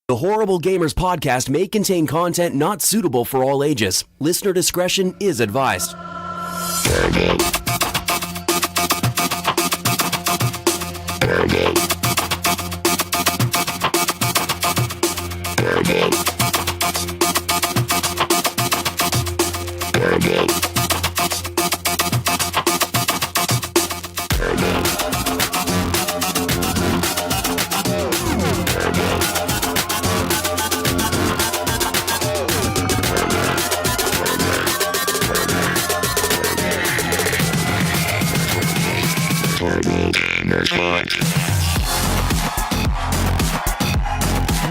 The Horrible Gamers podcast may contain content not suitable for all ages. Listener discretion is advised.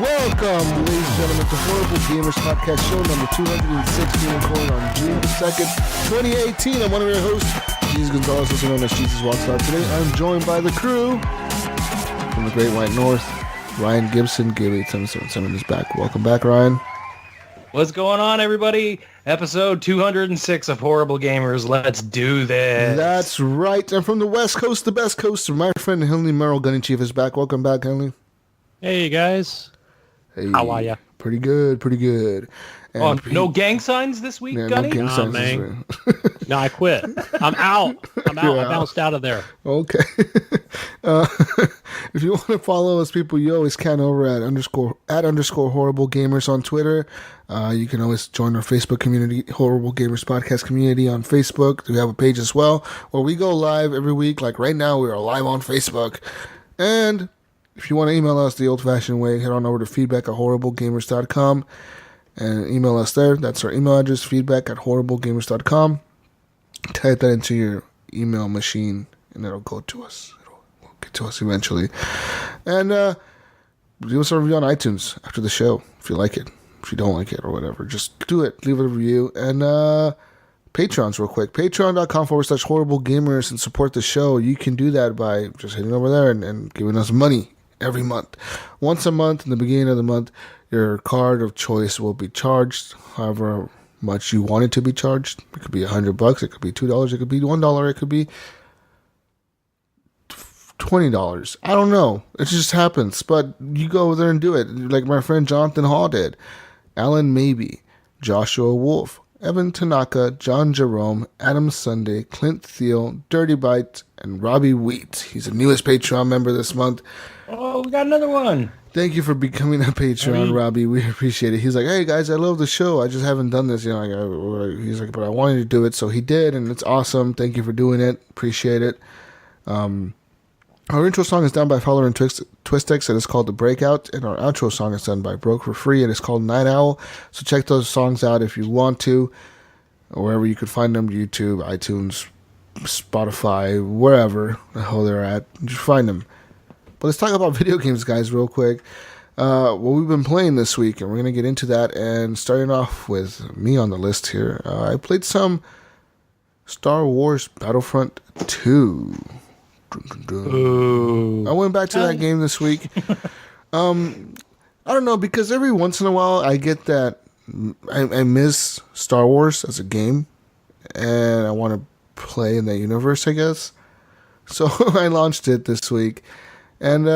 Welcome, ladies and gentlemen, to Horrible Gamers Podcast, show number 206, being recorded on June 2nd, 2018. I'm one of your hosts, Jesus Gonzalez, also known as Jesus Walks Out. Today, I'm joined by the crew from the Great White North, Ryan Gibson, Gilly 777 is back. Welcome back, Ryan. What's going on, everybody? Episode 206 of Horrible Gamers. Let's do this. That's right. And from the West Coast, the best coast, my friend Henley Merrill, Gunny Chief, is back. Welcome back, Henley. Hey, guys. Hey, how are ya? Pretty good, pretty good. And no gang signs this week, yeah, Gunny? No gang signs man. No, I quit. I'm out. I bounced out of there. Okay. If you want to follow us, people, you always can over at _, Horrible Gamers on Twitter. You can always join our Facebook community, Horrible Gamers Podcast community on Facebook. We have a page as well where we go live every week. Like right now, we are live on Facebook. And if you want to email us the old-fashioned way, head on over to feedback@horriblegamers.com and email us there. That's our email address, feedback@horriblegamers.com. Type that into your email machine, and it'll go to us. It'll get to us eventually. And leave us a review on iTunes after the show, if you like it. If you don't like it or whatever, just do it. Leave a review. And Patreons real quick. Patreon.com/horriblegamers and support the show. You can do that by just hitting over there and giving us money every month. Once a month, in the beginning of the month, your card of choice will be charged however much you want it to be charged. It could be $100, it could be $2, it could be $1, it could be $20. I don't know. It just happens. But you go over there and do it. Like my friend Jonathan Hall did. Alan Maybe, Joshua Wolf, Evan Tanaka, John Jerome, Adam Sunday, Clint Thiel, Dirty Bite, and Robbie Wheat. He's the newest Patreon member this month. Oh, we got another one. Thank you for becoming a Patreon, Robbie. We appreciate it. He's like, hey, guys, I love the show. I just haven't done this. He's like, but I wanted to do it, so he did, and it's awesome. Thank you for doing it. Appreciate it. Our intro song is done by Fowler and Twistex, and it's called The Breakout, and our outro song is done by Broke for Free, and it's called Night Owl. So check those songs out if you want to, or wherever you could find them, YouTube, iTunes, Spotify, wherever the hell they're at. Just find them. But let's talk about video games, guys, real quick. What we've been playing this week, and we're going to get into that, and starting off with me on the list here, I played some Star Wars Battlefront 2. Ooh. I went back to that game this week. I don't know, because every once in a while I get that I miss Star Wars as a game, and I want to play in that universe, I guess. So I launched it this week, and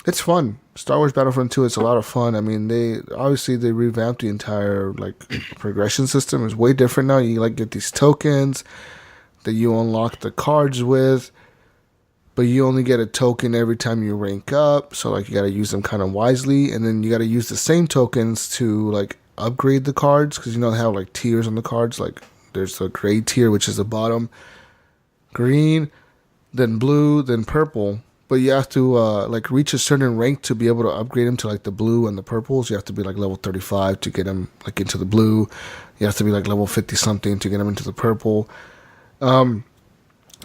it's fun. Star Wars Battlefront 2, it's a lot of fun. I mean, they revamped the entire progression system. It's way different now. You get these tokens that you unlock the cards with, but you only get a token every time you rank up. So you got to use them kind of wisely, and then you got to use the same tokens to upgrade the cards, because they have tiers on the cards. There's the gray tier, which is the bottom, green, then blue, then purple. But you have to reach a certain rank to be able to upgrade them to the blue and the purples. You have to be level 35 to get them into the blue. You have to be level 50 something to get them into the purple.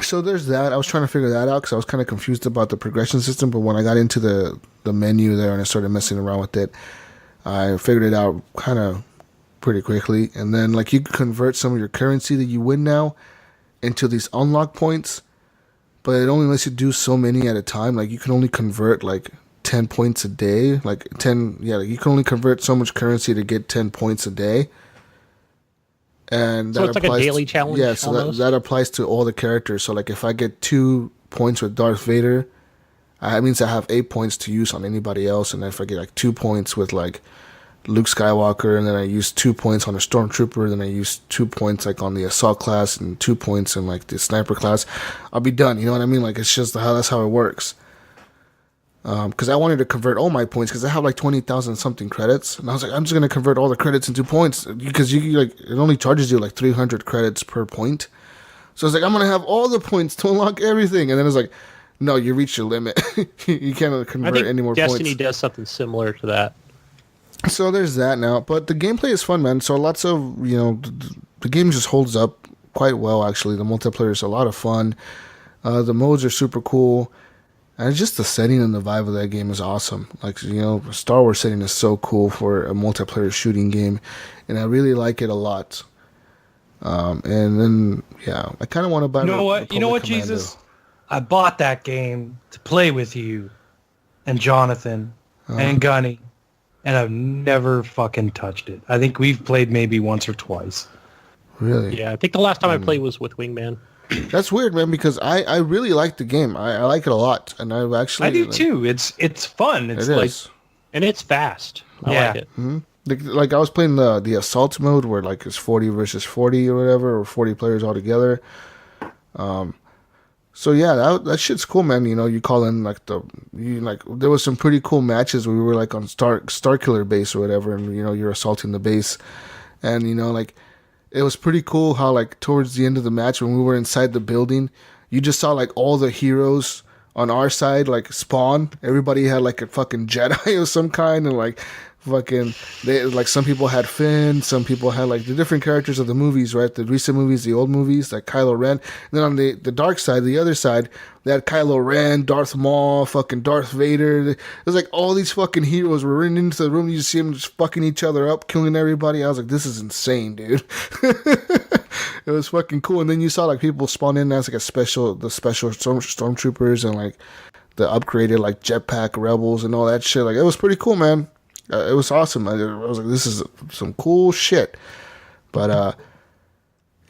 So there's that. I was trying to figure that out because I was kind of confused about the progression system. But when I got into the menu there and I started messing around with it, I figured it out kind of pretty quickly. And then you can convert some of your currency that you win now into these unlock points. But it only lets you do so many at a time. You can only convert 10 points a day. You can only convert so much currency to get 10 points a day. And so it's like a daily challenge. Yeah, so that applies to all the characters. So if I get 2 points with Darth Vader, It means I have 8 points to use on anybody else, and if I get like 2 points with like Luke Skywalker, and then I use 2 points on a Stormtrooper, then I use 2 points like on the Assault class, and 2 points in like the Sniper class, I'll be done. You know what I mean? Like it's just that's how it works. Because I wanted to convert all my points because I have like 20,000 something credits, and I was like, I'm just gonna convert all the credits into points because you like it only charges you like 300 credits per point. So I was like, I'm gonna have all the points to unlock everything, and then it's like, no, you reached your limit. You can't convert any more points. Destiny does something similar to that. So there's that now, but the gameplay is fun, man. So lots of the game just holds up quite well. Actually, the multiplayer is a lot of fun. The modes are super cool. And just the setting and the vibe of that game is awesome. Like, Star Wars setting is so cool for a multiplayer shooting game. And I really like it a lot. And then, I kind of want to buy You know what, Jesus? I bought that game to play with you and Jonathan and Gunny. And I've never fucking touched it. I think we've played maybe once or twice. Really? Yeah, I think the last time I played was with Wingman. That's weird, man, because I really like the game. I like it a lot, and I do too. It's fun. It's and it's fast. I like it. Mm-hmm. Like I was playing the assault mode where like it's 40 versus 40 or whatever, or 40 players all together. So yeah, that shit's cool, man. You call in there was some pretty cool matches where we were like on Starkiller base or whatever, and you're assaulting the base, and it was pretty cool how, like, towards the end of the match when we were inside the building, you just saw, like, all the heroes on our side, like, spawn. Everybody had, like, a fucking Jedi of some kind, and, like, some people had Finn, some people had, like, the different characters of the movies, right? The recent movies, the old movies, like Kylo Ren. And then on the dark side, the other side, they had Kylo Ren, Darth Maul, fucking Darth Vader. It was like all these fucking heroes were running into the room. You just see them just fucking each other up, killing everybody. I was like, this is insane, dude. It was fucking cool. And then you saw like people spawn in as like the special stormtroopers and like the upgraded like jetpack rebels and all that shit. Like it was pretty cool, man. It was awesome. I was like, this is some cool shit. But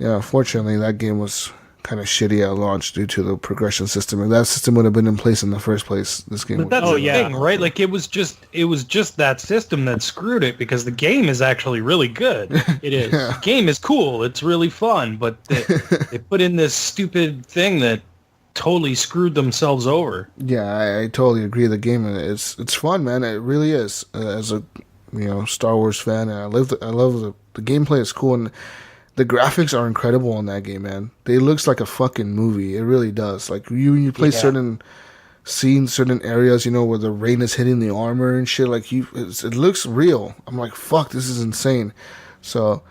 unfortunately, that game was kind of shitty at launch due to the progression system. If that system would have been in place in the first place, this game would But that's the thing, right? Like it was just that system that screwed it because the game is actually really good. It is. The game is cool. It's really fun, but they put in this stupid thing that totally screwed themselves over. Yeah, I totally agree. The game it's fun, man. It really is. As a Star Wars fan, and I love the gameplay is cool, and the graphics are incredible in that game, man. It looks like a fucking movie. It really does. Like you play certain scenes, certain areas, where the rain is hitting the armor and shit. Like it looks real. I'm like, fuck, this is insane. So,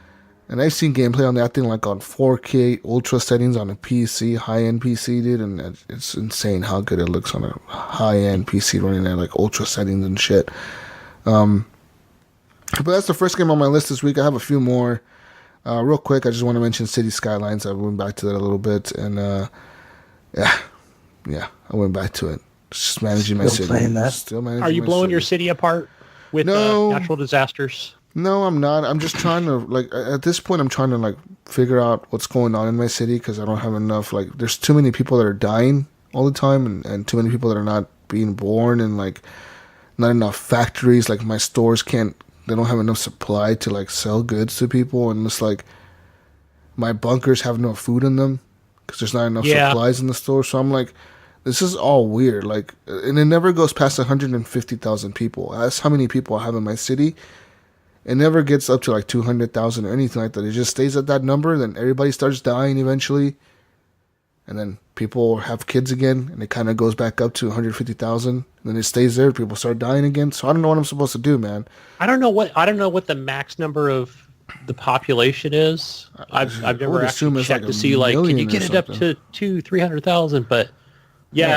and I've seen gameplay on that thing like on 4K ultra settings on a PC, high-end PC, dude, and it's insane how good it looks on a high-end PC running at like ultra settings and shit. But that's the first game on my list this week. I have a few more. Real quick, I just want to mention City Skylines. I went back to that a little bit, and I went back to it. Just managing my city. Playing that. Still managing. Are you blowing city. your city apart with natural disasters? No, I'm not. I'm just trying to at this point, I'm trying to figure out what's going on in my city because I don't have enough. There's too many people that are dying all the time, and too many people that are not being born, and not enough factories. Like my stores can't. They don't have enough supply to sell goods to people, and it's my bunkers have no food in them because there's not enough supplies in the store. So I'm like, this is all weird. And it never goes past 150,000 people. That's how many people I have in my city. It never gets up to 200,000 or anything like that. It just stays at that number. Then everybody starts dying eventually, and then people have kids again, and it kind of goes back up to 150,000. And then it stays there. People start dying again. So I don't know what I'm supposed to do, man. I don't know what the max number of the population is. I've never actually checked to see can you get it up to 200,000-300,000? But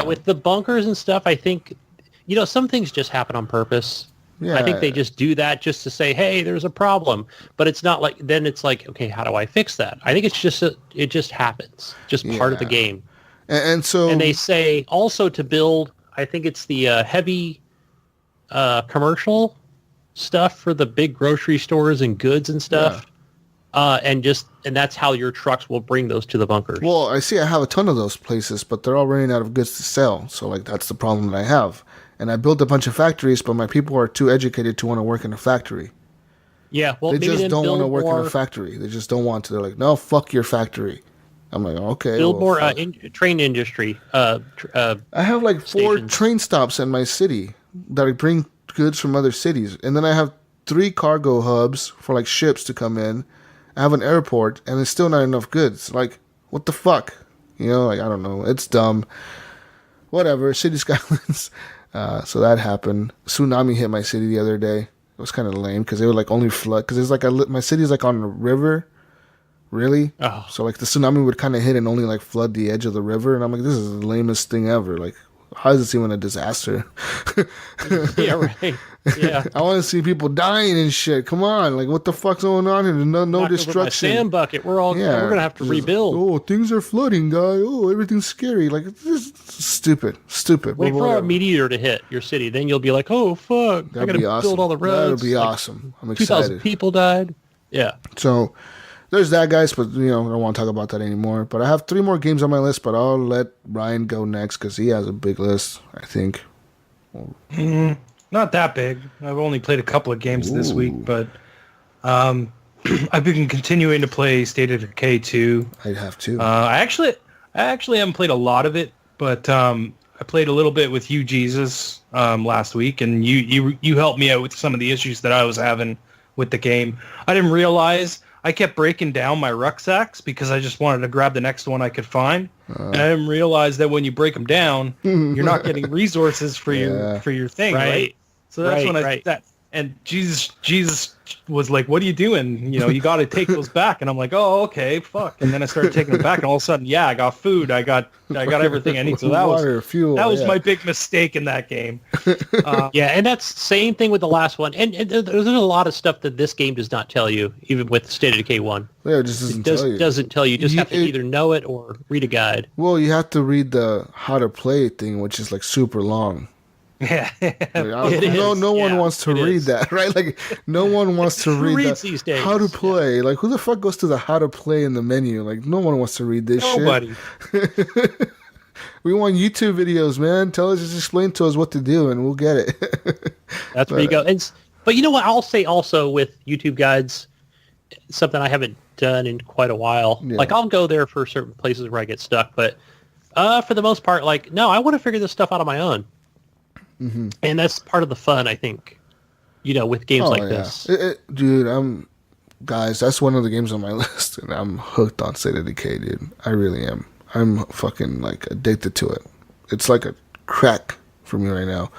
with the bunkers and stuff, I think some things just happen on purpose. Yeah. I think they just do that just to say, hey, there's a problem. But it's not then it's okay, how do I fix that? I think it's just it just happens, just part of the game. And they say also to build, I think it's the heavy commercial stuff for the big grocery stores and goods and stuff. and that's how your trucks will bring those to the bunkers. Well, I have a ton of those places, but they're all running out of goods to sell. So like that's the problem that I have. And I built a bunch of factories, but my people are too educated to want to work in a factory. Yeah, well, they just don't want to work more, in a factory. They just don't want to. They're like, no, fuck your factory. I'm like, okay. Build more train industry. I have like 4 train stops in my city that bring goods from other cities, and then I have 3 cargo hubs for like ships to come in. I have an airport, and it's still not enough goods. Like, what the fuck? You know, like I don't know. It's dumb. Whatever. City Skylines. So that happened. Tsunami hit my city the other day. It was kind of lame because they would like only flood because it's like my city is like on a river, really. Oh. So like the tsunami would kind of hit and only like flood the edge of the river, and I'm like, this is the lamest thing ever. Like, how is this even a disaster? Yeah, right. Yeah, I want to see people dying and shit. Come on, like what the fuck's going on here? No destruction. My sand bucket. We're gonna have to rebuild. Oh, things are flooding, guy. Oh, everything's scary. Like this is stupid. Wait for a meteor to hit your city, then you'll be like, oh fuck, I gotta build all the roads. That'll be awesome. I'm excited. 2,000 people died. Yeah. So there's that, guys. But I don't want to talk about that anymore. But I have 3 more games on my list. But I'll let Ryan go next because he has a big list, I think. Not that big. I've only played a couple of games this week, but I've been continuing to play State of Decay 2. I'd have to. I actually haven't played a lot of it, but I played a little bit with you, Jesus, last week, and you helped me out with some of the issues that I was having with the game. I didn't realize I kept breaking down my rucksacks because I just wanted to grab the next one I could find. And I didn't realize that when you break them down, you're not getting resources for your thing, right? So that's when and Jesus was like, "What are you doing? You got to take those back." And I'm like, "Oh, okay, fuck." And then I started taking them back, and all of a sudden, I got food, I got everything I need. So that was my big mistake in that game. And that's the same thing with the last one. And there's a lot of stuff that this game does not tell you, even with State of Decay 1. Yeah, it just doesn't tell you. You just have to either know it or read a guide. Well, you have to read the how to play thing, which is like super long. Yeah, no one wants to read that, right? Like, no one wants to read that. These days. How to play. Like, who the fuck goes to the how to play in the menu? Like, no one wants to read this shit. Nobody. We want YouTube videos, man. Tell us, just explain to us what to do, and we'll get it. That's where you go. But you know what? I'll say also with YouTube guides, something I haven't done in quite a while. Yeah. Like, I'll go there for certain places where I get stuck, but for the most part, like, no, I want to figure this stuff out on my own. Mm-hmm. And that's part of the fun, I think, with games like this. Dude, guys, that's one of the games on my list, and I'm hooked on State of Decay, dude. I really am. I'm fucking, like, addicted to it. It's like a crack for me right now.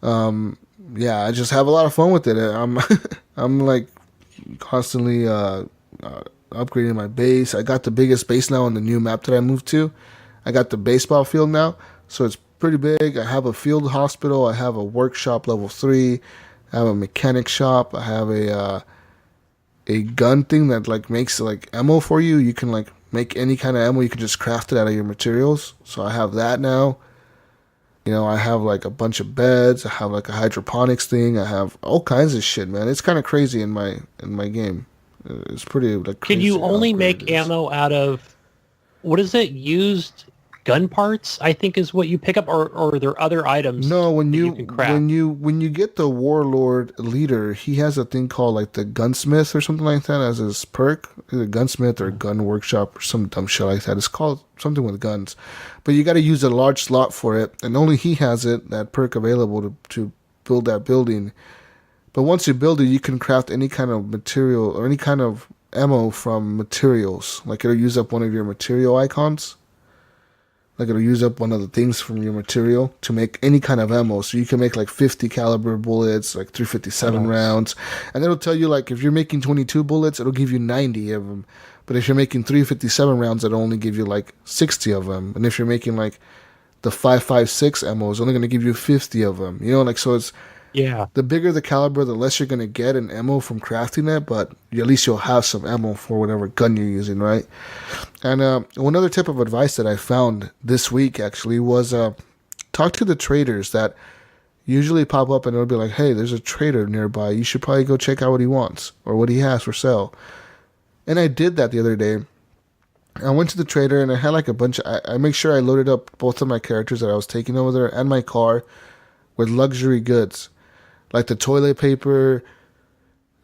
I just have a lot of fun with it. I'm like, constantly upgrading my base. I got the biggest base now on the new map that I moved to. I got the baseball field now, so it's pretty big. I have a field hospital. I have a workshop level 3. I have a mechanic shop. I have a gun thing that like makes like ammo for you. You can like make any kind of ammo. You can just craft it out of your materials. So I have that now. I have like a bunch of beds. I have like a hydroponics thing. I have all kinds of shit, man. It's kind of crazy in my game. It's pretty like crazy. Can you only make ammo out of what is it? Used gun parts, I think, is what you pick up, or are there other items? No, when you get the warlord leader, he has a thing called like the gunsmith or something like that as his perk. Either gunsmith or gun workshop or some dumb shit like that. It's called something with guns, but you got to use a large slot for it, and only he has that perk available to build that building. But once you build it, you can craft any kind of material or any kind of ammo from materials. Like it'll use up one of your material icons. Like it'll use up one of the things from your material to make any kind of ammo. So you can make like 50 caliber bullets, like 357 rounds. And it'll tell you like if you're making 22 bullets, it'll give you 90 of them. But if you're making 357 rounds, it'll only give you like 60 of them. And if you're making like the 5.56 ammo, it's only going to give you 50 of them. So it's the bigger the caliber, the less you're going to get in ammo from crafting it, but at least you'll have some ammo for whatever gun you're using, right? And one other tip of advice that I found this week actually was talk to the traders that usually pop up, and it'll be like, hey, there's a trader nearby. You should probably go check out what he wants or what he has for sale. And I did that the other day. I went to the trader and I had like a bunch of, I make sure I loaded up both of my characters that I was taking over there and my car with luxury goods. Like the toilet paper,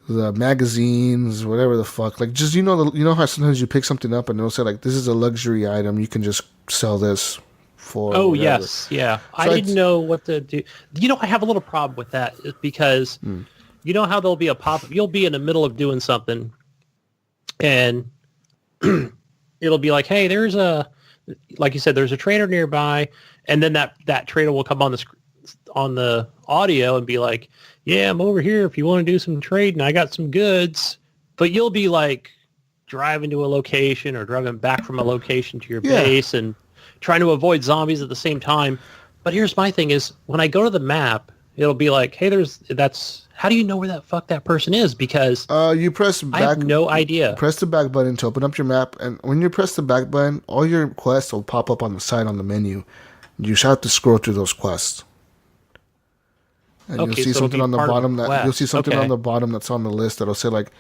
the magazines, whatever the fuck. Like just, you know how sometimes you pick something up and they'll say like, this is a luxury item. You can just sell this for Oh, whatever. yes. Yeah. So I didn't know what to do. You know, I have a little problem with that because you know how there'll be a pop-up. You'll be in the middle of doing something and it'll be like, hey, there's like you said, there's a trader nearby. And then that trader will come on the audio and be like, yeah, I'm over here if you want to do some trading. I got some goods. But you'll be like driving to a location or driving back from a location to your base and trying to avoid zombies at the same time. But here's my thing is when I go to the map, it'll be like, hey, how do you know where the fuck that person is? Because you press back. I have no idea. Press the back button to open up your map. And when you press the back button, all your quests will pop up on the side on the menu. You just have to scroll through those quests. And you'll see something on the bottom on the bottom that's on the list that'll say like,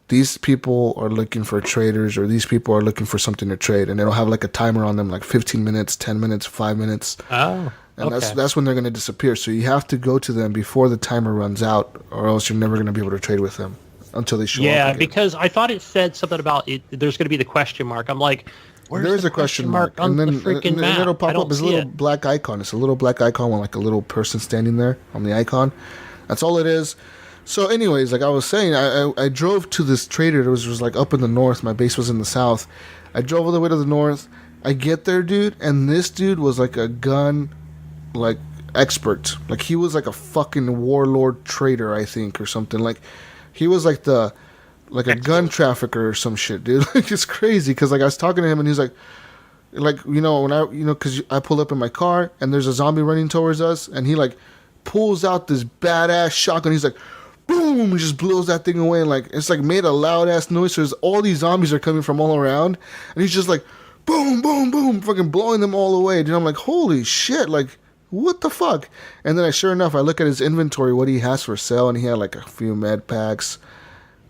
these people are looking for traders or these people are looking for something to trade, and it'll have like a timer on them, like 15 minutes, 10 minutes, 5 minutes. Oh, and that's when they're going to disappear. So you have to go to them before the timer runs out, or else you're never going to be able to trade with them until they show up. Yeah, again. Because I thought it said something about it. There's going to be the question mark. I'm like, there's a question mark on and then, the freaking map? And it'll pop up as a little black icon. It's a little black icon with like a little person standing there on the icon. That's all it is. So anyways, like I was saying, I drove to this trader. It was like up in the north. My base was in the south. I drove all the way to the north. I get there, dude, and this dude was like a gun, like, expert. Like, he was like a fucking warlord trader, I think, or something. Like, he was like a gun trafficker or some shit, dude. Like, it's crazy, because, like, I was talking to him, and he's like, you know, because I pull up in my car, and there's a zombie running towards us, and he, like, pulls out this badass shotgun. He's like, boom, just blows that thing away, and like it's like made a loud ass noise. So all these zombies are coming from all around, and he's just like, boom, boom, boom, fucking blowing them all away. Dude, I'm like, holy shit, like what the fuck? And then sure enough, I look at his inventory, what he has for sale, and he had like a few med packs,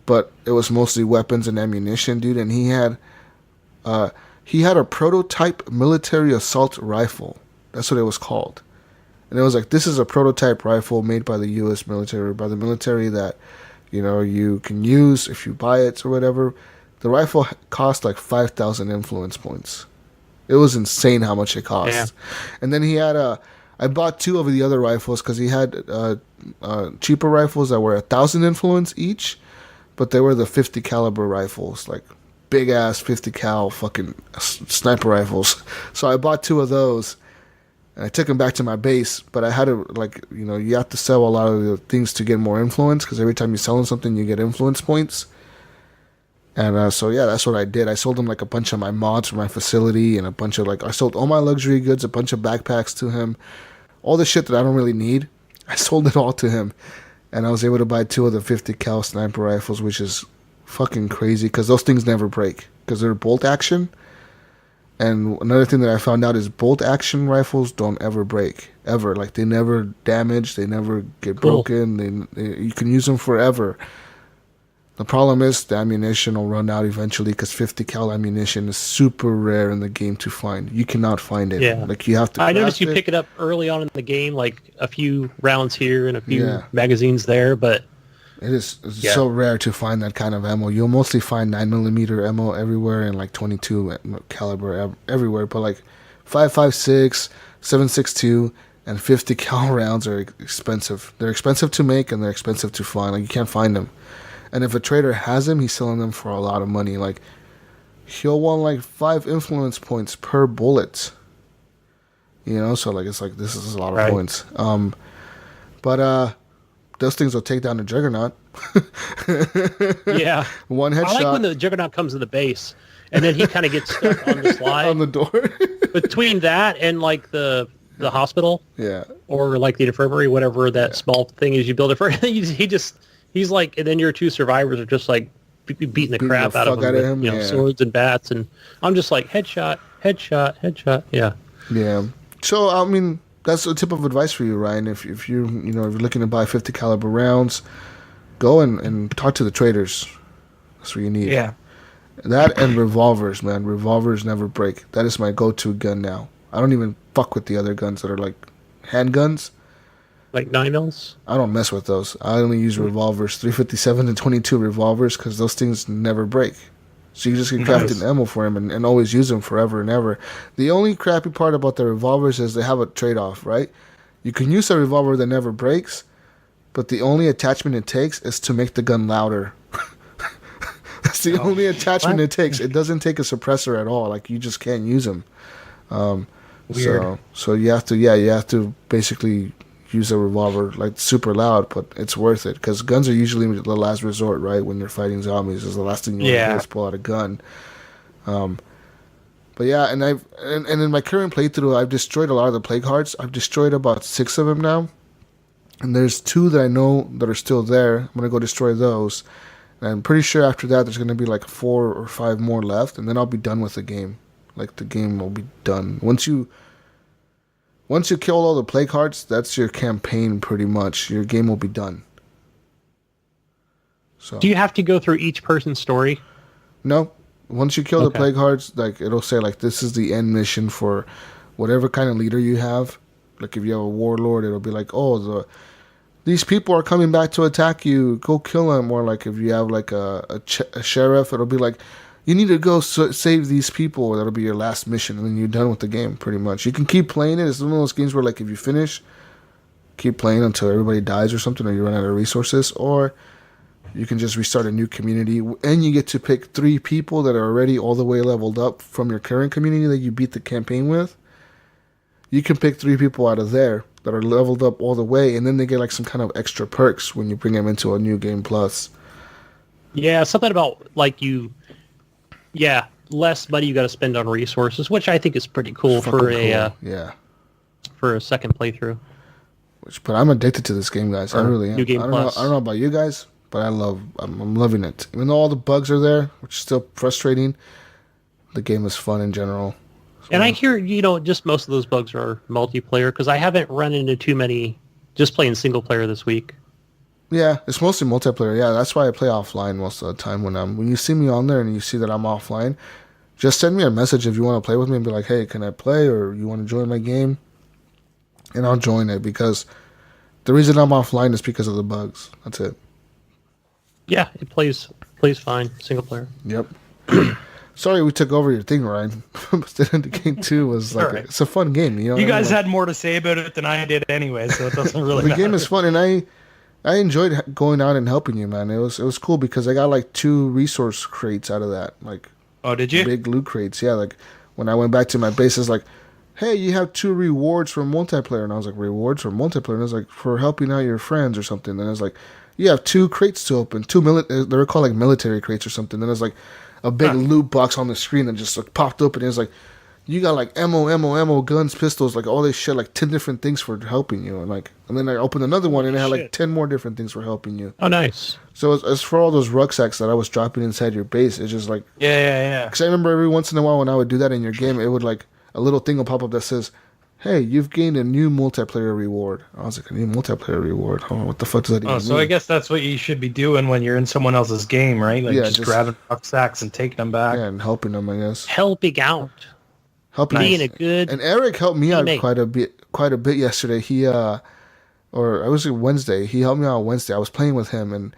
but it was mostly weapons and ammunition, dude. And he had a prototype military assault rifle. That's what it was called. And it was like, this is a prototype rifle made by the U.S. military, by the military that, you know, you can use if you buy it or whatever. The rifle cost like 5,000 influence points. It was insane how much it cost. Yeah. And then he had I bought two of the other rifles because he had cheaper rifles that were 1,000 influence each, but they were the 50 caliber rifles, like big ass 50 cal fucking sniper rifles. So I bought two of those. I took him back to my base, but I had to, like, you know, you have to sell a lot of the things to get more influence, because every time you sell him something, you get influence points. And so, yeah, that's what I did. I sold him, like, a bunch of my mods for my facility, and a bunch of, like, I sold all my luxury goods, a bunch of backpacks to him. All the shit that I don't really need, I sold it all to him. And I was able to buy two of the 50 cal sniper rifles, which is fucking crazy, because those things never break, because they're bolt action. And another thing that I found out is bolt action rifles don't ever break, ever. Like, they never damage, they never get broken. You can use them forever. The problem is the ammunition will run out eventually, because 50 cal ammunition is super rare in the game to find. You cannot find it. Yeah. Like, you have to. I noticed you pick it up early on in the game, like a few rounds here and a few magazines there, but it is so rare to find that kind of ammo. You'll mostly find 9mm ammo everywhere and like 22 caliber everywhere. But like 5.56, 7.62, and 50 cal rounds are expensive. They're expensive to make and they're expensive to find. Like, you can't find them. And if a trader has them, he's selling them for a lot of money. Like, he'll want like 5 influence points per bullet. You know, so like it's like this is a lot of points. But those things will take down the Juggernaut. Yeah. One headshot. I like when the Juggernaut comes to the base, and then he kind of gets stuck on the slide. On the door. Between that and, like, the hospital. Yeah. Or, like, the infirmary, whatever that small thing is you build it for. He's like, and then your two survivors are just, like, beating the crap out of him with, swords and bats. And I'm just like, headshot. Yeah. Yeah. So, I mean, that's a tip of advice for you, Ryan. If you're looking to buy 50 caliber rounds, go and talk to the traders. That's what you need. Yeah. That and revolvers, man. Revolvers never break. That is my go-to gun now. I don't even fuck with the other guns that are like handguns. Like 9mm? I don't mess with those. I only use revolvers, 357 and 22 revolvers, because those things never break. So you just get crafted ammo for them and always use them forever and ever. The only crappy part about the revolvers is they have a trade-off, right? You can use a revolver that never breaks, but the only attachment it takes is to make the gun louder. That's the only attachment it takes. It doesn't take a suppressor at all. Like, you just can't use them. Weird. So you have to basically use a revolver like super loud, but it's worth it because guns are usually the last resort, right? When you're fighting zombies, is the last thing you want to do is pull out a gun. But yeah, and in my current playthrough, I've destroyed a lot of the plague hearts. I've destroyed about 6 of them now, and there's 2 that I know that are still there. I'm gonna go destroy those. And I'm pretty sure after that, there's gonna be like 4 or 5 more left, and then I'll be done with the game. Like, the game will be done once you kill all the plague hearts. That's your campaign, pretty much. Your game will be done. So, do you have to go through each person's story? No. Once you kill the plague hearts, like, it'll say like this is the end mission for whatever kind of leader you have. Like, if you have a warlord, it'll be like, oh, these people are coming back to attack you. Go kill them. Or like if you have like a sheriff, it'll be like, you need to go save these people. That'll be your last mission, and then you're done with the game, pretty much. You can keep playing it. It's one of those games where, like, if you finish, keep playing until everybody dies or something, or you run out of resources, or you can just restart a new community, and you get to pick 3 people that are already all the way leveled up from your current community that you beat the campaign with. You can pick 3 people out of there that are leveled up all the way, and then they get like some kind of extra perks when you bring them into a new game plus. Yeah, something about like less money you got to spend on resources, which I think is pretty cool for a second playthrough. But I'm addicted to this game, guys. I really am. New Game Plus. I don't know about you guys, but I'm loving it. Even though all the bugs are there, which is still frustrating, the game is fun in general. So, and I hear, just most of those bugs are multiplayer, because I haven't run into too many just playing single player this week. Yeah, it's mostly multiplayer. Yeah, that's why I play offline most of the time. When you see me on there and you see that I'm offline, just send me a message if you want to play with me and be like, hey, can I play, or you want to join my game? And I'll join it, because the reason I'm offline is because of the bugs. That's it. Yeah, it plays fine, single player. Yep. Sorry we took over your thing, Ryan. Decay 2 was like, right. It's a fun game. You guys had more to say about it than I did anyway, so it doesn't really matter. The game is fun, and I enjoyed going out and helping you, man. It was cool because I got like 2 resource crates out of that. Like, oh, did you? Big loot crates, yeah. Like, when I went back to my base, it's like, hey, you have 2 rewards for multiplayer. And I was like, rewards for multiplayer? And I was like, for helping out your friends or something. And I was like, you have 2 crates to open. They were called like military crates or something. Then there's like a big loot box on the screen that just like popped open. And it was like, you got like ammo, guns, pistols, like all this shit, like 10 different things for helping you. And then I opened another one and it had like 10 more different things for helping you. Oh, nice. So as for all those rucksacks that I was dropping inside your base, it's just like... Yeah. Because I remember every once in a while when I would do that in your game, it would like, a little thing will pop up that says, hey, you've gained a new multiplayer reward. I was like, a new multiplayer reward? Oh, what the fuck does that even mean? So I guess that's what you should be doing when you're in someone else's game, right? Like, just grabbing rucksacks and taking them back. Yeah, and helping them, I guess. Helping out. Being a good And Eric helped me out quite a bit yesterday. Wednesday. He helped me out Wednesday. I was playing with him,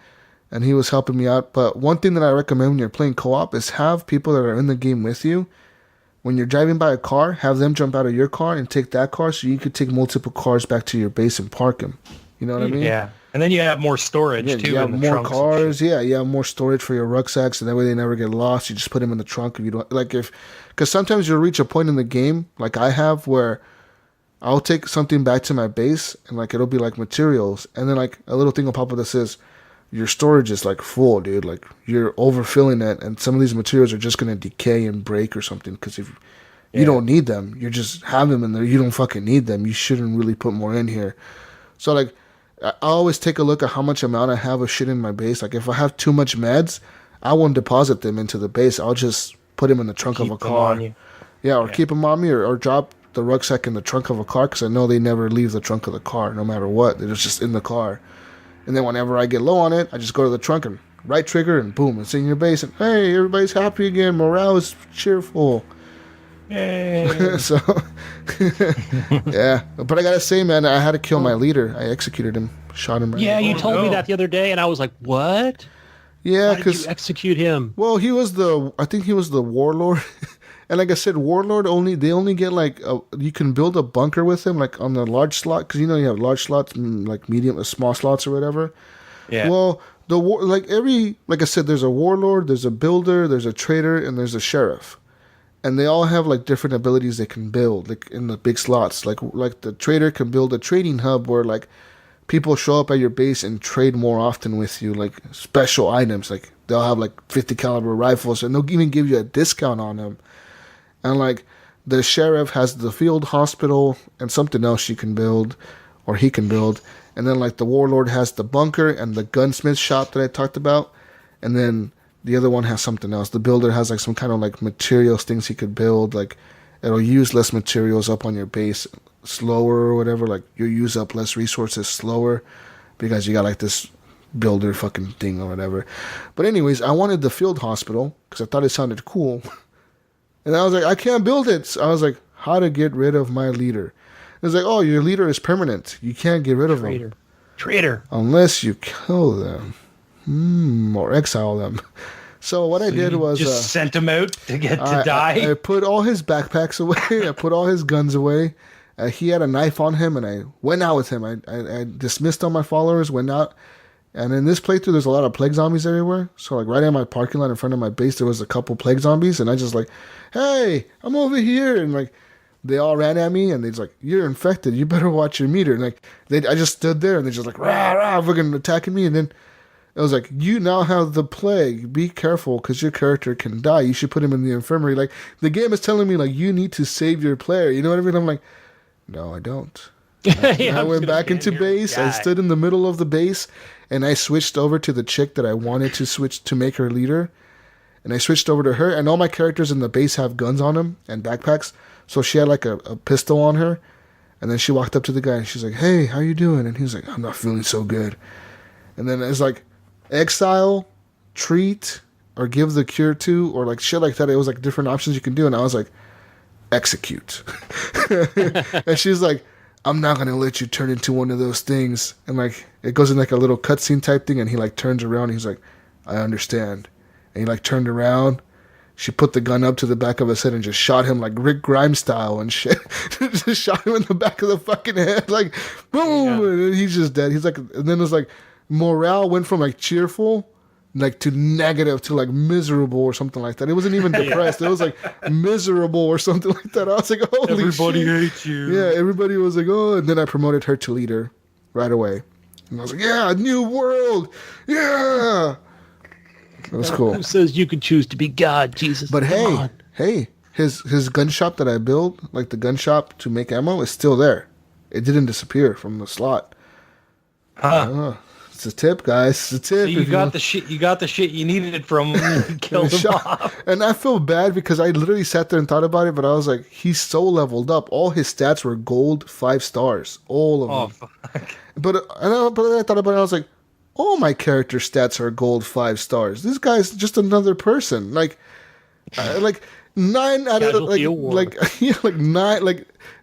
and he was helping me out. But one thing that I recommend when you're playing co-op is have people that are in the game with you. When you're driving by a car, have them jump out of your car and take that car, so you could take multiple cars back to your base and park them. You know what I mean? Yeah. And then you have more storage, too. You have more cars. Yeah, you have more storage for your rucksacks, and that way they never get lost. You just put them in the trunk. If you don't because sometimes you'll reach a point in the game, like I have, where I'll take something back to my base, and like it'll be like materials, and then like a little thing will pop up that says, your storage is like full, dude. Like you're overfilling it, and some of these materials are just gonna decay and break or something. Because if you don't need them, you just have them in there. You don't fucking need them. You shouldn't really put more in here. So like, I always take a look at how much amount I have of shit in my base. Like if I have too much meds, I won't deposit them into the base. I'll just put them in the trunk of a car. Or keep them on me, or drop the rucksack in the trunk of a car, because I know they never leave the trunk of the car no matter what. They're just in the car. And then whenever I get low on it, I just go to the trunk and right trigger and boom, it's in your base, and hey, everybody's happy again. Morale is cheerful. Yay. So, yeah. But I gotta say, man, I had to kill my leader. I executed him, shot him. Right. Yeah, you told me that the other day, and I was like, what? Yeah, because you execute him. Well, I think he was the warlord. And like I said, warlord they only get like you can build a bunker with him, like on the large slot, because you know you have large slots and like medium or small slots or whatever. Yeah. Well, like I said, there's a warlord, there's a builder, there's a trader, and there's a sheriff, and they all have like different abilities they can build, like in the big slots. Like the trader can build a trading hub where like people show up at your base and trade more often with you, like special items. Like they'll have like 50 caliber rifles, and they'll even give you a discount on them. And like the sheriff has the field hospital and something else you can build, or he can build. And then like the warlord has the bunker and the gunsmith shop that I talked about. And then the other one has something else. The builder has like some kind of like materials, things he could build. Like it'll use less materials up on your base slower or whatever. Like you use up less resources slower because you got like this builder fucking thing or whatever. But anyways, I wanted the field hospital because I thought it sounded cool. And I was like, I can't build it. So I was like, how to get rid of my leader? It was like, oh, your leader is permanent. You can't get rid of him. Traitor. Unless you kill them. Or exile them. So what I did was... just sent him out to die? I put all his backpacks away. I put all his guns away. He had a knife on him, and I went out with him. I dismissed all my followers, went out. And in this playthrough, there's a lot of plague zombies everywhere. So, like, right in my parking lot in front of my base, there was a couple plague zombies. And I just like, hey, I'm over here. And, like, they all ran at me. And they're like, you're infected. You better watch your meter. And, like, I just stood there. And they're just like, rah, rah, fucking attacking me. And then it was like, you now have the plague. Be careful because your character can die. You should put him in the infirmary. Like, the game is telling me, like, you need to save your player. You know what I mean? I'm like, no, I don't. I went back into base. I stood in the middle of the base. And I switched over to the chick that I wanted to switch to make her leader. And I switched over to her. And all my characters in the base have guns on them and backpacks. So she had like a pistol on her. And then she walked up to the guy and she's like, hey, how you doing? And he's like, I'm not feeling so good. And then it's like exile, treat, or give the cure to, or like shit like that. It was like different options you can do. And I was like, execute. And she's like, I'm not going to let you turn into one of those things. And like, it goes in like a little cutscene type thing. And he like turns around. And he's like, I understand. And he like turned around. She put the gun up to the back of his head and just shot him like Rick Grimes style and shit. Just shot him in the back of the fucking head. Like, boom. Yeah. And he's just dead. He's like, and then it was like, morale went from like cheerful like to negative to like miserable or something like that. It wasn't even depressed. It was like miserable or something like that. I was like, holy everybody shit. hates you. Yeah, everybody was like, oh. And then I promoted her to leader right away. And I was like, yeah, new world. Yeah. That was cool. Who says you can choose to be God, Jesus? But hey, his gun shop that I built, like the gun shop to make ammo, is still there. It didn't disappear from the slot. It's a tip, guys. It's a tip. So you got the shit you needed from him and killed him off. And I feel bad because I literally sat there and thought about it, but I was like, he's so leveled up. All his stats were gold 5 stars. All of them. Fuck. But I thought about it, I was like, all my character stats are gold 5 stars. This guy's just another person. Like 9 out of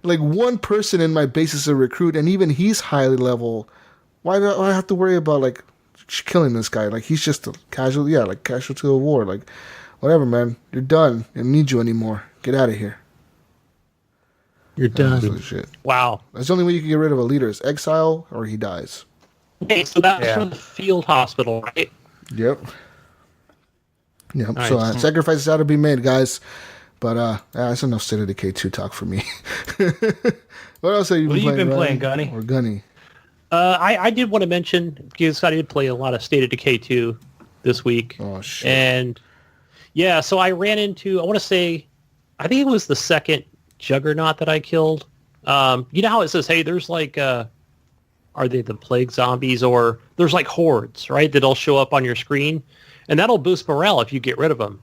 like one person in my base is a recruit, and even he's highly level. Why do I have to worry about like killing this guy? Like he's just a casualty of war. Like whatever, man. You're done. I don't need you anymore. Get out of here. You're done. That's shit. Wow. That's the only way you can get rid of a leader is exile or he dies. Okay, so that's from the field hospital, right? Yep. Nice. So sacrifices had to be made, guys. But that's enough State of Decay 2 talk for me. What else have you been playing, Gunny? Or Gunny? I did want to mention, because I did play a lot of State of Decay 2 this week. Oh, shit. And, yeah, so I ran into, I want to say, I think it was the second Juggernaut that I killed. You know how it says, hey, there's like, are they the plague zombies? Or there's like hordes, right, that'll show up on your screen. And that'll boost morale if you get rid of them.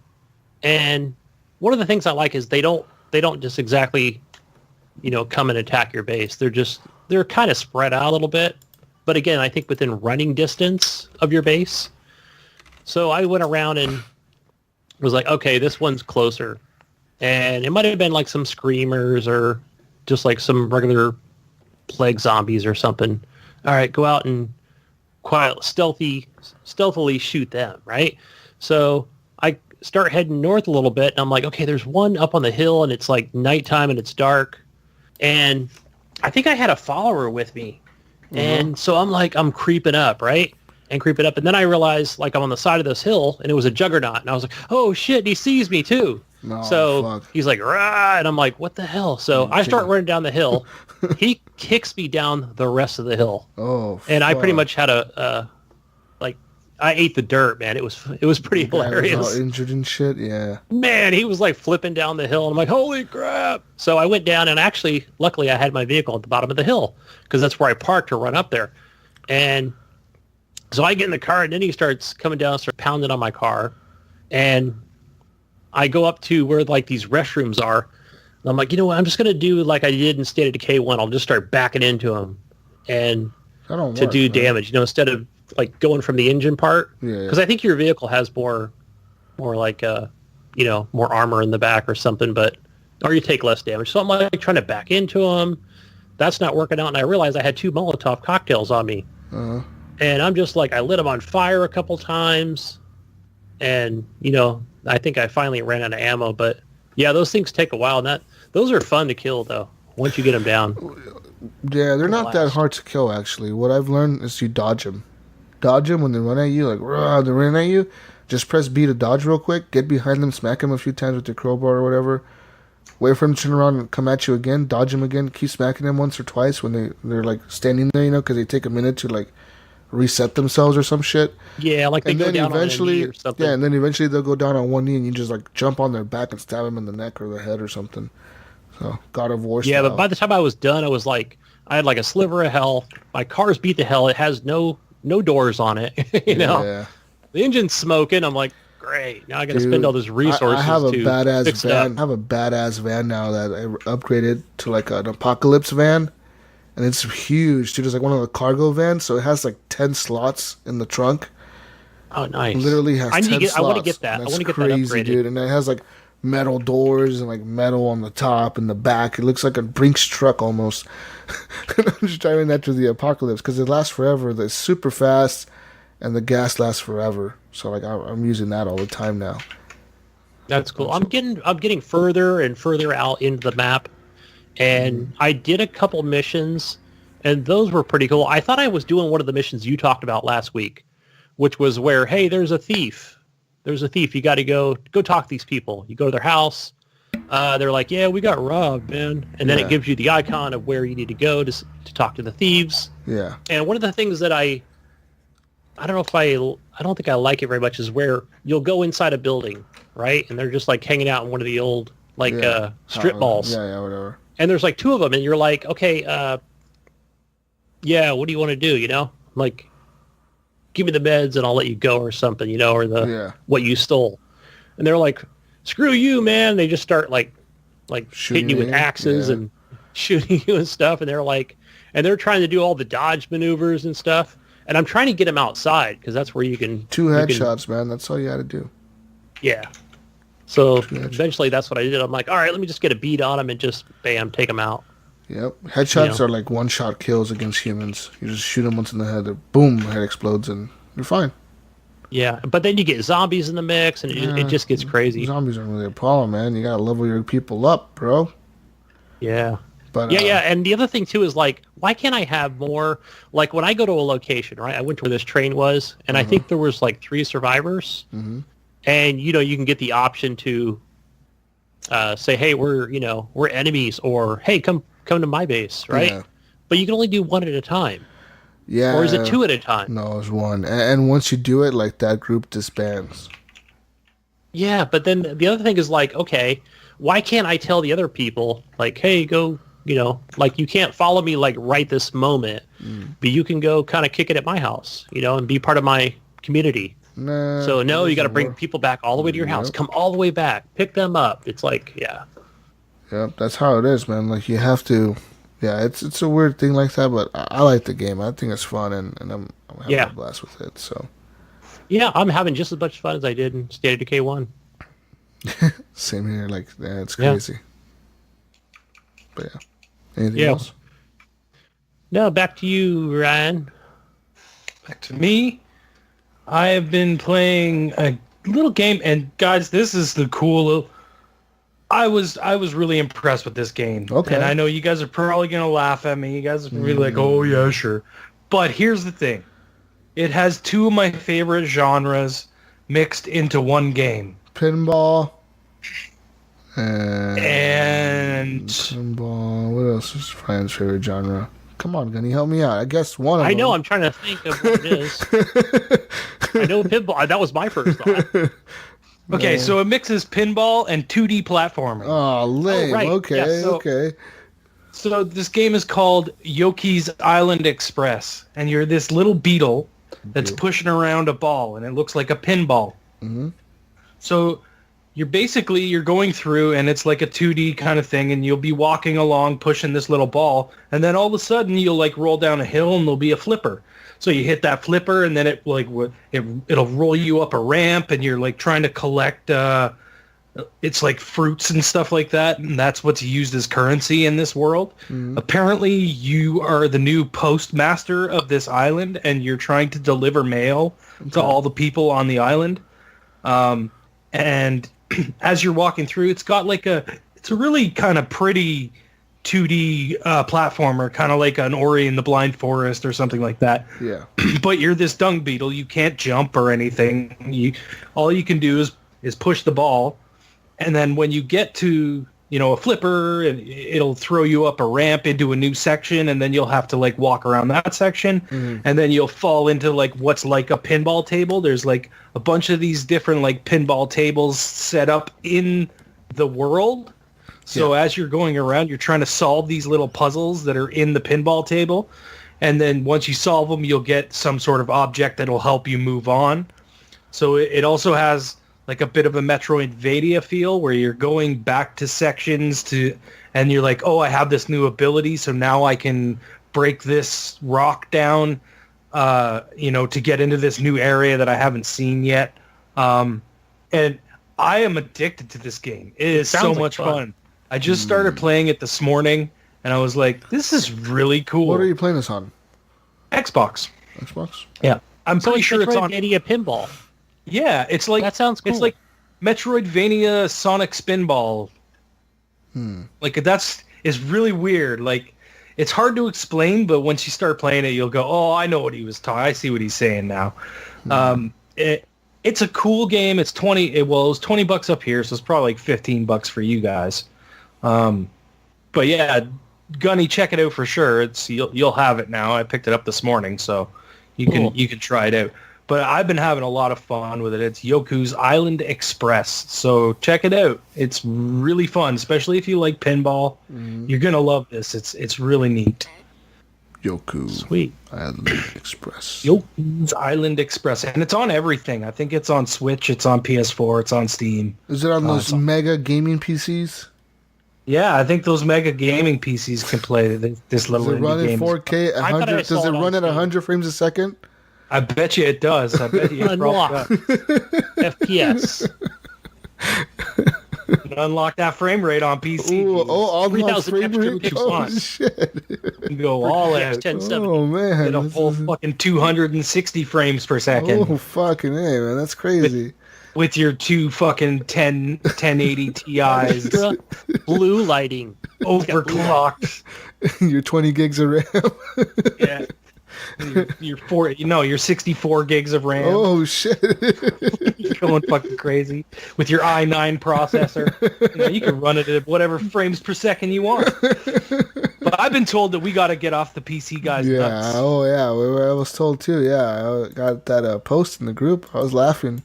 And one of the things I like is they don't just exactly, come and attack your base. They're kind of spread out a little bit. But again, I think within running distance of your base. So I went around and was like, okay, this one's closer. And it might have been like some screamers or just like some regular plague zombies or something. All right, go out and stealthily shoot them, right? So I start heading north a little bit, and I'm like, okay, there's one up on the hill, and it's like nighttime and it's dark. And I think I had a follower with me. Mm-hmm. And so I'm creeping up, right? And creeping up. And then I realized, like, I'm on the side of this hill, and it was a juggernaut. And I was like, oh, shit, he sees me, too. No, so fuck. He's like, rah, and I'm like, what the hell? So I start running down the hill. He kicks me down the rest of the hill. Oh, and I pretty much had I ate the dirt, man. It was pretty hilarious. Was all injured and shit, yeah. Man, he was like flipping down the hill, and I'm like, holy crap. So I went down, and actually, luckily, I had my vehicle at the bottom of the hill, because that's where I parked to run up there. And so I get in the car, and then he starts coming down, starts pounding on my car, and I go up to where like these restrooms are, and I'm like, you know what? I'm just gonna do like I did in State of Decay 1. I'll just start backing into him, and do damage. You know, instead of like going from the engine part, because I think your vehicle has more like more armor in the back or something, or you take less damage. So I'm like trying to back into him. That's not working out, and I realized I had 2 Molotov cocktails on me. Uh-huh. And I'm just like, I lit them on fire a couple times, and I think I finally ran out of ammo. But yeah, those things take a while. Those are fun to kill though. Once you get them down. Yeah, they're not that hard to kill actually. What I've learned is you dodge them. Dodge them when they run at you, like they're running at you. Just press B to dodge real quick. Get behind them, smack them a few times with your crowbar or whatever. Wait for them to turn around and come at you again. Dodge them again. Keep smacking them once or twice when they're like standing there, because they take a minute to like reset themselves or some shit. Yeah, like they go down on a knee or something. Yeah, and then eventually they'll go down on one knee and you just like jump on their back and stab them in the neck or the head or something. So God of War style. Yeah, but by the time I was done, I was like, I had like a sliver of health. My car's beat to hell. It has no doors on it. Yeah. The engine's smoking. I'm like, great. Now I got to spend all this resources. I have a to badass fix van. it up. I have a badass van now that I upgraded to like an apocalypse van. And it's huge, dude. It's like one of the cargo vans, so it has like 10 slots in the trunk. Oh, nice. It literally has 10 slots. I want to get that. I want to get that upgraded. Dude. And it has like metal doors and like metal on the top and the back. It looks like a Brinks truck almost. I'm just driving that to the apocalypse because it lasts forever. It's super fast, and the gas lasts forever. So like I'm using that all the time now. That's cool. I'm getting further and further out into the map. And I did a couple missions, and those were pretty cool. I thought I was doing one of the missions you talked about last week, which was where, hey, there's a thief. There's a thief. You got to go talk to these people. You go to their house. They're like, yeah, we got robbed, man. And then it gives you the icon of where you need to go to talk to the thieves. Yeah. And one of the things that I don't think I like it very much is where you'll go inside a building, right? And they're just like hanging out in one of the old strip malls. Yeah, whatever. And there's like 2 of them, and you're like, okay, what do you want to do, I'm like, give me the meds and I'll let you go or something, or what you stole. And they're like, screw you, man. They just start like hitting you with axes and shooting you and stuff. And they're like, and they're trying to do all the dodge maneuvers and stuff. And I'm trying to get them outside because that's where you can... 2 headshots, man. That's all you got to do. Yeah. So eventually that's what I did. I'm like, all right, let me just get a beat on them and just, bam, take them out. Yep. Headshots are like one-shot kills against humans. You just shoot them once in the head, boom, head explodes, and you're fine. Yeah, but then you get zombies in the mix, and it just gets crazy. Zombies aren't really a problem, man. You got to level your people up, bro. Yeah. But, and the other thing, too, is like, why can't I have more... Like, when I go to a location, right, I went to where this train was, and I think there was like 3 survivors. Mm-hmm. And, you can get the option to say, hey, we're enemies, or, hey, come to my base, right? Yeah. But you can only do 1 at a time. Yeah. Or is it 2 at a time? No, it's 1. And once you do it, like, that group disbands. Yeah, but then the other thing is, like, okay, why can't I tell the other people, like, hey, go, like, you can't follow me, like, right this moment, but you can go kind of kick it at my house, and be part of my community. Nah, so no, you got to bring people back all the way to your house. Come all the way back. Pick them up. It's like, yeah. Yep, that's how it is, man. Like, you have to... Yeah, it's a weird thing like that, but I like the game. I think it's fun, and I'm having a blast with it, so... Yeah, I'm having just as much fun as I did in State of Decay 1. Same here. Like, that's crazy. Yeah. But yeah. Anything else? No, back to you, Ryan. Back to me. I have been playing a little game, and guys, this is the cool. I was really impressed with this game. Okay. And I know you guys are probably gonna laugh at me. You guys are really like, oh yeah, sure. But here's the thing. It has two of my favorite genres mixed into one game. Pinball. And pinball. What else is Ryan's favorite genre? Come on, Gunny, help me out. I guess one of them. I know, I'm trying to think of what it is. I know pinball. That was my first thought. Okay, so it mixes pinball and 2D platforming. Oh, lame. Right. Okay, Yeah, okay. So this game is called Yoku's Island Express, and you're this little beetle that's pushing around a ball, and it looks like a pinball. Mm-hmm. So you're going through, and it's like a 2D kind of thing, and you'll be walking along pushing this little ball, and then all of a sudden you'll like roll down a hill, and there'll be a flipper. So you hit that flipper, and then it'll roll you up a ramp, and you're like trying to collect. It's like fruits and stuff like that, and that's what's used as currency in this world. Mm-hmm. Apparently, you are the new postmaster of this island, and you're trying to deliver mail to all the people on the island. And as you're walking through, it's a really kind of pretty 2D platformer, kind of like an Ori and the Blind Forest or something like that. Yeah. But you're this dung beetle. You can't jump or anything. All you can do is push the ball. And then when you get to, a flipper, it'll throw you up a ramp into a new section, and then you'll have to like walk around that section. Mm-hmm. And then you'll fall into like what's like a pinball table. There's like a bunch of these different like pinball tables set up in the world. So as you're going around, you're trying to solve these little puzzles that are in the pinball table. And then once you solve them, you'll get some sort of object that'll help you move on. So it also has like a bit of a Metroidvania feel where you're going back to sections and you're like, oh, I have this new ability, so now I can break this rock down, to get into this new area that I haven't seen yet. And I am addicted to this game. It is so much fun. I just started playing it this morning, and I was like, this is really cool. What are you playing this on? Xbox. Yeah. I'm pretty sure it's on Metroidvania pinball. Yeah, it's like that sounds cool. It's like Metroidvania Sonic Spinball. Like it's really weird. Like it's hard to explain, but once you start playing it, you'll go, "Oh, I know what he was talking. I see what he's saying now." It's a cool game. It's it was $20 up here, so it's probably like $15 for you guys. But yeah, Gunny, check it out for sure. You'll have it now. I picked it up this morning, so you can try it out. But I've been having a lot of fun with it. It's Yoku's Island Express. So check it out. It's really fun, especially if you like pinball. You're going to love this. It's really neat. Yoku. Sweet. Island Express. Yoku's Island Express. And it's on everything. I think it's on Switch. It's on PS4. It's on Steam. Is it on those mega gaming PCs? Yeah, I think those mega gaming PCs can play this little indie game. Does it run in 4K? 100? Does it run at 100 frames a second? I bet you it does. I bet you it unlock FPS. Unlock that frame rate on PC. All 3,000 frame rate. Oh shit! You go all out. Oh man! Get a full fucking 260 frames per second. Oh fucking hey, man! That's crazy. With your two fucking 1080 Ti's. Blue lighting. Overclocked. Your 20 gigs of RAM. Yeah. Your 64 gigs of RAM. Oh shit! You're going fucking crazy with your i9 processor. You can run it at whatever frames per second you want. But I've been told that we got to get off the PC guys. Yeah. Nuts. Oh yeah. I was told too. Yeah. I got that post in the group. I was laughing.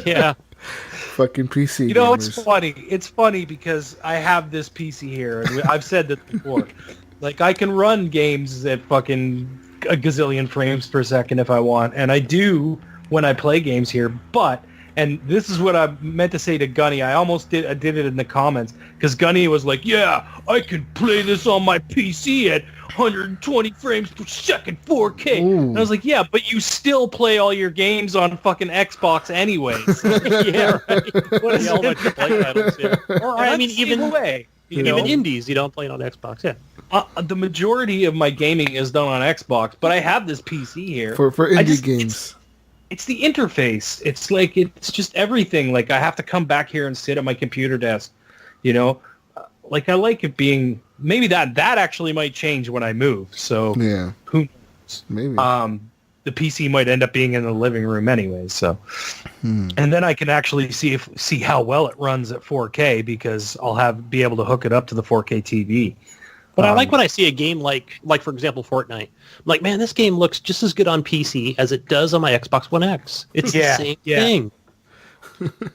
Yeah. Fucking PC. It's funny. It's funny because I have this PC here, and I've said this before. Like, I can run games at fucking a gazillion frames per second if I want, and I do when I play games here, but And this is what I meant to say to Gunny. I did it in the comments because Gunny was like, "Yeah, I can play this on my PC at 120 frames per second, 4K." And I was like, "Yeah, but you still play all your games on fucking Xbox anyway." So, yeah, right. What is all my AAA titles, yeah. Or I mean, even indies, you don't play it on Xbox, yeah. The majority of my gaming is done on Xbox, but I have this PC here for indie games. It's the interface. It's like it's just everything. Like I have to come back here and sit at my computer desk, Like I like it being maybe that actually might change when I move. So yeah, who knows? Maybe the PC might end up being in the living room anyway. So and then I can actually see how well it runs at 4K because I'll be able to hook it up to the 4K TV. But I like when I see a game like for example, Fortnite. I'm like, man, this game looks just as good on PC as it does on my Xbox One X. It's the same thing.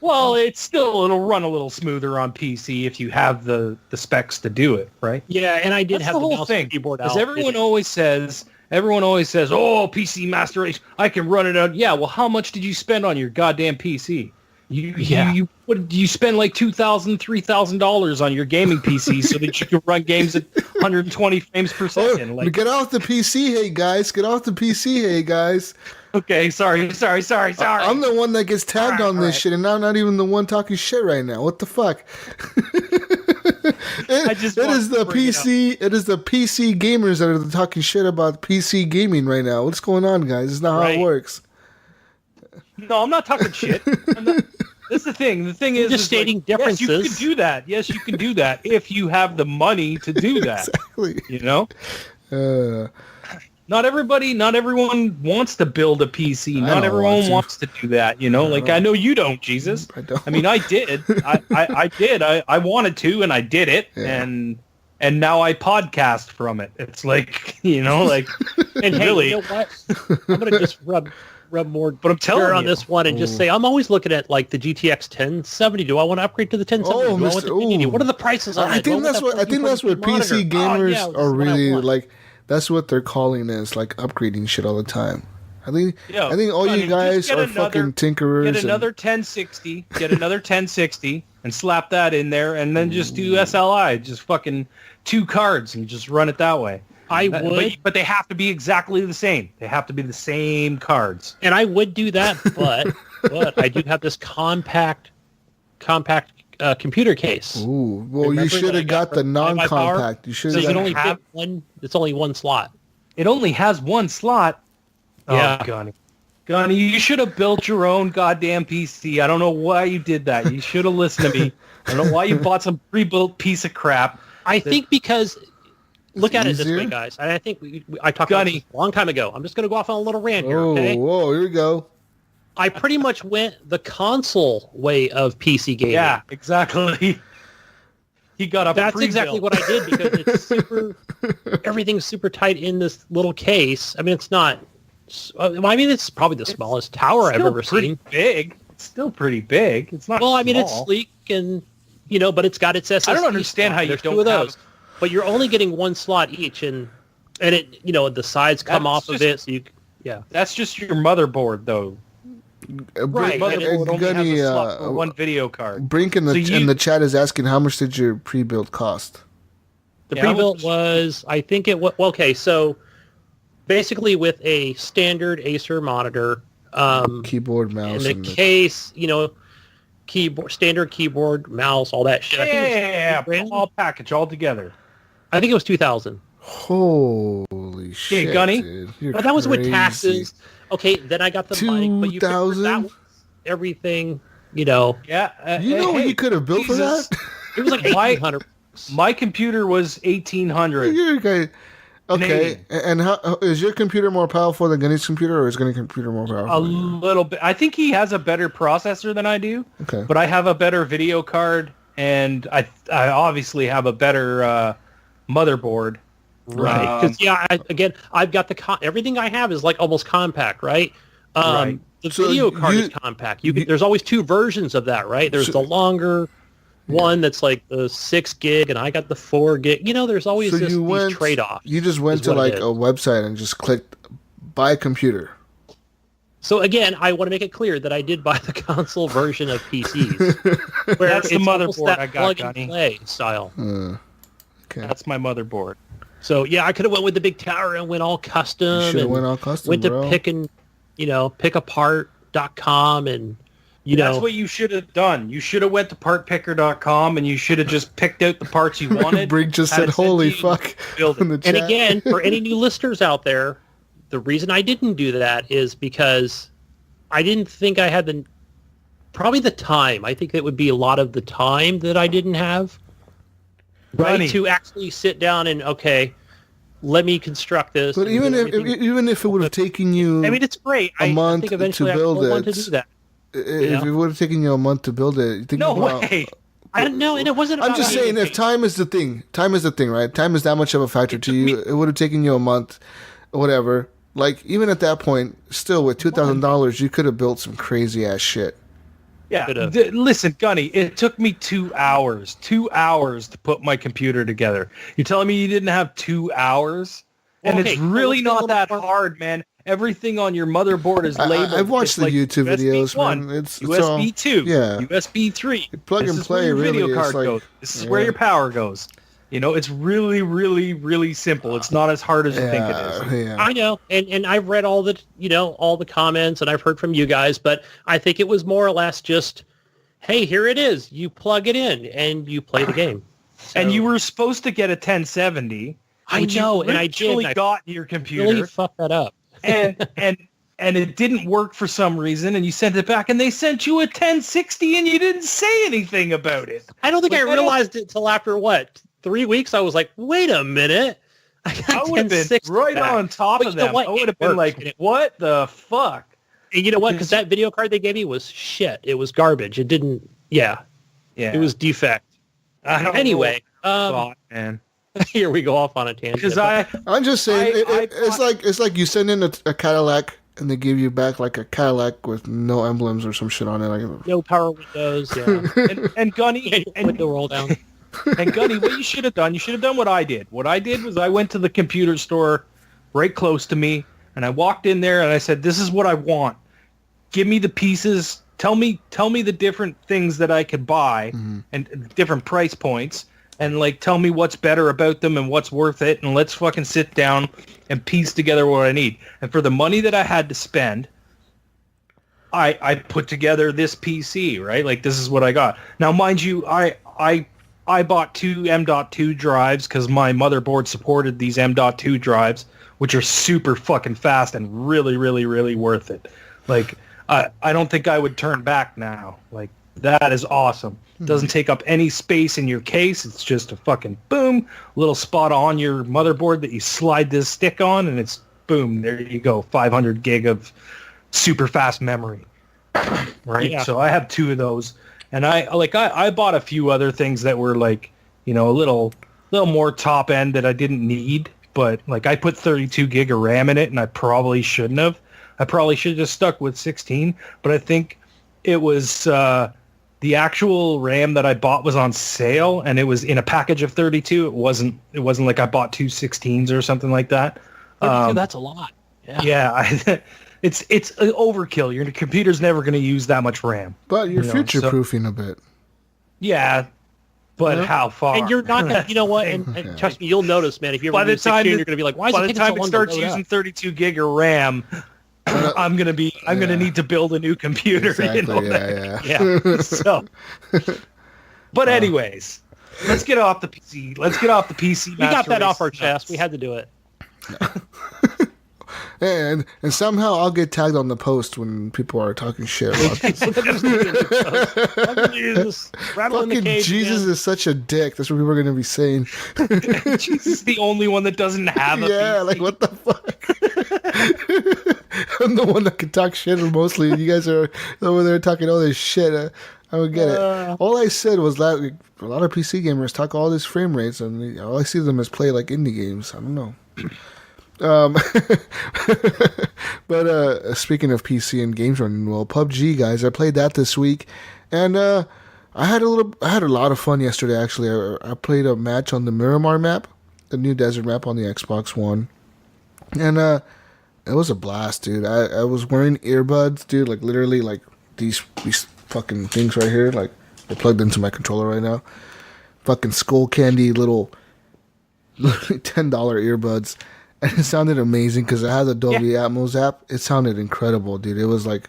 Well, it'll run a little smoother on PC if you have the specs to do it, right? Yeah, and I did That's have the mouse and keyboard out. Because everyone always says, "Oh, PC Master Race, I can run it out." Yeah, well, how much did you spend on your goddamn PC? You spend like $2,000, $3,000 on your gaming PC so that you can run games at 120 frames per second. Get off the PC, hey guys! Get off the PC, hey guys! Okay, sorry. I'm the one that gets tagged on this shit, and I'm not even the one talking shit right now. What the fuck? It is the PC gamers that are talking shit about PC gaming right now. What's going on, guys? It's not how it works. No, I'm not talking shit. That's the thing. The thing is just stating differences. Yes, you can do that. Yes, you can do that if you have the money to do that. Exactly. Not everyone wants to build a PC. Not everyone wants to do that. I know you don't, Jesus. I don't. I mean, I did. I did. I wanted to, and I did it, and now I podcast from it. It's like, like, and hey, really, you know what? I'm gonna just rub more but I'm telling you on this one and just say I'm always looking at like the GTX 1070. Do I want to upgrade to the 1070? Do I want the 1080? What are the prices on that? I think that's what PC gamers are really like. That's what they're calling as like upgrading shit all the time. I think all you guys are fucking tinkerers. Get another 1060. Get another 1060 and slap that in there, and then just do SLI. Just fucking 2 cards and just run it that way. I would, but they have to be exactly the same. They have to be the same cards. And I would do that, but I do have this compact computer case. Ooh, well, you should have got the non-compact. You should have one. It's only one slot. It only has one slot. Yeah, oh, Gunny, you should have built your own goddamn PC. I don't know why you did that. You should have listened to me. I don't know why you bought some pre-built piece of crap. I think because. Look at it this way, guys. I think I talked about this a long time ago. I'm just going to go off on a little rant here, okay? Whoa, here we go. I pretty much went the console way of PC gaming. Yeah, exactly. He got up. That's exactly what I did because it's everything's super tight in this little case. I mean, it's not. I mean, it's probably the smallest tower I've ever seen. Big. It's still pretty big. It's not. Well, I mean, small. It's sleek and but it's got its SSD. I don't understand how you don't have those. But you're only getting one slot each, and it the sides come off of it, so That's just your motherboard, though. Right. Motherboard only has a slot for one video card. Brink in the chat is asking how much did your pre-build cost? The pre-built was, I think it was, okay, so basically with a standard Acer monitor, keyboard, mouse, and the case, keyboard, standard keyboard, mouse, all that shit. Yeah, all package all together. I think it was $2,000. Holy shit, Gunny. But that was with taxes. Okay, then I got the mic, but that was everything, Yeah. What you could have built for that? It was like $1,800. My computer was $1,800. Okay, and how is your computer more powerful than Gunny's computer, or is Gunny's computer more powerful? A little bit. I think he has a better processor than I do. Okay, but I have a better video card, and I obviously have a better motherboard. Right. Because I've got everything I have is like almost compact, right? Right. The video card is compact. There's always 2 versions of that, right? There's the longer one that's like the 6 gig, and I got the 4 gig. There's always these trade-offs. You just went to like a website and just clicked buy computer. So again, I want to make it clear that I did buy the console version of PCs. Where That's the motherboard I got, plug and play style. Okay. That's my motherboard. So yeah, I could have went with the big tower and went all custom. Should have went all custom. Went to pickapart.com and That's what you should have done. You should have went to partpicker.com and you should have just picked out the parts you wanted. Brink just said, "Holy fuck!" In the chat. And again, for any new listeners out there, the reason I didn't do that is because I didn't think I had probably the time. I think it would be a lot of the time that I didn't have. Right, to actually sit down and let me construct this. But even if it would have taken you, it's great. A month think eventually to build I want to do that. If it would have taken you a month to build it, you think way. I don't know, and it wasn't. I'm just saying, if time is the thing, right? Time is that much of a factor to you. It would have taken you a month, whatever. Like even at that point, still with $2,000, you could have built some crazy ass shit. Yeah, listen, Gunny, it took me 2 hours. 2 hours to put my computer together. You're telling me you didn't have 2 hours? And it's really not that hard, man. Everything on your motherboard is labeled. I've watched the YouTube videos, man. It's USB 2, yeah. USB 3. Plug and play, really. Video card goes. This is where your power goes. It's really, really, really simple. It's not as hard as you think it is. Yeah. I know, and I've read all the comments, and I've heard from you guys, but I think it was more or less just, hey, here it is. You plug it in, and you play the game. So, and you were supposed to get a 1070. I know, and I did. Got your computer. Really fucked that up. and it didn't work for some reason, and you sent it back, and they sent you a 1060, and you didn't say anything about it. I don't think I realized it till after 3 weeks. I was like, wait a minute. I would have been right on top of them. I would have been like, what the fuck? And you know what? Because that video card they gave me was shit. It was garbage. It didn't. Yeah. It was defect. Anyway, man. Here we go off on a tangent. Because I'm just saying, it's like you send in a Cadillac and they give you back like a Cadillac with no emblems or some shit on it. Like, no power windows. Yeah. and Gunny, window roll down. And Gunny, what you should have done what I did. What I did was I went to the computer store right close to me, and I walked in there and I said, "This is what I want. Give me the pieces. Tell me the different things that I could buy and different price points." And tell me what's better about them and what's worth it, and let's fucking sit down and piece together what I need. And for the money that I had to spend, I put together this PC, right? This is what I got. Now, mind you, I bought 2 M.2 drives because my motherboard supported these M.2 drives, which are super fucking fast and really, really, really worth it. I don't think I would turn back now. That is awesome. Doesn't take up any space in your case. It's just a fucking boom, little spot on your motherboard that you slide this stick on, and it's boom, there you go, 500 gig of super fast memory. Right? Yeah. So I have 2 of those, and I bought a few other things that were a little more top end that I didn't need, but I put 32 gig of RAM in it, and I probably shouldn't have. I probably should have just stuck with 16, but I think it was the actual RAM that I bought was on sale, and it was in a package of 32. It wasn't like I bought 2 16s or something like that. 32, that's a lot. Yeah, it's overkill. Your computer's never going to use that much RAM. But you're future-proofing a bit. Yeah, but how far? And you're not going to, you know what, and trust me, you'll notice, man, if you ever use 16, you're going to be like, why is it taking so long to load up? By the time it starts using 32 gig of RAM, I'm gonna need to build a new computer. Exactly, yeah. So, but anyways, let's get off the PC. We got that off our chest. We had to do it. And somehow I'll get tagged on the post when people are talking shit about this. Fucking Jesus is such a dick. That's what people are going to be saying. Jesus is the only one that doesn't have a PC. What the fuck? I'm the one that can talk shit mostly. You guys are over there talking all this shit. I don't get it. All I said was that a lot of PC gamers talk all these frame rates, and all I see them is play indie games. I don't know. But speaking of PC and games running well, PUBG, guys, I played that this week, and I had a lot of fun yesterday. Actually, I played a match on the Miramar map, the new desert map on the Xbox One, and It was a blast, dude. I was wearing earbuds, dude. Like literally, like these fucking things right here. Like they're plugged into my controller right now. Fucking Skull Candy little $10 earbuds, and it sounded amazing because it had the Dolby Atmos app. It sounded incredible, dude. It was like,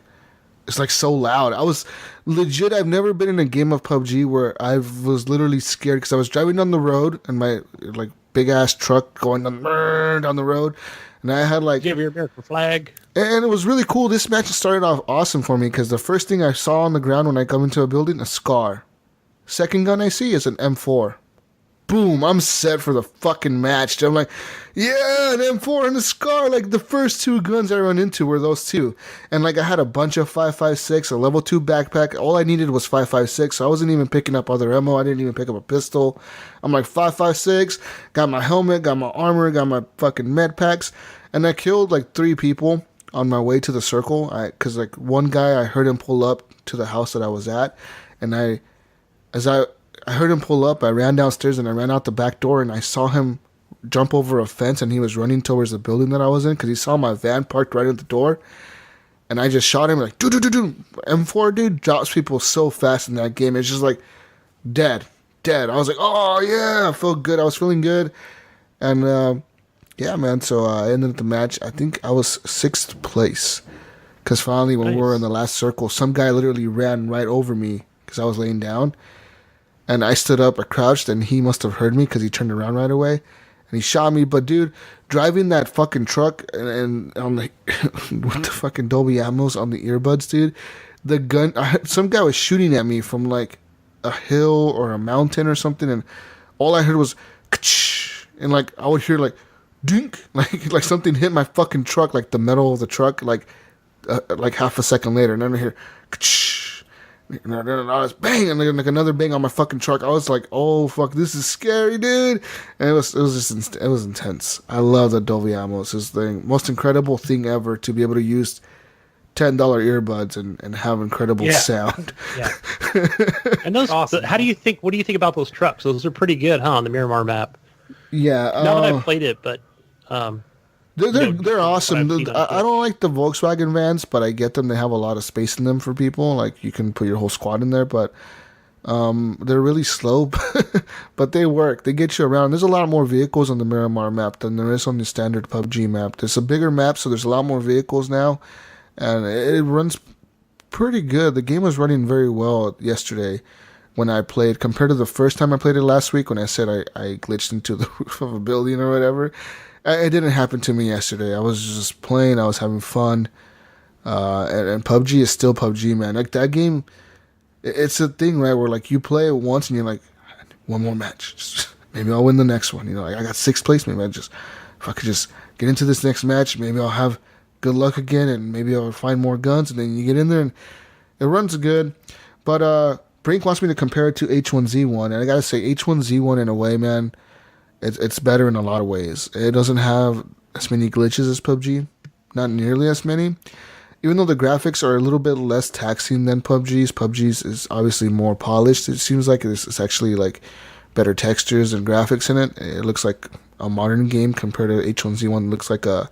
it's like so loud. I was legit. I've never been in a game of PUBG where I was literally scared because I was driving down the road and my like big ass truck going down the road, and I had like, did you have your American flag? And it was really cool. This match started off awesome for me because the first thing I saw on the ground when I come into a building, a SCAR. Second gun I see is an M4. Boom, I'm set for the fucking match. I'm like, yeah, an M4 and a SCAR. Like, the first two guns I run into were those two. And, like, I had a bunch of 5.56, a level 2 backpack. All I needed was 5.56, so I wasn't even picking up other ammo. I didn't even pick up a pistol. I'm like, 5.56, got my helmet, got my armor, got my fucking med packs. And I killed, like, 3 people on my way to the circle. Because, like, one guy, I heard him pull up to the house that I was at. And as I heard him pull up, I ran downstairs and I ran out the back door and I saw him jump over a fence and he was running towards the building that I was in because he saw my van parked right at the door. And I just shot him like, do. M4, dude, drops people so fast in that game. It's just like, dead. I was like, oh yeah, I felt good. I was feeling good. And yeah, man, so I ended the match. I think I was 6th place. Because finally when we were in the last circle, some guy literally ran right over me because I was laying down. And I stood up, I crouched, and he must have heard me because he turned around right away. And he shot me. But, dude, driving that fucking truck and on the, with the fucking Dolby Atmos on the earbuds, dude, the gun, some guy was shooting at me from, like, a hill or a mountain or something. And all I heard was, and, like, I would hear, like, dink, like something hit my fucking truck, like the metal of the truck, like half a second later. And then I hear, and then I was bang, and then like another bang on my fucking truck. I was like, "Oh fuck, this is scary, dude!" And it was intense. I love the Dolby Atmos. It's the most incredible thing ever to be able to use $10 earbuds and have incredible sound. Yeah. And those, awesome. What do you think about those trucks? Those are pretty good, huh? On the Miramar map. Yeah. Not that I've played it, but they're awesome. I don't like the Volkswagen vans, but I get them. They have a lot of space in them for people. Like you can put your whole squad in there, but they're really slow, but they work. They get you around. There's a lot more vehicles on the Miramar map than there is on the standard PUBG map. There's a bigger map, so there's a lot more vehicles now, and it runs pretty good. The game was running very well yesterday when I played compared to the first time I played it last week when I said I glitched into the roof of a building or whatever. It didn't happen to me yesterday. I was just playing. I was having fun. And PUBG is still PUBG, man. Like, that game, it's a thing, right, where, like, you play it once and you're like, one more match. Maybe I'll win the next one. You know, like, I got 6th place. Maybe if I could just get into this next match, maybe I'll have good luck again and maybe I'll find more guns. And then you get in there and it runs good. But Brink wants me to compare it to H1Z1. And I got to say, H1Z1 in a way, man, it's better in a lot of ways. It doesn't have as many glitches as PUBG. Not nearly as many. Even though the graphics are a little bit less taxing than PUBG's. PUBG's is obviously more polished. It seems like it's actually like better textures and graphics in it. It looks like a modern game compared to H1Z1. It looks like a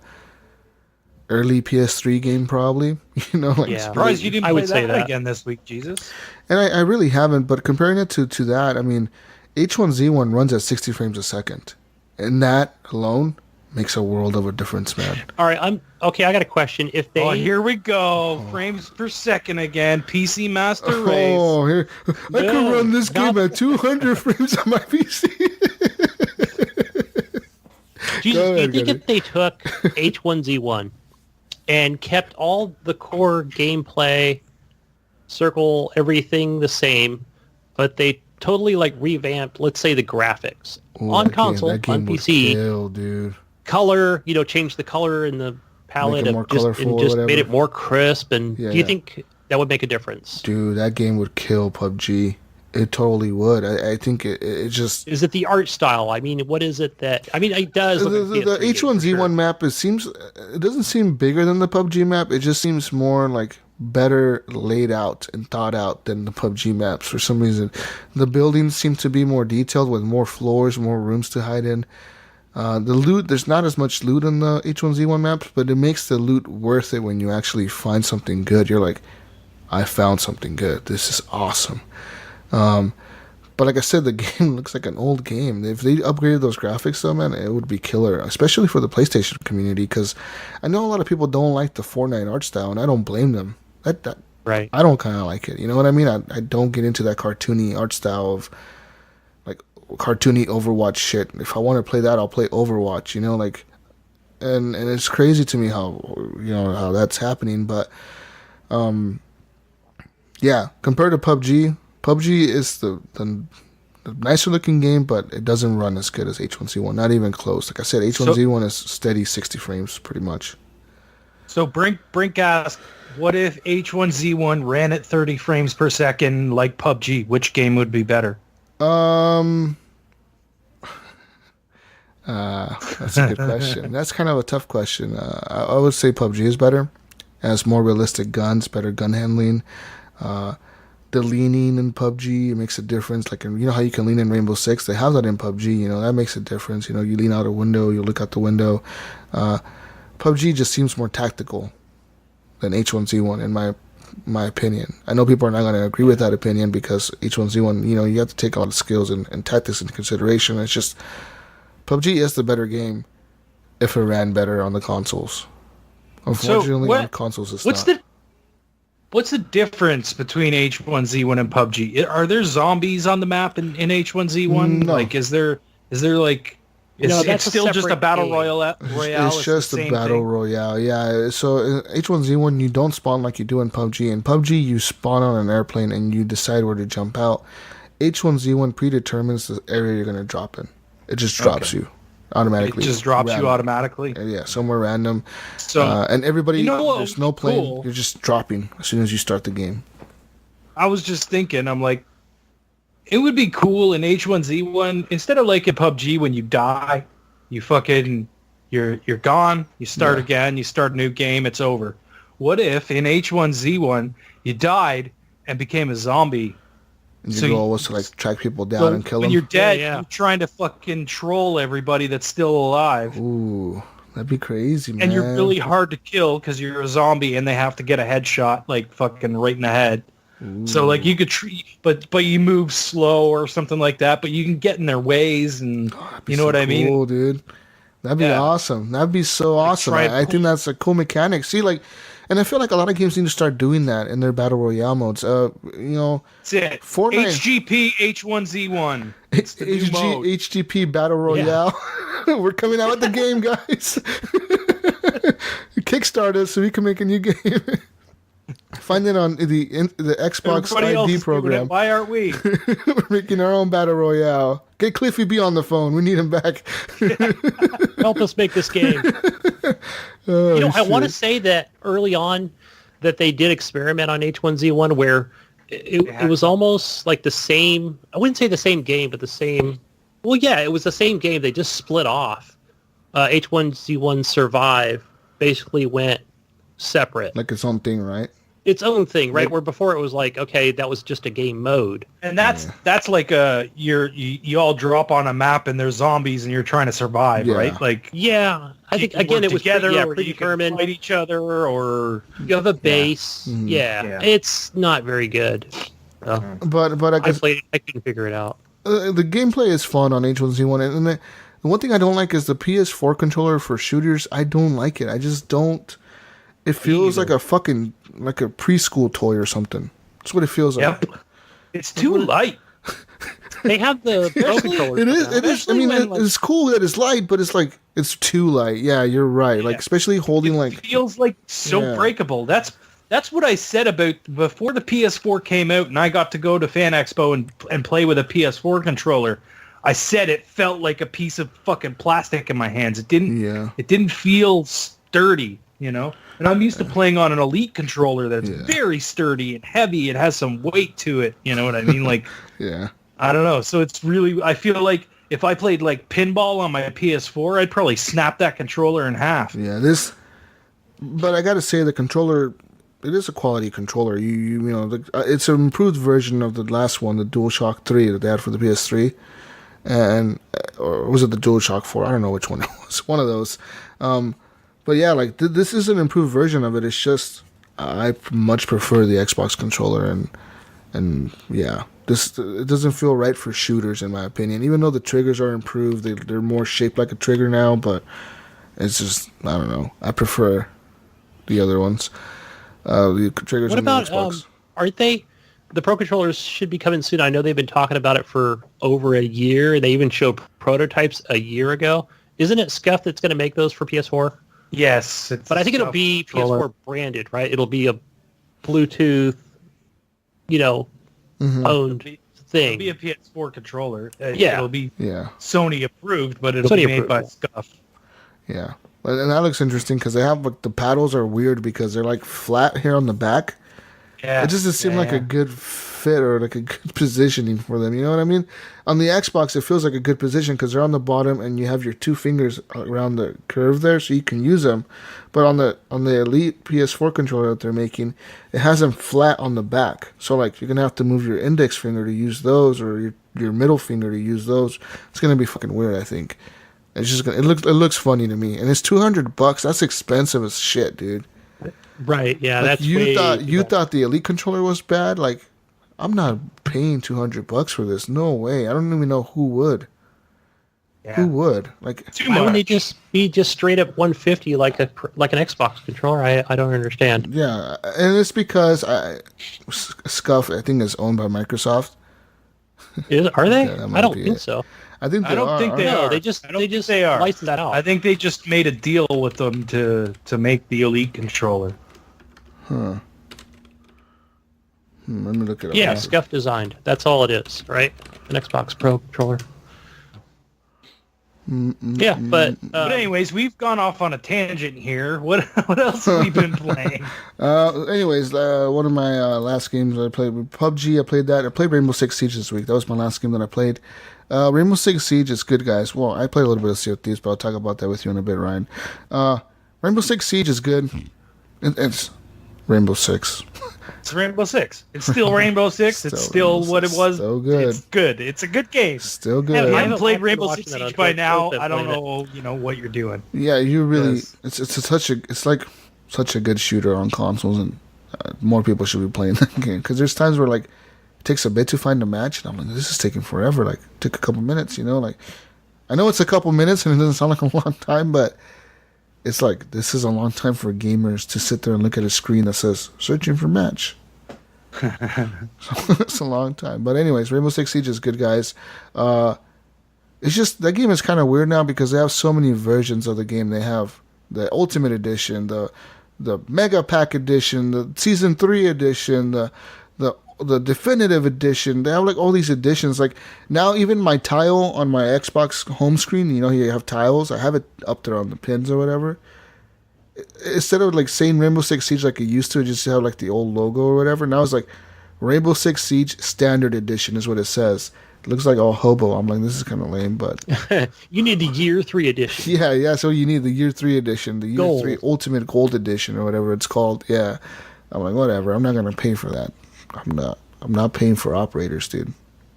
early PS3 game probably. You know, like, yeah. Surprised you didn't play that again this week, Jesus. And I really haven't, but comparing it to that, I mean, H1Z1 runs at 60 frames a second. And that alone makes a world of a difference, man. All right, I got a question. If they... Oh, here we go. Frames per second again. PC Master Race. Oh, here. I can run this game at 200 frames on my PC. Jesus, do you think if they took H1Z1 and kept all the core gameplay, circle, everything the same, but they totally like revamped, let's say, the graphics on console, on PC, kill, dude. Color, change the color in the palette and just made it more crisp, and do you think that would make a difference? Dude, that game would kill PUBG. It totally would. I think it just... Is it the art style? I mean, what is it that... I mean, it does... The H1Z1 map, it doesn't seem bigger than the PUBG map. It just seems more like better laid out and thought out than the PUBG maps for some reason. The buildings seem to be more detailed with more floors, more rooms to hide in. The loot, there's not as much loot on the H1Z1 maps, but it makes the loot worth it when you actually find something good. You're like, I found something good. This is awesome. But like I said, the game looks like an old game. If they upgraded those graphics, though, man, it would be killer, especially for the PlayStation community, because I know a lot of people don't like the Fortnite art style, and I don't blame them. Right. I don't kind of like it. You know what I mean? I don't get into that cartoony art style of, like, cartoony Overwatch shit. If I want to play that, I'll play Overwatch, you know, like, and it's crazy to me how that's happening, but, yeah, compared to PUBG is the nicer looking game, but it doesn't run as good as H1Z1. Not even close. Like I said, H1Z1 is steady 60 frames pretty much. So Brink asked, what if H1Z1 ran at 30 frames per second like PUBG? Which game would be better? That's a good question. That's kind of a tough question. I would say PUBG is better. It has more realistic guns, better gun handling. The leaning in PUBG, it makes a difference. Like, you know how you can lean in Rainbow Six? They have that in PUBG, you know, that makes a difference. You know, you lean out a window, you look out the window. PUBG just seems more tactical than H1Z1, in my opinion. I know people are not going to agree with that opinion because H1Z1, you know, you have to take a lot of skills and tactics into consideration. It's just, PUBG is the better game if it ran better on the consoles. Unfortunately, on consoles it's not. What's the difference between H1Z1 and PUBG? Are there zombies on the map in H1Z1? No. Like, is there like... It's still just a battle royale. It's just a battle royale, yeah. So in H1Z1, you don't spawn like you do in PUBG. In PUBG, you spawn on an airplane and you decide where to jump out. H1Z1 predetermines the area you're going to drop in. It just drops you automatically. It just drops you automatically? Yeah, somewhere random. So, and everybody, there's no plane. Cool. You're just dropping as soon as you start the game. I was just thinking, I'm like, it would be cool in H1Z1 instead of like in PUBG when you die, you're gone, you start again, you start a new game, it's over. What if in H1Z1 you died and became a zombie? And your goal was to like track people down and kill them. When you're dead, you're trying to fucking troll everybody that's still alive. Ooh, that'd be crazy, man. And you're really hard to kill because you're a zombie and they have to get a headshot like fucking right in the head. Ooh. So like you could but you move slow or something like that, but you can get in their ways and you know what I mean? Cool, dude. That'd be awesome. That'd be so awesome. I think that's a cool mechanic. See, like, and I feel like a lot of games need to start doing that in their battle royale modes. You know, that's it. Fortnite, HGP H1Z1 It's the new mode. HGP battle royale. Yeah. We're coming out with the game, guys. Kickstart us so we can make a new game. Find it on the Xbox ID program. Why aren't we? We're making our own battle royale. Get Cliffy B on the phone. We need him back. Help us make this game. I want to say that early on that they did experiment on H1Z1 where it was almost like the same. I wouldn't say the same game, but the same. Well, yeah, it was the same game. They just split off. H1Z1 Survive basically went separate. Like its own thing, right? Its own thing, right? Where before it was like, okay, that was just a game mode. And that's like you all drop on a map and there's zombies and you're trying to survive, right? Like I think again it was pretty determined. Fight each other or you have a base. Yeah. It's not very good. But I guess I couldn't figure it out. The gameplay is fun on H1Z1, and the one thing I don't like is the PS4 controller for shooters. I don't like it. I just don't. It feels like a preschool toy or something. That's what it feels like. Yep. It's too light. They have the Pro controller. It is. I mean, it's cool that it's light, but it's like it's too light. Yeah, you're right. Yeah. Like especially holding it feels like so breakable. That's what I said about before the PS4 came out, and I got to go to Fan Expo and play with a PS4 controller. I said it felt like a piece of fucking plastic in my hands. It didn't. Yeah. It didn't feel sturdy. You know, and I'm used to playing on an Elite controller that's very sturdy and heavy. It has some weight to it. You know what I mean? Like, I don't know. So it's really, I feel like if I played like pinball on my PS4, I'd probably snap that controller in half. Yeah, but I got to say the controller, it is a quality controller. You know, it's an improved version of the last one, the DualShock 3 that they had for the PS3. and or was it the DualShock 4? I don't know which one it was. One of those. But yeah, like this is an improved version of it. It's just I much prefer the Xbox controller, and yeah, it doesn't feel right for shooters in my opinion. Even though the triggers are improved, they're more shaped like a trigger now, but it's just I don't know. I prefer the other ones. The triggers. What on about the Xbox. Aren't they? The Pro controllers should be coming soon. I know they've been talking about it for over a year. They even showed prototypes a year ago. Isn't it Scuff that's going to make those for PS4? Yes, but I think it'll be PS4 branded, right? It'll be a Bluetooth, owned thing. It'll be a PS4 controller. Yeah. It'll be Sony approved, but it'll be made by Scuff. Yeah. And that looks interesting because they have, like, the paddles are weird because they're, like, flat here on the back. Yeah. It just doesn't seem like a good fit or, like, a good positioning for them. You know what I mean? On the Xbox, it feels like a good position because they're on the bottom and you have your two fingers around the curve there so you can use them. But on the Elite PS4 controller that they're making, it has them flat on the back. So, like, you're going to have to move your index finger to use those or your middle finger to use those. It's going to be fucking weird, I think. It's just it looks funny to me, and it's $200. That's expensive as shit, dude. Right? Yeah, like that's you thought the Elite controller was bad. Like, I'm not paying $200 for this. No way. I don't even know who would. Yeah. Who would? Like, why wouldn't they just be straight up $150 like an Xbox controller? I don't understand. Yeah, and it's because Scuff I think is owned by Microsoft. Are they? I don't think so. I think they are. No, they just license that out. I think they just made a deal with them to make the Elite controller. Huh. Let me look it up. Yeah, Scuff designed. That's all it is, right? An Xbox Pro controller. Yeah, but anyways, we've gone off on a tangent here. What else have we been playing? Anyways, one of my last games I played with PUBG. I played that. I played Rainbow Six Siege this week. That was my last game that I played. Rainbow Six Siege is good, guys. Well, I played a little bit of Sea of Thieves, but I'll talk about that with you in a bit, Ryan. Rainbow Six Siege is good. It's Rainbow Six. It's Rainbow Six. It's still Rainbow Six. It's still what it was. So good. It's good. It's a good game. Still good. If you haven't played Rainbow Six Siege by now, I don't know, what you're doing. Yeah, you really. It's like such a good shooter on consoles, and more people should be playing that game because there's times where like it takes a bit to find a match, and I'm like, this is taking forever. Like, it took a couple minutes, like I know it's a couple minutes and it doesn't sound like a long time, but it's like this is a long time for gamers to sit there and look at a screen that says searching for match. It's a long time. But anyways, Rainbow Six Siege is good, guys. It's just that game is kind of weird now because they have so many versions of the game. They have the Ultimate Edition, the Mega Pack Edition, the Season 3 Edition, the Definitive Edition. They have like all these editions. Like now even my tile on my Xbox home screen, you have tiles. I have it up there on the pins or whatever. Instead of like saying Rainbow Six Siege like it used to, just have like the old logo or whatever. Now it's like Rainbow Six Siege Standard Edition is what it says. It looks like all hobo. I'm like, this is kind of lame, but you need the Year 3 edition. Yeah. So you need the Year 3 edition, the Year 3 Ultimate Gold edition or whatever it's called. Yeah. I'm like, whatever. I'm not gonna pay for that. I'm not paying for operators, dude.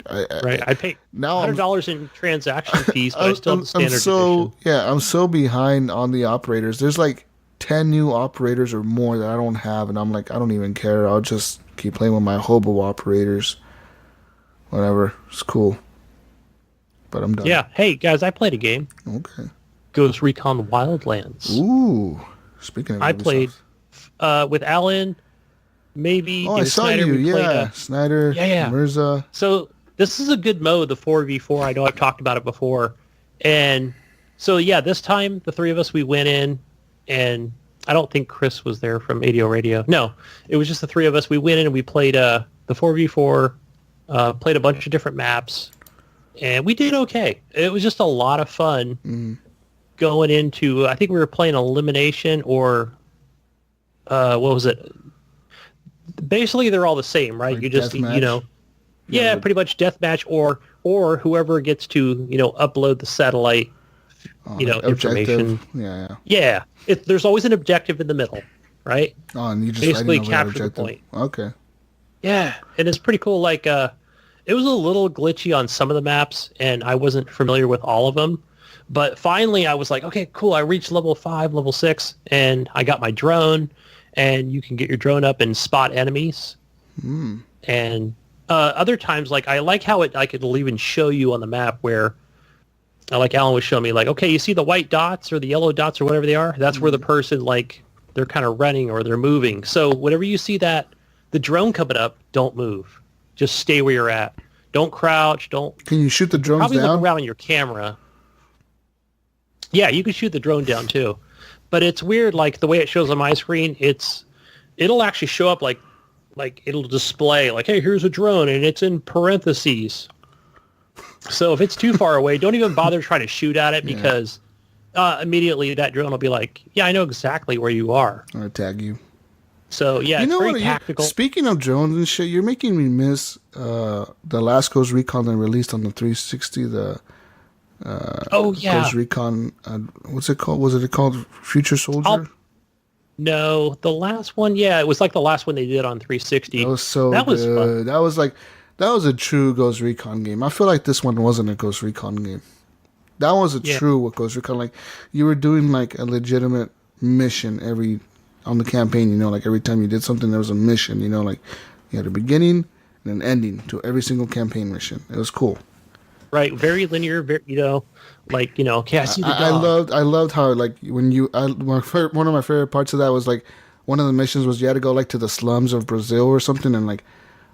I pay $100 in transaction fees, but I still have the standard edition. Yeah, I'm so behind on the operators. There's like 10 new operators or more that I don't have, and I'm like, I don't even care. I'll just keep playing with my hobo operators. Whatever. It's cool. But I'm done. Yeah. Hey, guys, I played a game. Okay. Ghost Recon Wildlands. Ooh. Speaking of I played with Alan, maybe. Oh, I saw Snyder. you. Yeah. Snyder. Yeah. Mirza. So this is a good mode, the 4v4. I know I've talked about it before. And so, yeah, this time, the three of us, we went in, and I don't think Chris was there from ADO Radio. No, it was just the three of us. We went in and we played the 4v4, played a bunch of different maps, and we did okay. It was just a lot of fun going into, I think we were playing Elimination or, what was it? Basically, they're all the same, right? Like you just, pretty much deathmatch or whoever gets to, upload the satellite, information. Yeah. There's always an objective in the middle, right? Oh, and you just basically capture the point. Okay. Yeah, and it's pretty cool. Like, It was a little glitchy on some of the maps, and I wasn't familiar with all of them. But finally, I was like, okay, cool. I reached level 5, level 6, and I got my drone, and you can get your drone up and spot enemies. And other times, like I like how it'll even show you on the map where, like Alan was showing me, like, okay, you see the white dots or the yellow dots or whatever they are? That's where the person, like, they're kind of running or they're moving. So whenever you see that, the drone coming up, don't move. Just stay where you're at. Don't crouch. Don't. Can you shoot the drones probably down? Look around on your camera. Yeah, you can shoot the drone down too. But it's weird, like the way it shows on my screen, it'll actually show up like it'll display like, hey, here's a drone, and it's in parentheses. So if it's too far away, don't even bother trying to shoot at it because immediately that drone will be like, yeah, I know exactly where you are. I'll tag you. So yeah, it's very tactical. Speaking of drones and shit, you're making me miss the last Ghost Recon that released on the 360. Ghost Recon. What's it called? Was it called Future Soldier? No, the last one. Yeah, it was like the last one they did on 360. That was so good. Was fun. That was a true Ghost Recon game. I feel like this one wasn't a Ghost Recon game. That was a true Ghost Recon. Like you were doing like a legitimate mission on the campaign, you know, like every time you did something, there was a mission, you know, like you had a beginning and an ending to every single campaign mission. It was cool. Right. Very linear, you know, like, you know, okay, I see the dog. I loved how, like, when one of my favorite parts of that was, like, one of the missions was you had to go, like, to the slums of Brazil or something and, like,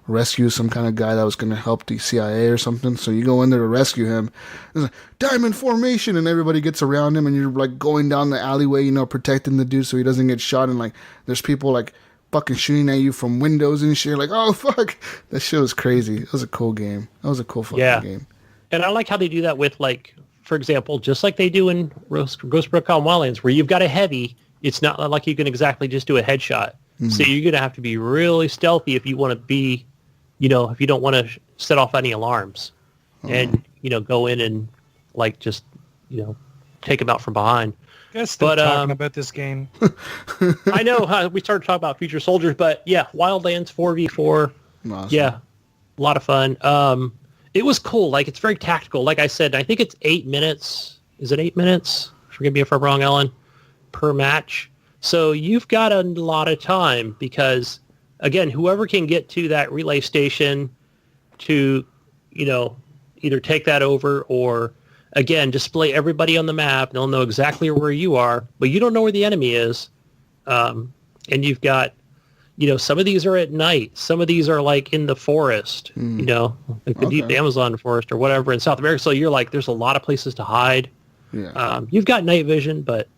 rescue some kind of guy that was going to help the CIA or something. So you go in there to rescue him. It's like, diamond formation, and everybody gets around him, and you're, like, going down the alleyway, you know, protecting the dude so he doesn't get shot, and, like, there's people, like, fucking shooting at you from windows and shit. You're like, oh, fuck. That shit was crazy. It was a cool game. That was a cool fucking game. And I like how they do that with, like, for example, just like they do in Ghost Recon Wildlands, where you've got a heavy, it's not like you can exactly just do a headshot. Mm-hmm. So you're going to have to be really stealthy if you want to be, you know, if you don't want to set off any alarms and, you know, go in and, like, just, you know, take them out from behind. You guys still talking about this game? I know. We started talking about Future Soldiers, but, yeah, Wildlands 4v4. Awesome. Yeah, a lot of fun. It was cool. Like, it's very tactical. Like I said, I think it's 8 minutes. Is it 8 minutes? Forgive me if I'm wrong, Ellen. Per match. So you've got a lot of time because, again, whoever can get to that relay station to, you know, either take that over or, again, display everybody on the map. They'll know exactly where you are, but you don't know where the enemy is. And you've got, you know, some of these are at night. Some of these are like in the forest, you know, like the deep Amazon forest or whatever in South America. So you're like, there's a lot of places to hide. Yeah. You've got night vision, but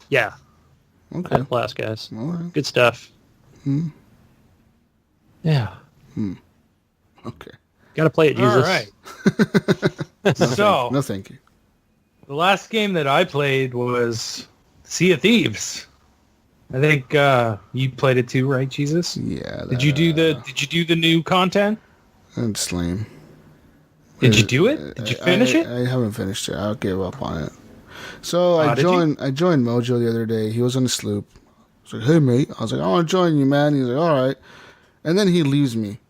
yeah. Okay. Blast, guys. All right. Good stuff. Yeah. Okay. Got to play it, Jesus. All right. So, no, thank you. The last game that I played was Sea of Thieves. I think you played it too, right, Jesus? Yeah. Did you do the new content? That's lame. Did you do it? Did you finish it? I haven't finished it. I gave up on it. So I joined Mojo the other day. He was on the sloop. I was like, hey, mate. I was like, I want to join you, man. He's like, all right. And then he leaves me.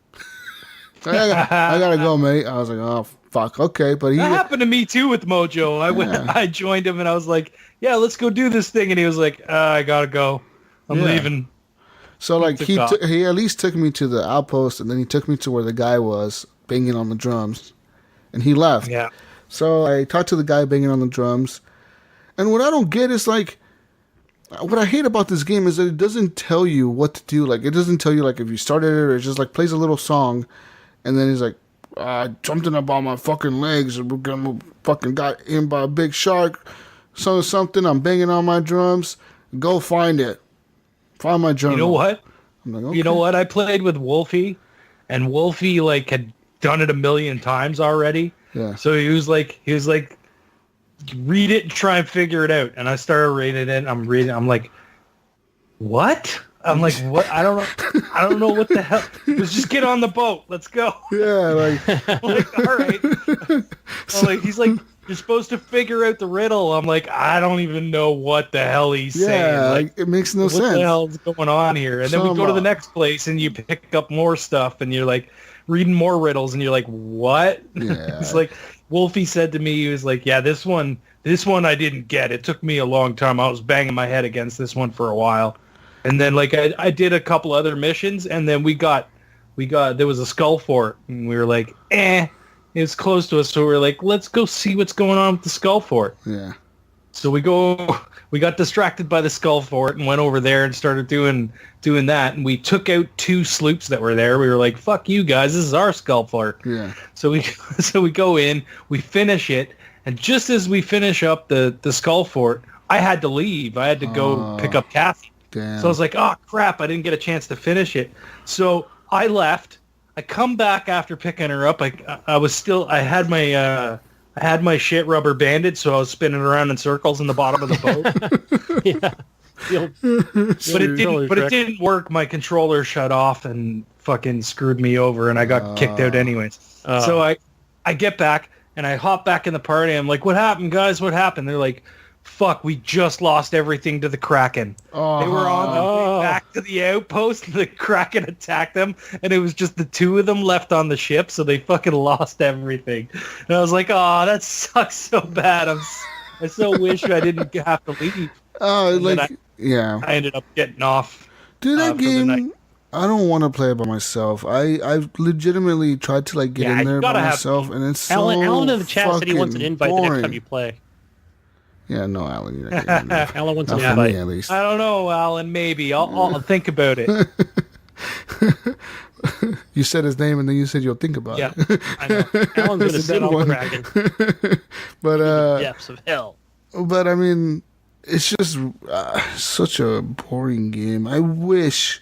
I gotta go, mate. I was like, oh, fuck. Okay. But that happened to me, too, with Mojo. I joined him, and I was like, yeah, let's go do this thing. And he was like, I gotta go. I'm leaving. So, like, he at least took me to the outpost, and then he took me to where the guy was banging on the drums. And he left. Yeah. So I talked to the guy banging on the drums. And what I don't get is, like, what I hate about this game is that it doesn't tell you what to do. Like, it doesn't tell you, like, if you started it or it just, like, plays a little song. And then he's like, something about my fucking legs. We're gonna fucking got in by a big shark. Something. I'm banging on my drums. Go find it. Find my journal. You know what? I'm like, okay. You know what? I played with Wolfie, and Wolfie, like, had done it 1,000,000 times already. Yeah. So he was like, read it and try and figure it out. And I started reading it. I'm reading. I'm like, what? I'm like, what? I don't know what the hell. Let's just get on the boat. Let's go. Yeah, like, I'm like, all right. I'm like, he's like, You're supposed to figure out the riddle. I'm like, I don't even know what the hell he's saying. Like, it makes no sense. What the hell's going on here? And then we go to the next place, and you pick up more stuff, and you're like reading more riddles, and you're like, what? Yeah. It's like Wolfie said to me, he was like, yeah, this one I didn't get. It took me a long time. I was banging my head against this one for a while. And then like I did a couple other missions, and then we got there was a skull fort, and we were like, it's close to us, so we were like, let's go see what's going on with the skull fort. Yeah. So we got distracted by the skull fort and went over there and started doing that, and we took out 2 sloops that were there. We were like, fuck you guys, this is our skull fort. Yeah. So we go in, we finish it, and just as we finish up the skull fort, I had to leave. I had to go pick up Kathy. Damn. So I was like, oh crap, I didn't get a chance to finish it. So I left. I come back after picking her up. I had my shit rubber banded, so I was spinning around in circles in the bottom of the boat. Yeah. But it didn't work. My controller shut off and fucking screwed me over, and I got kicked out anyways. So I get back and I hop back in the party. I'm like, what happened, guys? What happened? They're like, fuck, we just lost everything to the Kraken. They were on the way back to the outpost, and the Kraken attacked them, and it was just the 2 of them left on the ship, so they fucking lost everything. And I was like, oh, that sucks so bad. I so wish I didn't have to leave. Yeah. I ended up getting off. Dude, that game, I don't want to play it by myself. I've legitimately tried to get in there by myself, and it's so Alan in the chat said he wants an invite boring. the next time you play. Yeah, no, Alan, you're not getting in Alan wants an Not for invite. me, at least. I don't know, Alan. Maybe I'll think about it. You said his name, and then you said you'll think about it. Yeah, I know. Alan's gonna sit on the Kraken. But Depths of hell. But I mean, it's just such a boring game. I wish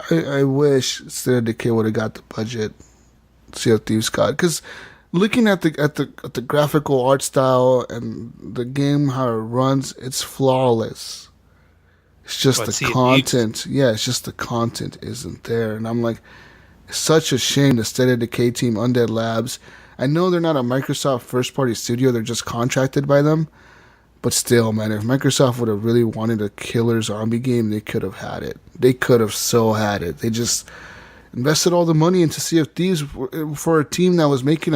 State of Decay would have got the budget Sea of Thieves got, because looking at the graphical art style and the game, how it runs, it's flawless. It's just the content. Yeah, it's just the content isn't there. And I'm like, it's such a shame the State of Decay team, Undead Labs. I know they're not a Microsoft first-party studio. They're just contracted by them. But still, man, if Microsoft would have really wanted a killer zombie game, they could have had it. They could have so had it. They just invested all the money into Sea of Thieves for a team that was making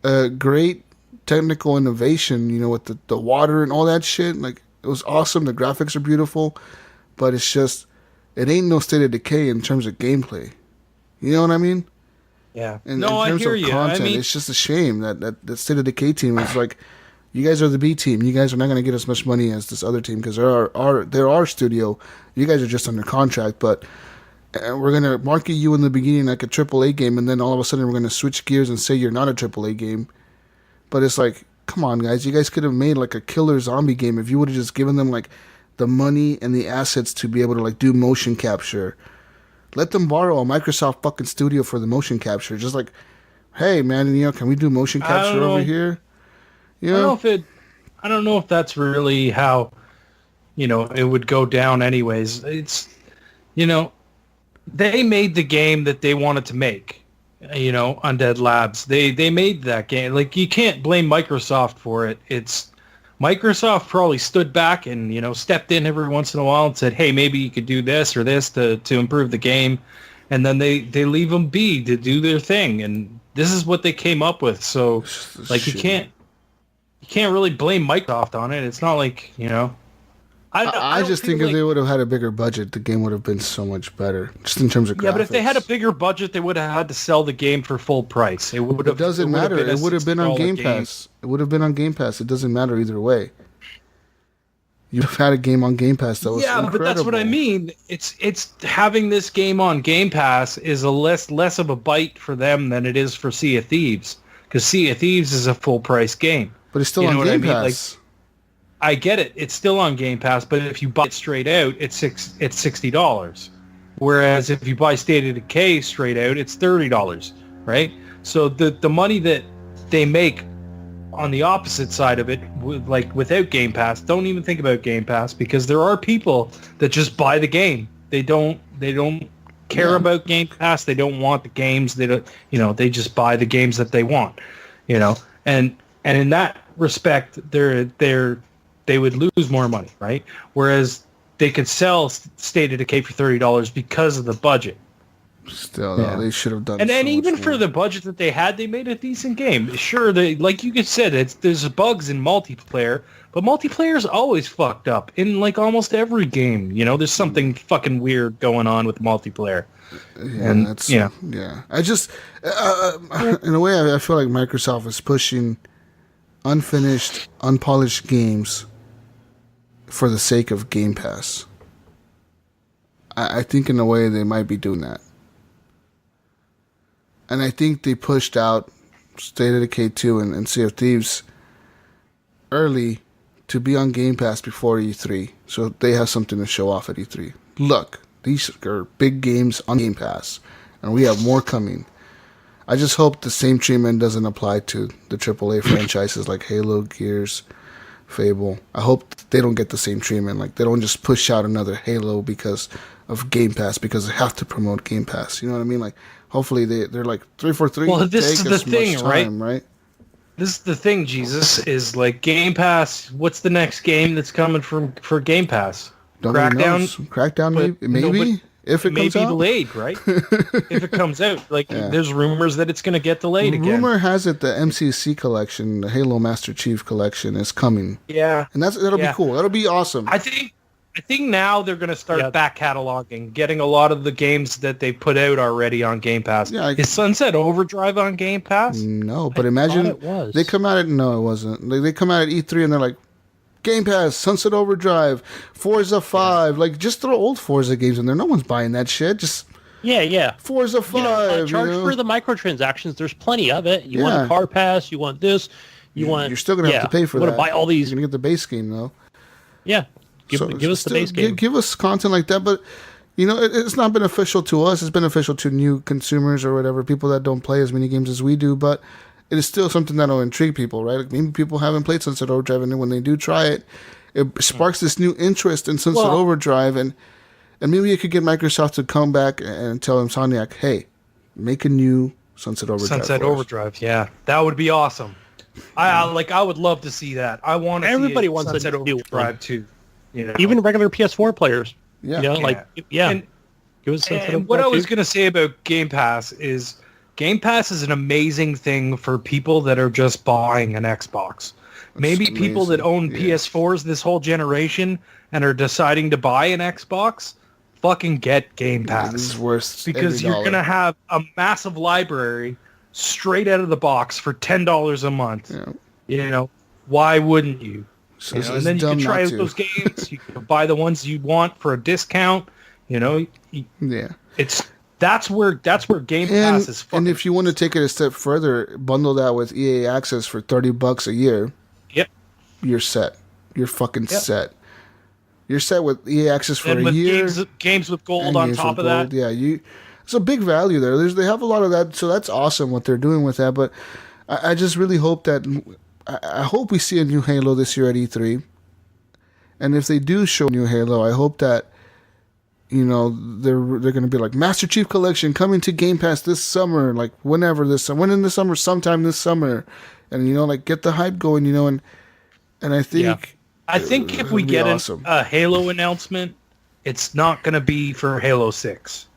a great technical innovation, with the water and all that shit. Like, it was awesome. The graphics are beautiful. But it's just, it ain't no State of Decay in terms of gameplay. You know what I mean? Yeah. In terms of content, it's just a shame that State of Decay team is like, you guys are the B team. You guys are not going to get as much money as this other team because they're our studio. You guys are just under contract, but we're going to market you in the beginning like a AAA game, and then all of a sudden we're going to switch gears and say you're not a AAA game. But it's like, come on, guys. You guys could have made like a killer zombie game if you would have just given them like the money and the assets to be able to like do motion capture. Let them borrow a Microsoft fucking studio for the motion capture. Just like, hey, man, can we do motion capture over here? Yeah. I don't know if that's really how, it would go down anyways. It's, they made the game that they wanted to make, Undead Labs. They made that game. Like, you can't blame Microsoft for it. It's Microsoft probably stood back and, stepped in every once in a while and said, hey, maybe you could do this or this to improve the game. And then they leave them be to do their thing. And this is what they came up with. So, like, you can't really blame Microsoft on it. It's not like, I just think if they would have had a bigger budget, the game would have been so much better, just in terms of graphics. Yeah, but if they had a bigger budget, they would have had to sell the game for full price. It doesn't matter. It would have been on Game Pass. It would have been on Game Pass. It doesn't matter either way. You've had a game on Game Pass that was incredible. But that's what I mean. It's having this game on Game Pass is a less of a bite for them than it is for Sea of Thieves, because Sea of Thieves is a full price game. But it's still on Game Pass. I get it. It's still on Game Pass, but if you buy it straight out, it's $60. Whereas if you buy State of Decay straight out, it's $30, right? So the money that they make on the opposite side of it, without Game Pass, don't even think about Game Pass, because there are people that just buy the game. They don't care about Game Pass. They don't want the games. They don't. They just buy the games that they want. And And in that respect, they would lose more money, right? Whereas they could sell State of Decay for $30 because of the budget. Still, though, they should have done. And even for the budget that they had, they made a decent game. Sure, they, like you said, there's bugs in multiplayer, but multiplayer is always fucked up in like almost every game. You know, there's something fucking weird going on with multiplayer. Yeah, and yeah. I just, in a way, I feel like Microsoft is pushing unfinished, unpolished games for the sake of Game Pass. I think in a way they might be doing that. And I think they pushed out State of Decay 2 and Sea of Thieves early to be on Game Pass before E3. So they have something to show off at E3. Look, these are big games on Game Pass. And we have more coming. I just hope the same treatment doesn't apply to the AAA franchises like Halo, Gears, Fable. I hope they don't get the same treatment. Like, they don't just push out another Halo because of Game Pass, because they have to promote Game Pass. You know what I mean? Like, hopefully they're like 343. Well, this is the thing, time, right? This is the thing, Jesus, is like Game Pass. What's the next game that's coming for Game Pass? Crackdown, maybe if it comes out. Maybe delayed, right? If it comes out, there's rumors that it's going to get delayed again. Rumor has it the MCC collection, the Halo Master Chief collection, is coming. Yeah, and that'll be cool. That'll be awesome. I think now they're going to start back cataloging, getting a lot of the games that they put out already on Game Pass. Yeah, is Sunset Overdrive on Game Pass? No, but imagine it was. They come out at no, it wasn't. They come out at E3 and they're like, Game Pass, Sunset Overdrive, Forza 5, like just throw old Forza games in there. No one's buying that shit. Just Forza 5. Charge for the microtransactions. There's plenty of it. You want a car pass. You want this. You're still gonna have to pay for that. You want to buy all these. You're gonna get the base game though. Yeah. Give us the base game. Give us content like that, but it's not beneficial to us. It's beneficial to new consumers or whatever, people that don't play as many games as we do, but it is still something that will intrigue people, right? Like maybe people haven't played Sunset Overdrive, and then when they do try it, it sparks this new interest in Sunset Overdrive, and maybe you could get Microsoft to come back and tell Insomniac, hey, make a new Sunset Overdrive. Sunset Overdrive, yeah. That would be awesome. I would love to see that. I want to see Everybody wants Sunset a new Overdrive too. Even regular PS4 players. Yeah. And what I was going to say about Game Pass is an amazing thing for people that are just buying an Xbox. Maybe people that own PS4s this whole generation and are deciding to buy an Xbox, fucking get Game Pass. This is worth because you're going to have a massive library straight out of the box for $10 a month. Yeah. Why wouldn't you? And then you can try out those games. You can buy the ones you want for a discount. That's where Game Pass is. And if you want to take it a step further, bundle that with EA Access for $30 a year. Yep, you're set. You're fucking set. You're set with EA Access for a year. Games with gold on top of that. Yeah, it's a big value there. They have a lot of that, so that's awesome what they're doing with that. But I just really hope that. I hope we see a new Halo this year at E3. And if they do show a new Halo, I hope that, they're going to be like, Master Chief Collection coming to Game Pass this summer, like whenever this summer, when in the summer, sometime this summer. And, get the hype going, and I think... Yeah. I think if we get a Halo announcement, it's not going to be for Halo 6.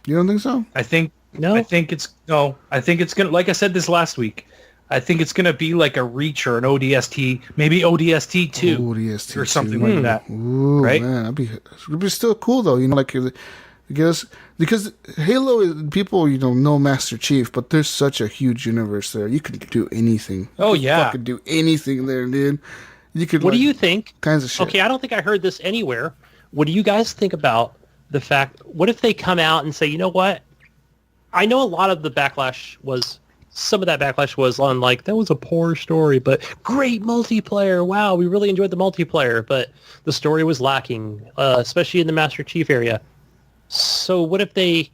You don't think so? I think it's going to, like I said this last week, I think it's going to be like a Reach or an ODST, maybe ODST 2 or something like that. Ooh, right? Man, it'd be still cool though. Because Halo is, people know Master Chief, but there's such a huge universe there. You can do anything. Oh yeah, fucking do anything there, dude. You could. What do you think? Kinds of shit. Okay, I don't think I heard this anywhere. What do you guys think about the fact? What if they come out and say, you know what? I know a lot of the backlash was. Some of that backlash was on that was a poor story, but great multiplayer. Wow, we really enjoyed the multiplayer, but the story was lacking, especially in the Master Chief area. So what if they,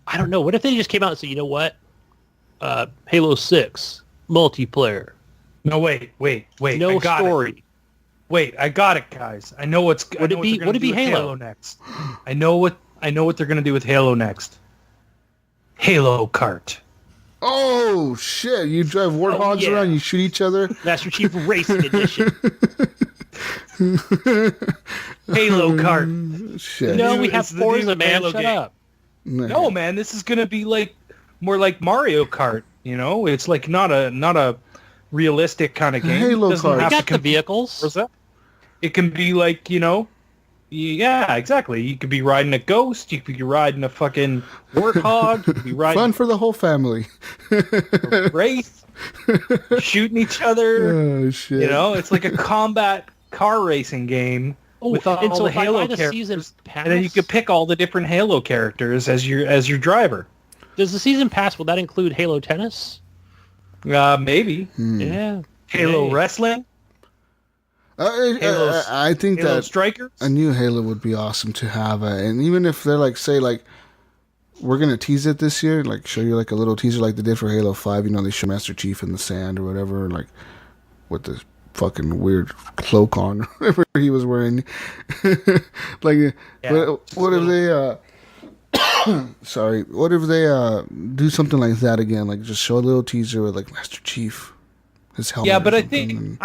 I don't know, what if they just came out and said, you know what, Halo 6 multiplayer. No, wait. No story. Wait, I got it, guys. I know what's. Would it be Halo next? I know what they're gonna do with Halo next. Halo Kart. Oh shit! You drive warthogs around, you shoot each other. Master Chief Racing Edition. Halo Kart. Shit. No, we have Forza, man. Shut up. No, man, this is gonna be like more like Mario Kart. You know, it's like not a realistic kind of game. Halo Kart. You got the vehicles. Forza. It can be like, you know, yeah, exactly. You could be riding a Ghost. You could be riding a fucking Warthog. You could be riding fun for the whole family. a Wraith, shooting each other. Oh shit! You know, it's like a combat car racing game with all the Halo characters, and then you could pick all the different Halo characters as your driver. Does the season pass? Will that include Halo Tennis? Maybe. Yeah. Halo Wrestling. I think Halo that Strikers. a new Halo would be awesome to have, and even if they're like, say, like, we're gonna tease it this year, like show you like a little teaser, like they did for Halo 5. You know, they show Master Chief in the sand or whatever, like with the fucking weird cloak on, whatever he was wearing. Like, what if they? Sorry, what if they do something like that again? Like just show a little teaser with like Master Chief. His helmet. Yeah, but I think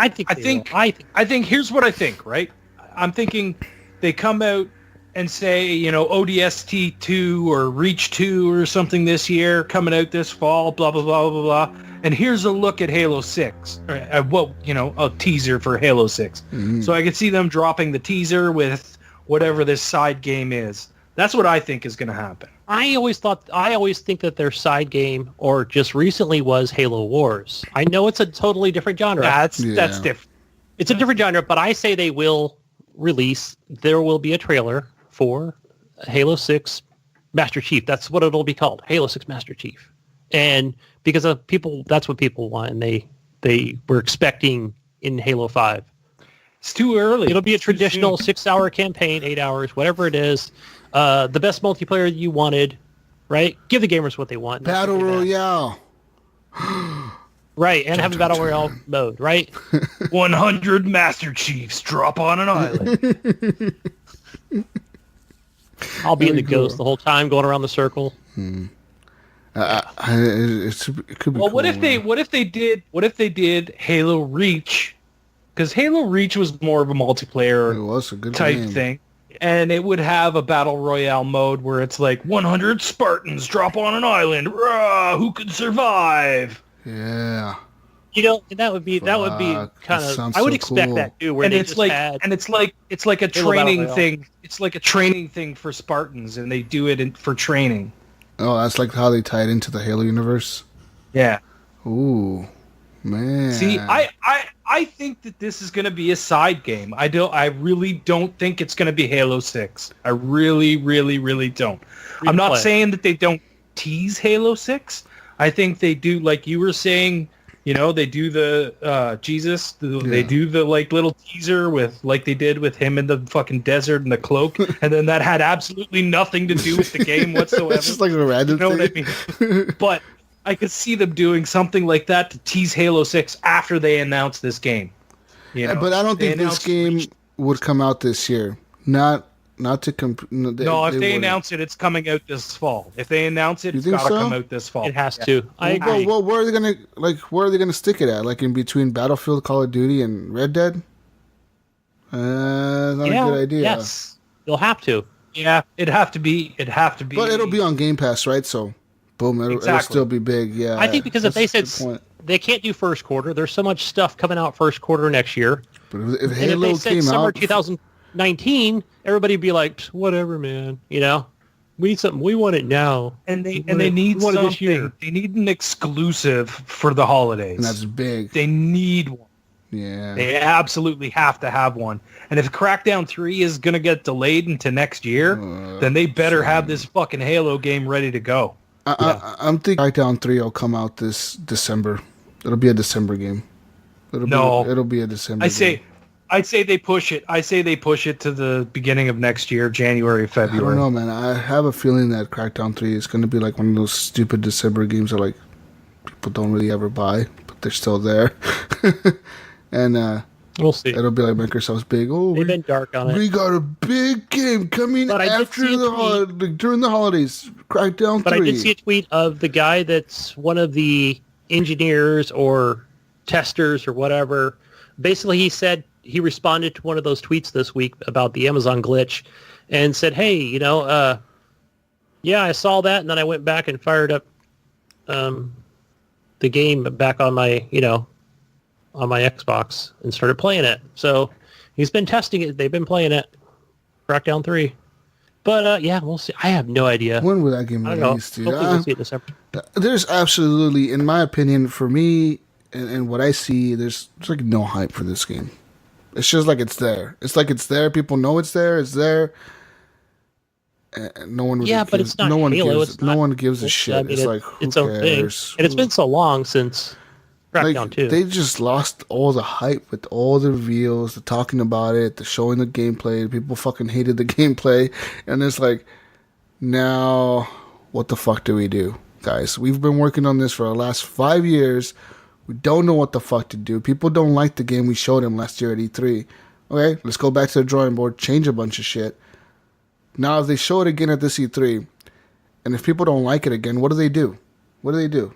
here's what I think, right? I'm thinking they come out and say, you know, ODST 2 or Reach 2 or something this year, coming out this fall, blah, blah, blah, blah, blah. And here's a look at Halo 6. A teaser for Halo 6. Mm-hmm. So I could see them dropping the teaser with whatever this side game is. That's what I think is going to happen. I always think that their side game, or just recently, was Halo Wars. I know it's a totally different genre. That's different. It's a different genre, but I say they will release. There will be a trailer for Halo 6 Master Chief. That's what it'll be called, Halo 6 Master Chief. And because of people, that's what people want, and they were expecting in Halo 5. It's too early. It'll be a traditional 6-hour campaign, 8 hours, whatever it is. The best multiplayer you wanted, right? Give the gamers what they want. Battle Royale. Right, and have a Battle Royale mode, right? 100 Master Chiefs drop on an island. I'll be in the Ghost the whole time, going around the circle. It could be. Well, cool, what if they did Halo Reach? Because Halo Reach was more of a multiplayer type game. thing. And it would have a battle royale mode where it's like 100 Spartans drop on an island. Rah, who could survive? Yeah. You know, that would be kind of. I would expect that too. Where and they it's just like, had and it's like a training thing. It's like a training thing for Spartans, and they do it for training. Oh, that's like how they tie it into the Halo universe. Yeah. Ooh, man. See, I think that this is going to be a side game. I really don't think it's going to be Halo 6. I really, really, really don't. I'm not saying that they don't tease Halo 6. I think they do, like you were saying, you know, they do the they do the like little teaser with like they did with him in the fucking desert and the cloak, and then that had absolutely nothing to do with the game whatsoever. It's just like a random thing. What I mean? But I could see them doing something like that to tease Halo 6 after they announce this game. You know? But I don't think this game would come out this year. Not to if they announce it, it's coming out this fall. If they announce it, it's got to come out this fall. It has to. I agree. Well, where are they gonna stick it at? Like in between Battlefield, Call of Duty, and Red Dead? Not a good idea. Yes, you'll have to. Yeah, it'd have to be. But it'll be on Game Pass, right? So. Boom, it'll still be big, yeah. I think because if they said they can't do first quarter, there's so much stuff coming out first quarter next year. But if Halo if they said summer 2019, everybody would be like, whatever, man. You know, we need something. We want it now. And they need something. This year. They need an exclusive for the holidays. And that's big. They need one. Yeah. They absolutely have to have one. And if Crackdown 3 is going to get delayed into next year, then they better have this fucking Halo game ready to go. I'm thinking Crackdown 3 will come out this December. It'll be a December game. It'll be a December game. I'd say they push it. I say they push it to the beginning of next year, January, February. I don't know, man. I have a feeling that Crackdown 3 is going to be like one of those stupid December games that like people don't really ever buy, but they're still there. And We'll see. It'll be like Microsoft's big. Oh, they've been dark on it. We got a big game coming after during the holidays. Crackdown 3. But I did see a tweet of the guy that's one of the engineers or testers or whatever. Basically, he said he responded to one of those tweets this week about the Amazon glitch and said, hey, yeah, I saw that, and then I went back and fired up the game back on my, on my Xbox and started playing it. So he's been testing it. They've been playing it. Crackdown 3. But, yeah, we'll see. I have no idea. When will that game release, dude? Hopefully we'll see it in December. There's absolutely, in my opinion, for me, and what I see, there's like no hype for this game. It's just like it's there. It's like it's there. People know it's there. It's there. No one. Yeah, but it's not Halo. No one gives a shit. I mean, it's like its own thing, and it's been so long since Crackdown 2. They just lost all the hype with all the reveals, the talking about it, the showing the gameplay. People fucking hated the gameplay, and it's like, now what the fuck do we do, guys? We've been working on this for the last 5 years. We don't know what the fuck to do. People don't like the game we showed them last year at E3. Okay, let's go back to the drawing board, change a bunch of shit. Now, if they show it again at this E3, and if people don't like it again, what do they do? What do they do?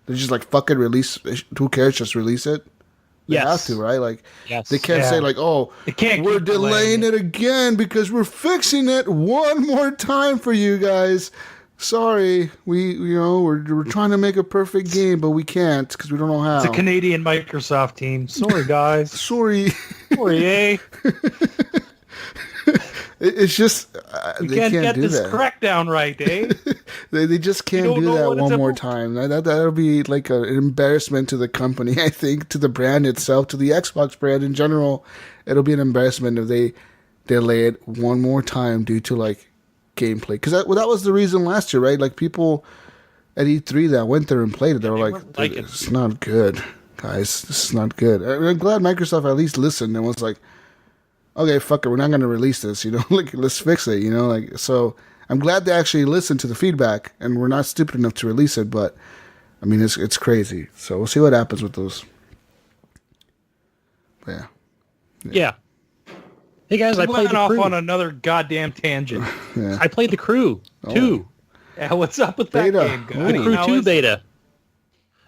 They're just like, fuck it, release. Who cares? Just release it. They have to, right? Like, they can't say like, oh, we're delaying it again because we're fixing it one more time for you guys. Sorry, we're trying to make a perfect game, but we can't because we don't know how. It's a Canadian Microsoft team. Sorry, guys. Sorry, eh? It's just we they can't get do this that. Crackdown right, eh? They just can't do that one more time. That'll be like an embarrassment to the company. I think, to the brand itself, to the Xbox brand in general. It'll be an embarrassment if they delay it one more time due to like gameplay, because that was the reason last year, right? Like, people at E3 that went there and played it, they were like, it's not good, guys. This is not good. I'm glad Microsoft at least listened and was like, okay, fuck it, we're not going to release this, like, let's fix it, like, so I'm glad they actually listened to the feedback and we're not stupid enough to release it. But I mean, it's crazy, so we'll see what happens with those. But yeah. Hey guys, I played the off Crew. On another goddamn tangent. Yeah. I played the Crew 2. Yeah, what's up with that game, guys? The Crew 2 beta.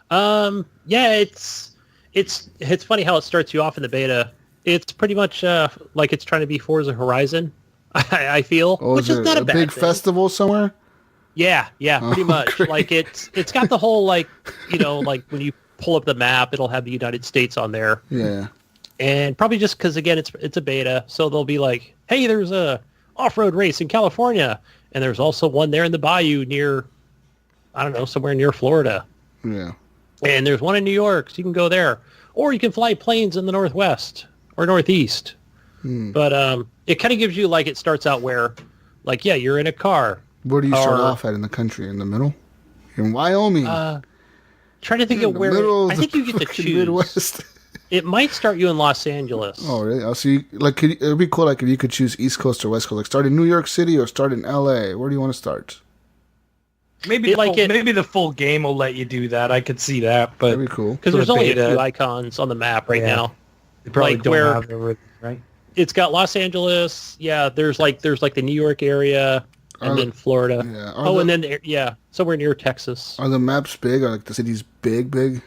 Yeah, it's funny how it starts you off in the beta. It's pretty much like it's trying to be Forza Horizon. I feel, which is not a bad big thing. festival somewhere. Yeah, pretty much. Great. Like it's got the whole like like when you pull up the map, it'll have the United States on there. Yeah. And probably just because, again, it's a beta, so they'll be like, hey, there's a off-road race in California, and there's also one there in the bayou near, I don't know, somewhere near Florida. Yeah. And there's one in New York, so you can go there. Or you can fly planes in the Northwest or Northeast. But it kind of gives you, like, it starts out where, like, yeah, you're in a car. Where do you start off at in the country? In the middle? In Wyoming? Trying to think of where, I think you get to choose. Midwest. It might start you in Los Angeles. Oh, really? I'll see. Like, it'd be cool. Like, if you could choose East Coast or West Coast. Like, start in New York City or start in LA. Where do you want to start? Maybe the full game will let you do that. I could see that, but that'd be cool. Because there's only a few icons on the map right now. They probably like don't have everything, right? It's got Los Angeles. Yeah, there's the New York area, and then Florida. Yeah. And then somewhere near Texas. Are the maps big? Are like the cities big?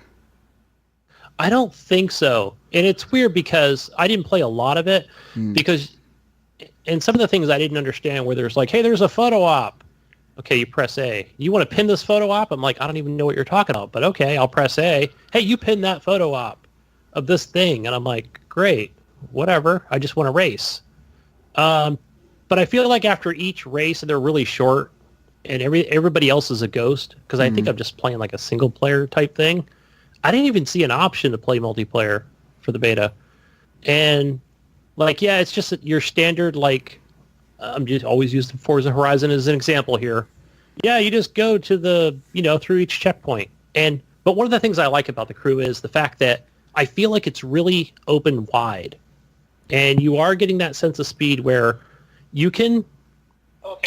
I don't think so. And it's weird because I didn't play a lot of it and some of the things I didn't understand where there's like, hey, there's a photo op. Okay, you press A. You want to pin this photo op? I'm like, I don't even know what you're talking about, but okay, I'll press A. Hey, you pin that photo op of this thing. And I'm like, great, whatever. I just want to race. But I feel like after each race, and they're really short, and everybody else is a ghost, because I think I'm just playing like a single player type thing. I didn't even see an option to play multiplayer for the beta. And like, yeah, it's just your standard, like, I'm just always using Forza Horizon as an example here. Yeah, you just go to the, through each checkpoint. But one of the things I like about the Crew is the fact that I feel like it's really open wide. And you are getting that sense of speed where you can,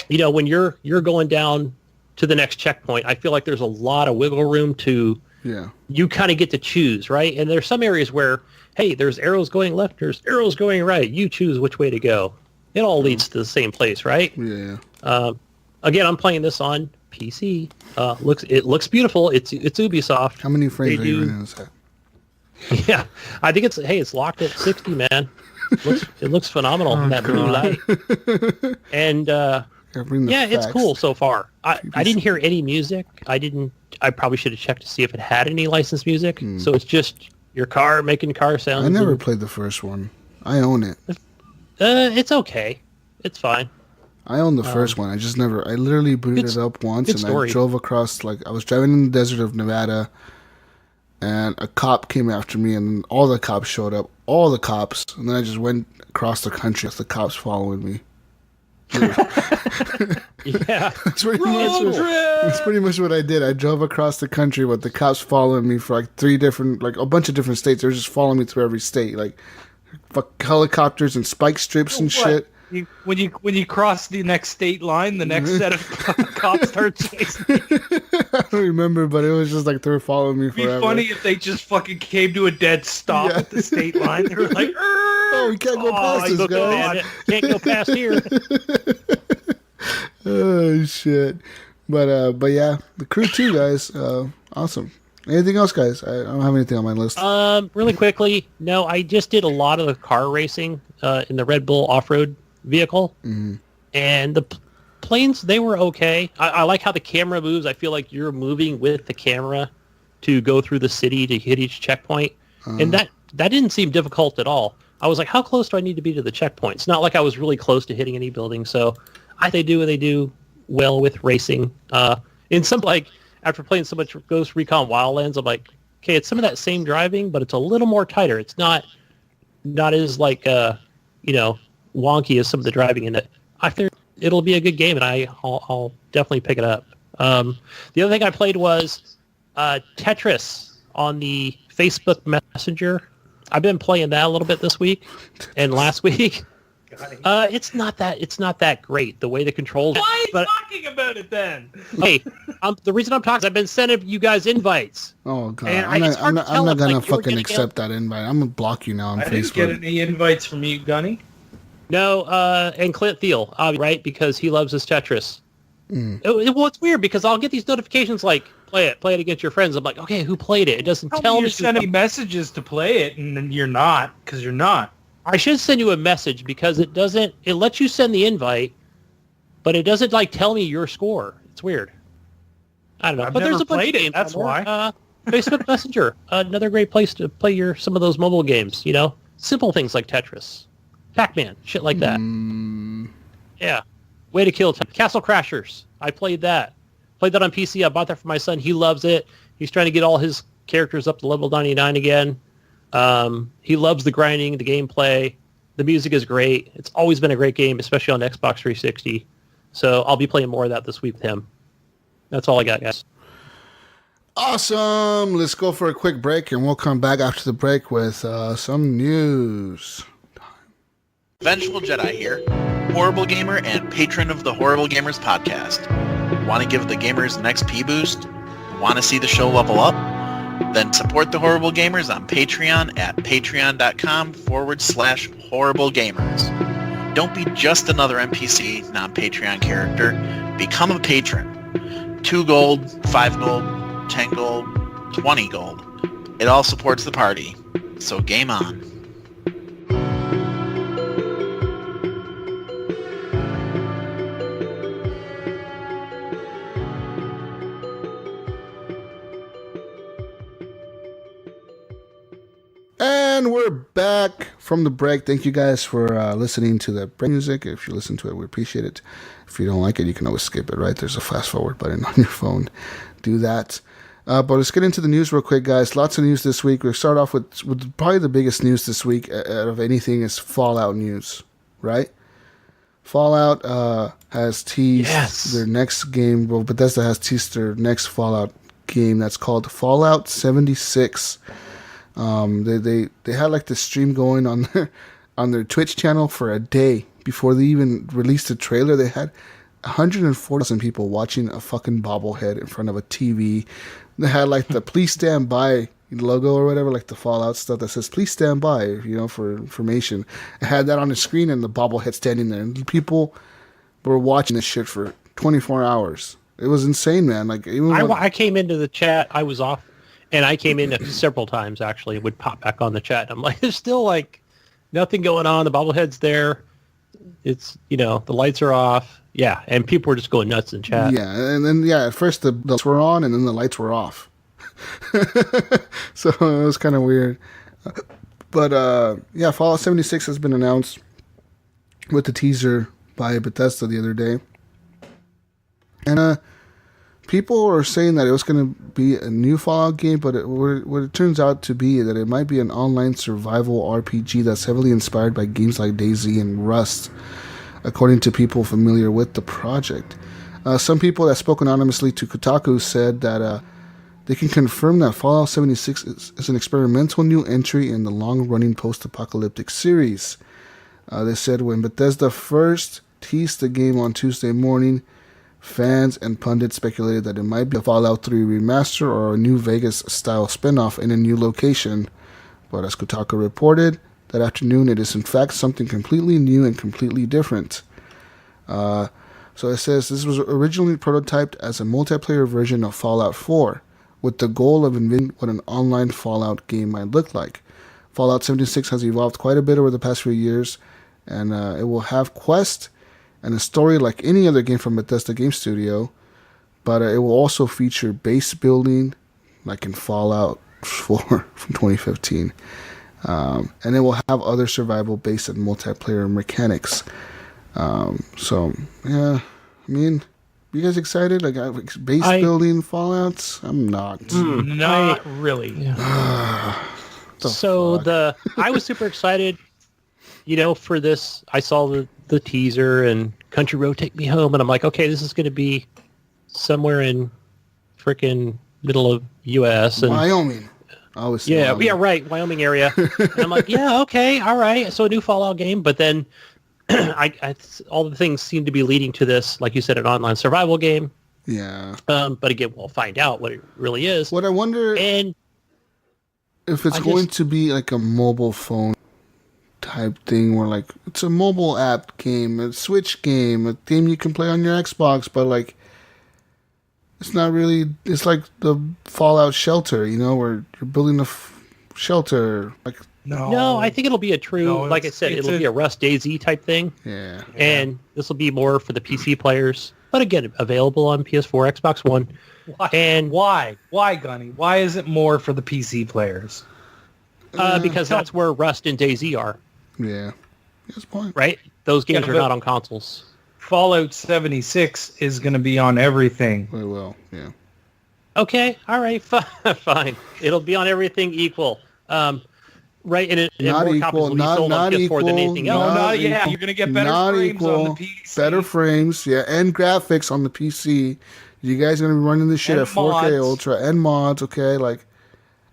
when you're going down to the next checkpoint, I feel like there's a lot of wiggle room to you kind of get to choose, right? And there's some areas where, hey, there's arrows going left, there's arrows going right. You choose which way to go. It all leads to the same place, right? Yeah. Again, I'm playing this on PC. It looks beautiful. It's Ubisoft. How many frames are you running this at? Yeah, I think it's locked at 60, man. It looks phenomenal in that blue light. And it's cool so far. I didn't hear any music. I probably should have checked to see if it had any licensed music. So it's just your car making car sounds. I never played the first one. I own it. It's okay. It's fine. I own the first one. I literally booted it up once and I drove across, I was driving in the desert of Nevada and a cop came after me and all the cops showed up. All the cops. And then I just went across the country with the cops following me. Yeah. That's pretty much what I did. I drove across the country with the cops following me for a bunch of different states. They were just following me through every state. Helicopters and spike strips and shit. When you cross the next state line, the next set of cops start chasing you. I don't remember, but it was just they were following me forever. It'd be funny if they just fucking came to a dead stop at the state line. They were like, "Oh, we can't go past this guy. Can't go past here." Oh shit! But yeah, the crew too, guys. Awesome. Anything else, guys? I don't have anything on my list. Really quickly, no. I just did a lot of the car racing in the Red Bull off-road vehicle, and the planes, they were okay. I like how the camera moves. I feel like you're moving with the camera to go through the city to hit each checkpoint, and that didn't seem difficult at all. I was like, how close do I need to be to the checkpoint? It's not like I was really close to hitting any building, so they do well with racing. In some, after playing so much Ghost Recon Wildlands, I'm like, okay, it's some of that same driving, but it's a little more tighter. It's not as wonky as some of the driving in it. I think it'll be a good game, and I'll definitely pick it up. The other thing I played was Tetris on the Facebook Messenger. I've been playing that a little bit this week and last week. It's not that great the way the controls. Why are you talking about it then? Hey, the reason I'm talking is I've been sending you guys invites. Oh god, I'm not gonna fucking accept that invite. I'm gonna block you now on Facebook. I didn't get any invites from you, Gunny. No, and Clint Thiel, right? Because he loves his Tetris. Well, it's weird because I'll get these notifications like play it against your friends. I'm like, okay, who played it? It doesn't tell me. You're sending messages to play it, and then you're not because you're not. I should send you a message because it lets you send the invite, but it doesn't tell me your score. It's weird. I don't know. But there's a bunch of games. That's why. Facebook Messenger, another great place to play some of those mobile games. Simple things like Tetris, Pac-Man, shit like that. Yeah, way to kill time. Castle Crashers. I played that. Played that on PC. I bought that for my son. He loves it. He's trying to get all his characters up to level 99 again. He loves the grinding, the gameplay. The music is great. It's always been a great game, especially on Xbox 360. So I'll be playing more of that this week with him. That's all I got, guys. Awesome. Let's go for a quick break, and we'll come back after the break with some news. Vengeful Jedi here, Horrible Gamer and patron of the Horrible Gamers podcast. Want to give the gamers an XP boost? Want to see the show level up? Then support the Horrible Gamers on Patreon at patreon.com/Horrible Gamers. Don't be just another NPC, non-Patreon character. Become a patron. 2 gold, 5 gold, 10 gold, 20 gold. It all supports the party. So game on. And we're back from the break. Thank you guys for listening to the break music. If you listen to it, we appreciate it. If you don't like it, you can always skip it, right? There's a fast forward button on your phone. Do that. But let's get into the news real quick, guys. Lots of news this week. We'll start off with probably the biggest news this week out of anything is Fallout news, right? Fallout has teased their next game. Well, Bethesda has teased their next Fallout game that's called Fallout 76. They had this stream going on their Twitch channel for a day before they even released the trailer. They had 140,000 people watching a fucking bobblehead in front of a TV. They had like the "Please stand by" logo or whatever, like the Fallout stuff that says "Please stand by," you know, for information. It had that on the screen and the bobblehead standing there, and people were watching this shit for 24 hours. It was insane, man. Like even I came into the chat, I was off, and I came in several times actually. It would pop back on the chat. And I'm like, there's still like nothing going on. The bobblehead's there. It's, you know, the lights are off. Yeah, and people were just going nuts in chat. Yeah, and then at first the lights were on, and then the lights were off. So it was kind of weird. But Fallout 76 has been announced with the teaser by Bethesda the other day. And people are saying that it was going to be a new Fallout game, but what it turns out to be that it might be an online survival RPG that's heavily inspired by games like DayZ and Rust, according to people familiar with the project. Some people that spoke anonymously to Kotaku said that they can confirm that Fallout 76 is an experimental new entry in the long-running post-apocalyptic series. They said when Bethesda first teased the game on Tuesday morning, fans and pundits speculated that it might be a Fallout 3 remaster or a new Vegas-style spin-off in a new location. But as Kotaku reported that afternoon, it is in fact something completely new and completely different. So it says this was originally prototyped as a multiplayer version of Fallout 4, with the goal of inventing what an online Fallout game might look like. Fallout 76 has evolved quite a bit over the past few years, and it will have quests and a story like any other game from Bethesda Game Studio, but it will also feature base building, like in Fallout 4 from 2015. And it will have other survival-based and multiplayer mechanics. So, yeah, I mean, you guys excited? Like, base building Fallouts? I'm not. Not really. Yeah. I was super excited, you know, for this. I saw the teaser and Country Road Take Me Home, and I'm like, okay, this is going to be somewhere in freaking middle of U.S. and Wyoming. Right, Wyoming area. And I'm like, yeah, okay, all right. So a new Fallout game, but then all the things seem to be leading to this, like you said, an online survival game. Yeah. But again, we'll find out what it really is. What I wonder if it's going to be like a mobile phone type thing where like it's a mobile app game, a Switch game, a game you can play on your Xbox, but like it's not really. It's like the Fallout Shelter, you know, where you're building a shelter. Like no, I think it'll be a true, like I said, it'll be a Rust DayZ type thing. Yeah, and this will be more for the PC players, but again, available on PS4, Xbox One. Why, Gunny? Why is it more for the PC players? Because that's where Rust and DayZ are. Yeah, that's the point. Right? Those games are not on consoles. Fallout 76 is going to be on everything. Very well, yeah. Okay, all right, fine. It'll be on everything equal. Right, and not more equal, copies will be sold on PS4 than anything else. You're going to get better frames on the PC. Better frames, yeah, and graphics on the PC. You guys are going to be running this shit at 4K Ultra and mods, okay? Like,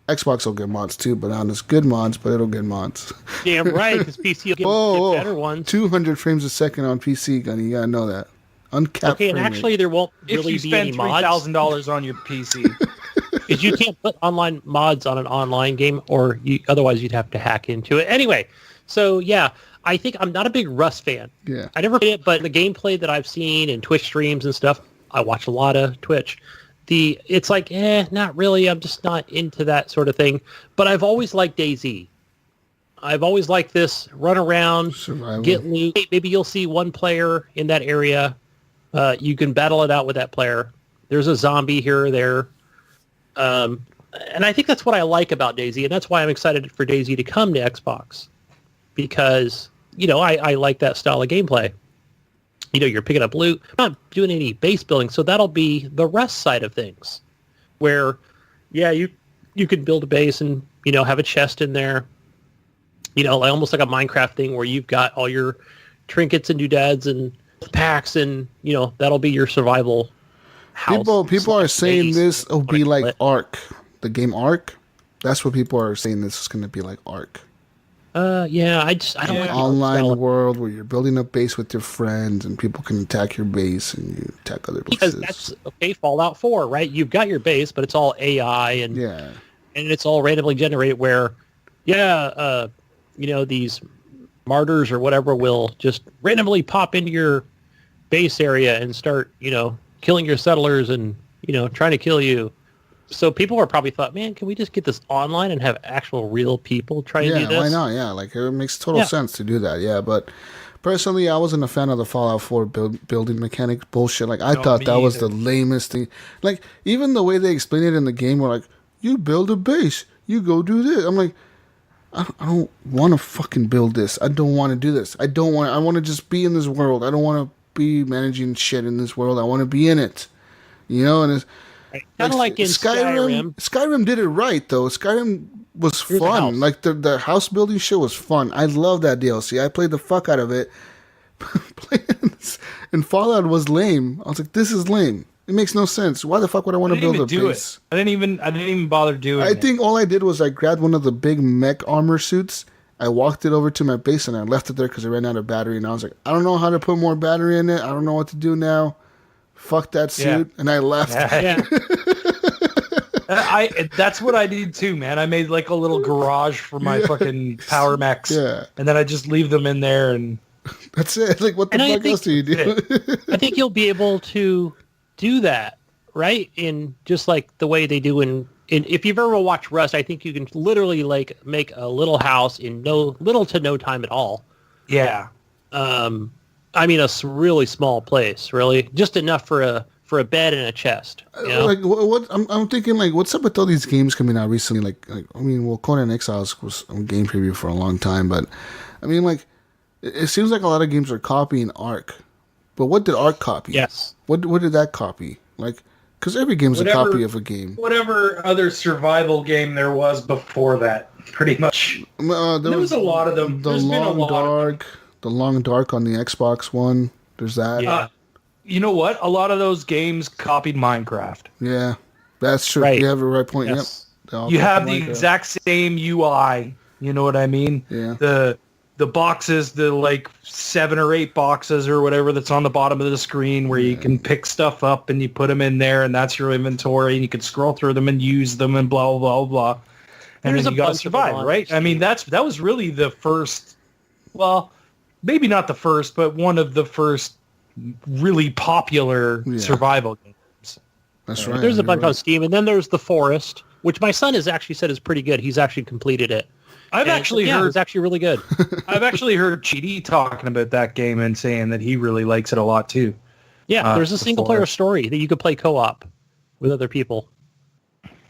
Xbox will get mods too, but not as good mods, but it'll get mods. Damn right, because PC will get better ones. 200 frames a second on PC, Gunny. You gotta know that. Uncapped. Okay, and actually there won't really be any mods. If you spend $3,000 on your PC. Is you can't put online mods on an online game, or otherwise you'd have to hack into it. Anyway, so yeah, I think I'm not a big Rust fan. Yeah. I never played it, but the gameplay that I've seen and Twitch streams and stuff, I watch a lot of Twitch. It's like, not really. I'm just not into that sort of thing. But I've always liked DayZ. I've always liked this run around, survival. Get loot. Maybe you'll see one player in that area. You can battle it out with that player. There's a zombie here or there. And I think that's what I like about DayZ, and that's why I'm excited for DayZ to come to Xbox. Because, you know, I like that style of gameplay. You know, you're picking up loot, not doing any base building, so that'll be the Rust side of things, where, yeah, you can build a base and, you know, have a chest in there, you know, almost like a Minecraft thing where you've got all your trinkets and doodads and packs, and, you know, that'll be your survival house. People are saying this will be like Ark, the game Ark. That's what people are saying. This is going to be like Ark. Yeah, I don't like the online world where you're building a base with your friends and people can attack your base and you attack other bases. Because that's okay. Fallout 4, right? You've got your base, but it's all AI and it's all randomly generated. Where, these martyrs or whatever will just randomly pop into your base area and start, killing your settlers and trying to kill you. So people are probably thought, man, can we just get this online and have actual real people trying to do this? Yeah, why not? Yeah, like it makes total sense to do that. Yeah, but personally, I wasn't a fan of the Fallout 4 building mechanic bullshit. Like I thought that was the lamest thing. Like even the way they explain it in the game, were like, you build a base, you go do this. I'm like, I don't want to fucking build this. I don't want to do this. I want to just be in this world. I don't want to be managing shit in this world. I want to be in it. And it's kind of like in Skyrim. Skyrim did it right though. Skyrim was fun. Like the house building shit was fun. I love that DLC. I played the fuck out of it. And Fallout was lame. I was like, this is lame. It makes no sense. Why the fuck would I want to build a base? I didn't even bother doing it. I think all I did was I grabbed one of the big mech armor suits. I walked it over to my base and I left it there because I ran out of battery. And I was like, I don't know how to put more battery in it. I don't know what to do now. Fuck that suit, and I left. Yeah. That's what I did too, man. I made like a little garage for my fucking power mechs, and then I just leave them in there, and that's it. Like, what the fuck else do you do? I think you'll be able to do that, right? In just like the way they do in if you've ever watched Rust, I think you can literally like make a little house in little to no time at all. Yeah. I mean, a really small place, really, just enough for a bed and a chest. Like what I'm thinking, like, what's up with all these games coming out recently? Like I mean, well, Conan Exiles was a game preview for a long time, but I mean, like, it seems like a lot of games are copying Ark. But what did Ark copy? Yes. What did that copy? Like, because every game is a copy of a game. Whatever other survival game there was before that, pretty much. There was a lot of them. The Long Dark on the Xbox One. There's that. Yeah. You know what? A lot of those games copied Minecraft. Yeah, that's true. Right. You have a right point. Yes. Yep. You have the exact same UI. You know what I mean? Yeah. The boxes, the like 7 or 8 boxes or whatever that's on the bottom of the screen where you can pick stuff up and you put them in there and that's your inventory and you can scroll through them and use them and blah, blah, blah. And then you got to survive, right? I mean, that was really the first, well, maybe not the first, but one of the first really popular survival games. That's right. There's a bunch on Steam, and then there's The Forest, which my son has actually said is pretty good. He's actually completed it. I've actually heard it's actually really good. I've actually heard GD talking about that game and saying that he really likes it a lot too. Yeah, there's a single player story that you could play co-op with other people.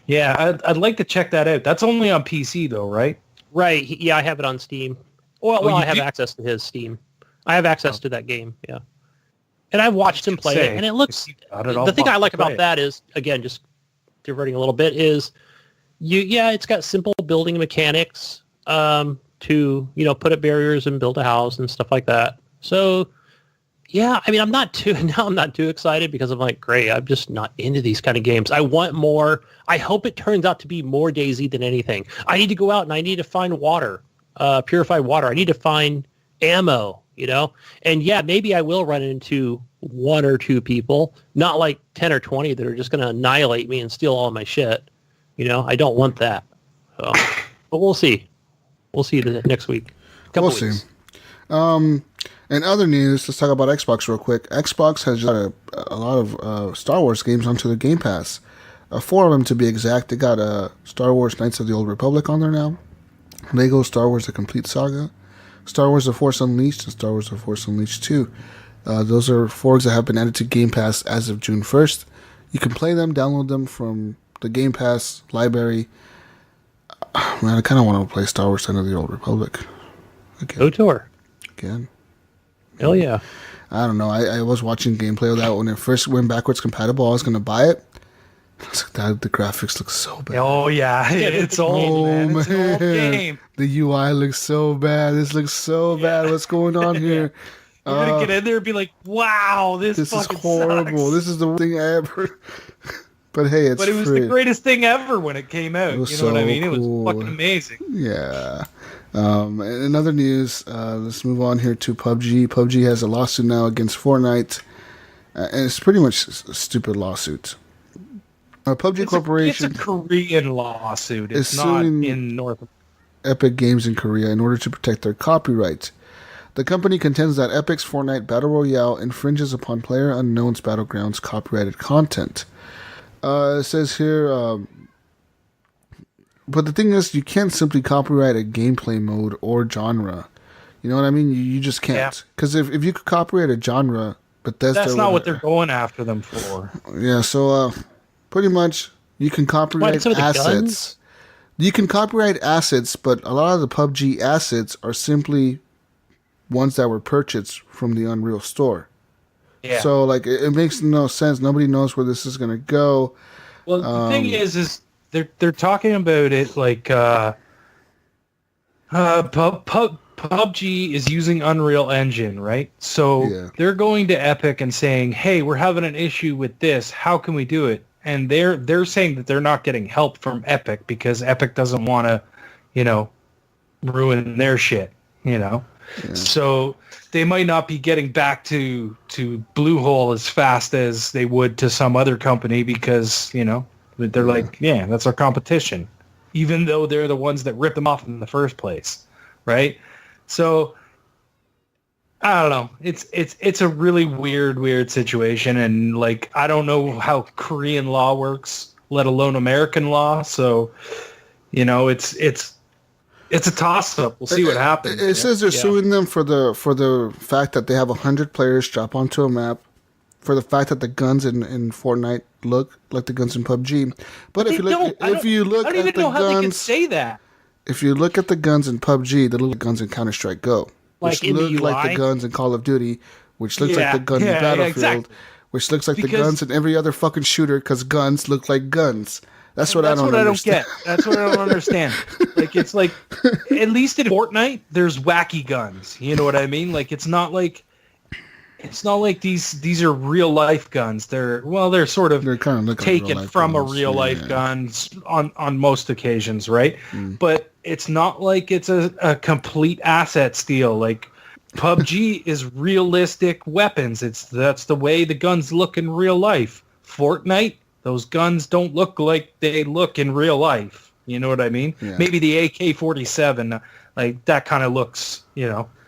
Yeah, I'd like to check that out. That's only on PC though, right? Right. Yeah, I have it on Steam. Well, I have access to his Steam. I have access to that game. Yeah. And I've watched him play it, and it looks. The thing I like about that is, again, just diverting a little bit, is it's got simple building mechanics to put up barriers and build a house and stuff like that. So, yeah, I mean, I'm not too excited because I'm like, great, I'm just not into these kind of games. I want more. I hope it turns out to be more DayZ than anything. I need to go out and I need to find water, purified water. I need to find ammo. And yeah, maybe I will run into 1 or 2 people, not like 10 or 20 that are just going to annihilate me and steal all my shit. I don't want that. So, but we'll see. We'll see next week. We'll see. In other news, let's talk about Xbox real quick. Xbox has got a lot of Star Wars games onto the Game Pass. 4 of them to be exact. They got Star Wars Knights of the Old Republic on there now. Lego Star Wars The Complete Saga. Star Wars The Force Unleashed and Star Wars The Force Unleashed 2. Those are 4 that have been added to Game Pass as of June 1st. You can play them, download them from the Game Pass library. Man, I kind of want to play Star Wars Knights of the Old Republic again. Go tour. Again. Hell yeah. I don't know. I was watching gameplay of that when it first went backwards compatible. I was going to buy it. The graphics look so bad. Oh, yeah. It's old, man. It's an old game. The UI looks so bad. This looks so bad. What's going on here? You're going to get in there and be like, wow, this is fucking horrible. sucks. This is the worst thing I ever... But hey, it's But it was free. the greatest thing ever when it came out. You know so what I mean? Cool. It was fucking amazing. Yeah. In other news, let's move on here to PUBG. PUBG has a lawsuit now against Fortnite. And it's pretty much a stupid lawsuit. PUBG Corporation... It's a Korean lawsuit. It's not in North America. Epic Games in Korea in order to protect their copyright. The company contends that Epic's Fortnite Battle Royale infringes upon PlayerUnknown's Battlegrounds copyrighted content. It says here, but the thing is, you can't simply copyright a gameplay mode or genre. You know what I mean? You just can't. Because if you could copyright a genre, but that's not what they're going after them for. Yeah, so pretty much you can copyright assets. You can copyright assets, but a lot of the PUBG assets are simply ones that were purchased from the Unreal Store. Yeah. So, like, it makes no sense. Nobody knows where this is going to go. Well, the thing is they're talking about it like PUBG is using Unreal Engine, right? So they're going to Epic and saying, "Hey, we're having an issue with this. How can we do it?" And they're saying that they're not getting help from Epic because Epic doesn't want to, ruin their shit, Yeah. So they might not be getting back to Bluehole as fast as they would to some other company because, they're like, yeah, that's our competition, even though they're the ones that ripped them off in the first place, right? So I don't know. It's a really weird situation, and like I don't know how Korean law works, let alone American law. So, it's a toss up. We'll see what happens. It says they're suing them for the fact that they have 100 players drop onto a map, for the fact that the guns in Fortnite look like the guns in PUBG. But if you look at the guns, say that. If you look at the guns in PUBG, they look like guns in Counter-Strike Go. Which look like the guns in Call of Duty, which looks like the gun in Battlefield, which looks like the guns in every other fucking shooter, because guns look like guns. That's what I don't understand. That's what I don't understand. Like, it's like, at least in Fortnite, there's wacky guns. You know what I mean? Like, it's not like these are real life guns. They're sort of kind of taken from a real life guns on most occasions, right? But it's not like it's a complete asset steal. Like PUBG is realistic weapons. That's the way the guns look in real life. Fortnite, those guns don't look like they look in real life. You know what I mean? Yeah. Maybe the AK-47, like that kind of looks,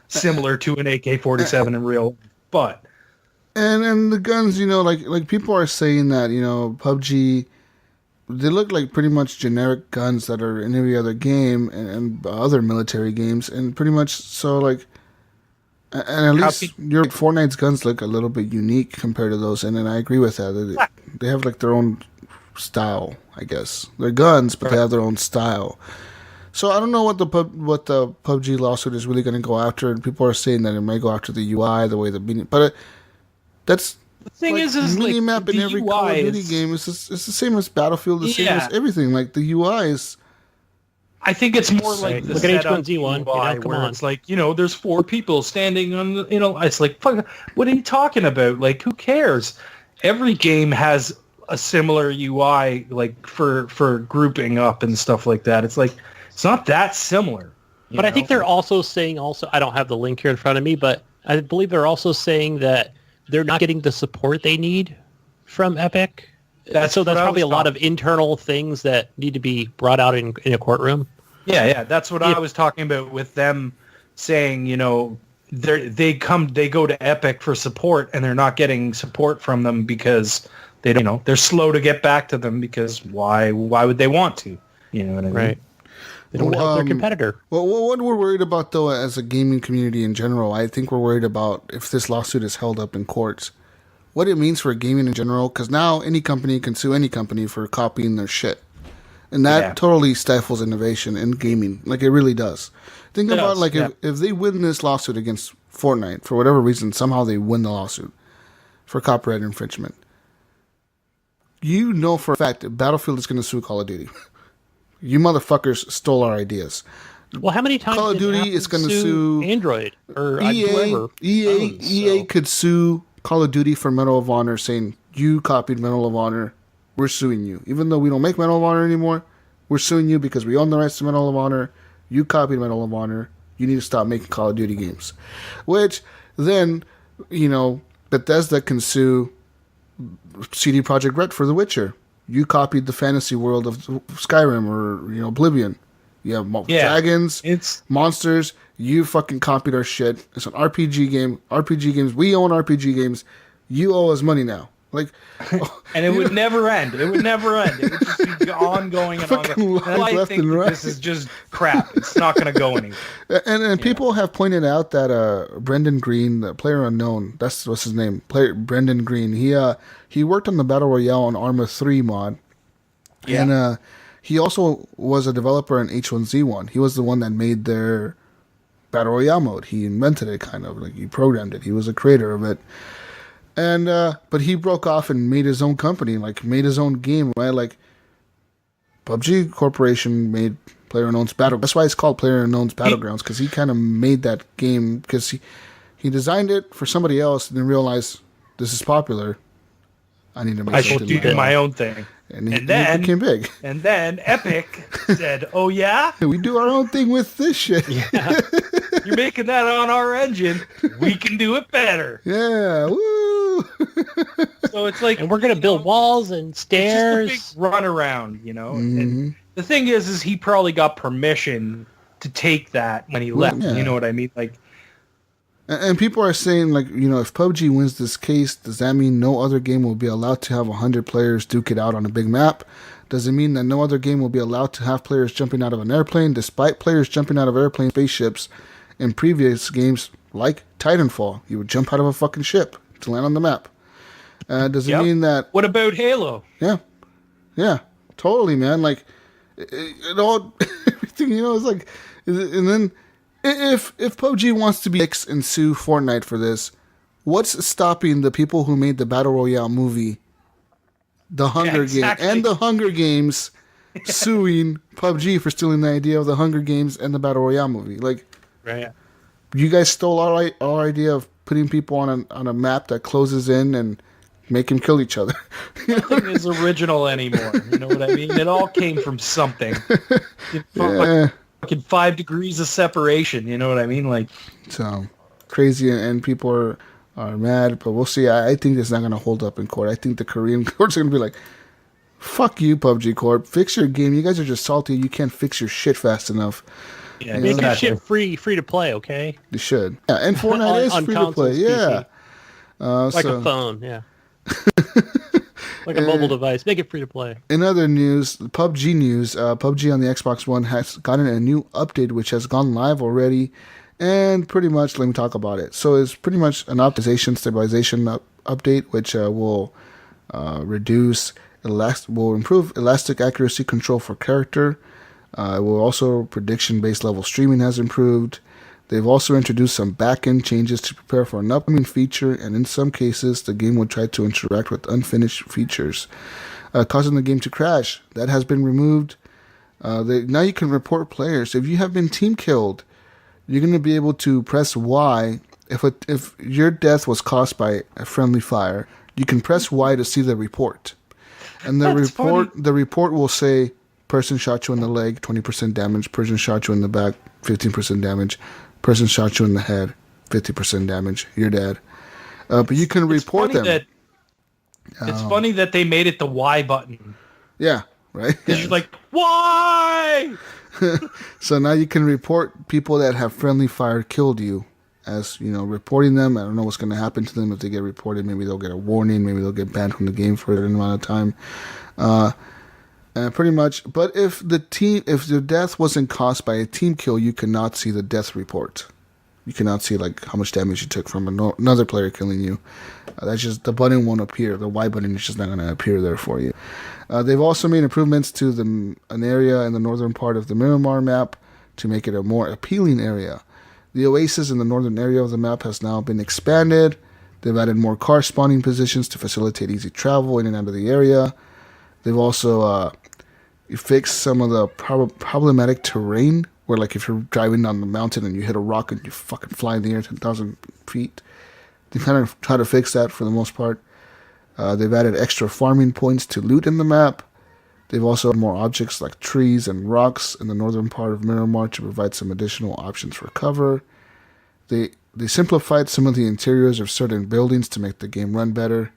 similar to an AK-47 in real life. But and the guns, like people are saying that, PUBG, they look like pretty much generic guns that are in every other game and other military games, and pretty much so like, and at least your Fortnite's guns look a little bit unique compared to those, and I agree with that. They have like their own style, I guess. They're guns, but they have their own style. So I don't know what the PUBG lawsuit is really going to go after, and people are saying that it may go after the UI, the way but that's the thing like, is mini-map like, in every UI Call of Duty game. It's the same as Battlefield, the same as everything. Like the UI is. I think it's more like the look at H1Z1. Come on. It's like, there's 4 people standing on, it's like, fuck, what are you talking about? Like, who cares? Every game has a similar UI, like for grouping up and stuff like that. It's like, it's not that similar. But I think they're also saying I don't have the link here in front of me, but I believe they're also saying that they're not getting the support they need from Epic. That's probably a lot of internal things that need to be brought out in a courtroom. Yeah, that's what I was talking about with them saying, they go to Epic for support and they're not getting support from them because they don't, they're slow to get back to them because why would they want to? You know what I mean? Right. They don't help their competitor. Well, what we're worried about, though, as a gaming community in general, I think we're worried about if this lawsuit is held up in courts, what it means for gaming in general, because now any company can sue any company for copying their shit. And that totally stifles innovation in gaming. Like, it really does. Think about, like, if they win this lawsuit against Fortnite, for whatever reason, somehow they win the lawsuit for copyright infringement. You know for a fact that Battlefield is going to sue Call of Duty. You motherfuckers stole our ideas. Well, how many times Call of Duty is going to sue Android or EA could sue Call of Duty for Medal of Honor, saying you copied Medal of Honor we're suing you. Even though we don't make Medal of Honor anymore, we're suing you because we own the rights to Medal of Honor. You copied Medal of Honor. You need to stop making Call of Duty games. Which then, Bethesda can sue CD Projekt Red for The Witcher. You copied the fantasy world of Skyrim or Oblivion. You have dragons, monsters. You fucking copied our shit. It's an RPG game. RPG games. We own RPG games. You owe us money now. Like, and it would never end. It would never end. It would just be ongoing and ongoing. And I think this is just crap. It's not going to go anywhere. And people have pointed out that Brendan Green, the player unknown, what's his name, Brendan Green. He worked on the Battle Royale on Arma 3 mod, and he also was a developer in H1Z1. He was the one that made their Battle Royale mode. He invented it, kind of like he programmed it. He was a creator of it. And but he broke off and made his own company, like made his own game, right? Like PUBG Corporation made PlayerUnknown's Battle. That's why it's called PlayerUnknown's Battlegrounds, because he kind of made that game because he designed it for somebody else and then realized this is popular. I need to make something. I should do my own thing. And then it became big. And then Epic said, "Oh yeah, we do our own thing with this shit. Yeah, you're making that on our engine. We can do it better. Yeah, woo!" So it's like, and we're gonna build walls and stairs. It's just a big runaround, Mm-hmm. And the thing is he probably got permission to take that when he left. Yeah. You know what I mean? Like. And people are saying, like, if PUBG wins this case, does that mean no other game will be allowed to have 100 players duke it out on a big map? Does it mean that no other game will be allowed to have players jumping out of an airplane, despite players jumping out of airplane spaceships in previous games like Titanfall? You would jump out of a fucking ship to land on the map. Does it mean that... What about Halo? Yeah, totally, man. Like, it all... everything, is like... And then... If PUBG wants to be X and sue Fortnite for this, what's stopping the people who made the Battle Royale movie, The Hunger Games, and The Hunger Games suing PUBG for stealing the idea of The Hunger Games and the Battle Royale movie? Like, right. You guys stole our idea of putting people on a map that closes in and make them kill each other. Nothing is original anymore. You know what I mean? It all came from something. Yeah. Fucking 5 degrees of separation, you know what I mean? Like, so crazy, and people are mad, but we'll see. I think it's not going to hold up in court. I think the Korean courts are going to be like, fuck you, PUBG Corp. Fix your game. You guys are just salty. You can't fix your shit fast enough. Yeah, make your shit free to play, okay? You should. Yeah, and Fortnite is free to play. Yeah. Like a phone, yeah. Like a mobile device. Make it free to play. In other news, PUBG news, PUBG on the Xbox One has gotten a new update which has gone live already. And pretty much, let me talk about it. So it's pretty much an optimization, stabilization update which will will improve elastic accuracy control for character. It will also, prediction-based level streaming has improved. They've also introduced some back-end changes to prepare for an upcoming feature, and in some cases, the game will try to interact with unfinished features, causing the game to crash. That has been removed. Now you can report players. If you have been team killed, you're going to be able to press Y. If your death was caused by a friendly fire, you can press Y to see the report. And the report will say, person shot you in the leg, 20% damage. Person shot you in the back, 15% damage. Person shot you in the head, 50% damage. You're dead. But you can report them. It's funny that they made it the Y button. Yeah, right? Because you're like, why? So now you can report people that have friendly fire killed you as, reporting them. I don't know what's going to happen to them if they get reported. Maybe they'll get a warning. Maybe they'll get banned from the game for an amount of time. Pretty much. But if the death wasn't caused by a team kill, you cannot see the death report. You cannot see like how much damage you took from another player killing you. That's just, the button won't appear. The Y button is just not going to appear there for you. They've also made improvements to an area in the northern part of the Miramar map to make it a more appealing area. The oasis in the northern area of the map has now been expanded. They've added more car spawning positions to facilitate easy travel in and out of the area. They've also fixed some of the problematic terrain where, like, if you're driving down the mountain and you hit a rock and you fucking fly in the air 10,000 feet. They kind of try to fix that for the most part. They've added extra farming points to loot in the map. They've also added more objects like trees and rocks in the northern part of Miramar to provide some additional options for cover. They simplified some of the interiors of certain buildings to make the game run better.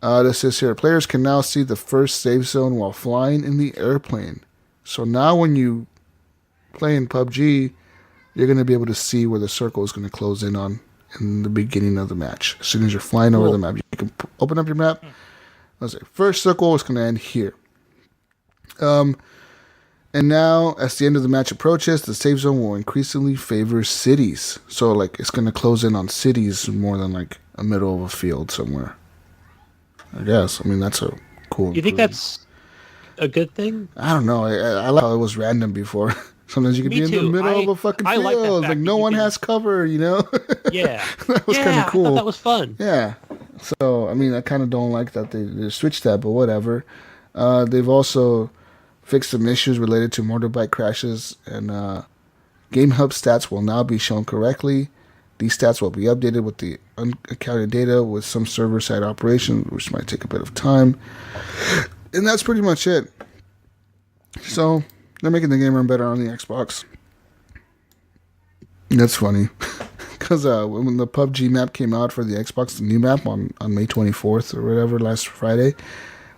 This says here, players can now see the first safe zone while flying in the airplane. So now when you play in PUBG, you're going to be able to see where the circle is going to close in on in the beginning of the match. As soon as you're flying over the map, you can open up your map. Let's say first circle is going to end here. And now, as the end of the match approaches, the safe zone will increasingly favor cities. So, like, it's going to close in on cities more than, like, a middle of a field somewhere. I guess. I mean, that's a cool... You think that's a good thing? I don't know. I like how it was random before. Sometimes you could be in the middle of a fucking field. Like, no one has cover, you know? Yeah. That was kind of cool. I thought that was fun. Yeah. So, I mean, I kind of don't like that they switched that, but whatever. They've also... fixed some issues related to motorbike crashes, and Game Hub stats will now be shown correctly. These stats will be updated with the unaccounted data with some server-side operation, which might take a bit of time. And that's pretty much it. So, they're making the game run better on the Xbox. That's funny. Because when the PUBG map came out for the Xbox, the new map on May 24th or whatever, last Friday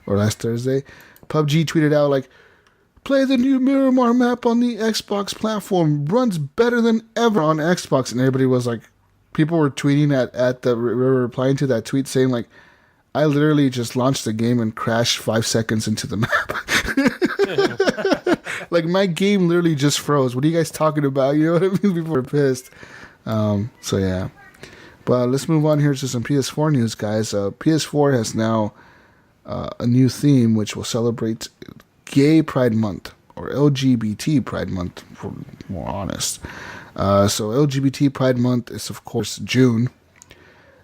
or last Thursday, PUBG tweeted out like, play the new Miramar map on the Xbox platform. Runs better than ever on Xbox. And everybody was like, people were tweeting replying to that tweet saying like, I literally just launched the game and crashed 5 seconds into the map. Like my game literally just froze. What are you guys talking about? You know what I mean? People were pissed. So yeah. But let's move on here to some PS4 news, guys. PS4 has now a new theme which will celebrate Gay Pride Month, or LGBT Pride Month, for more honest. So LGBT Pride Month is, of course, June.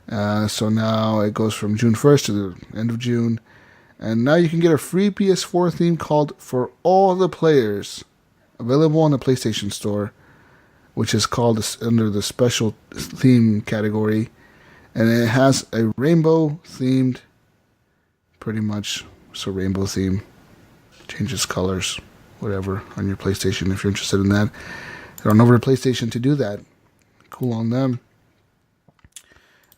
So now it goes from June 1st to the end of June. And now you can get a free PS4 theme called For All the Players, available on the PlayStation Store, which is called under the special theme category. And it has a rainbow-themed, pretty much, so rainbow theme. Changes colors, whatever, on your PlayStation if you're interested in that. Head on over to PlayStation to do that. Cool on them.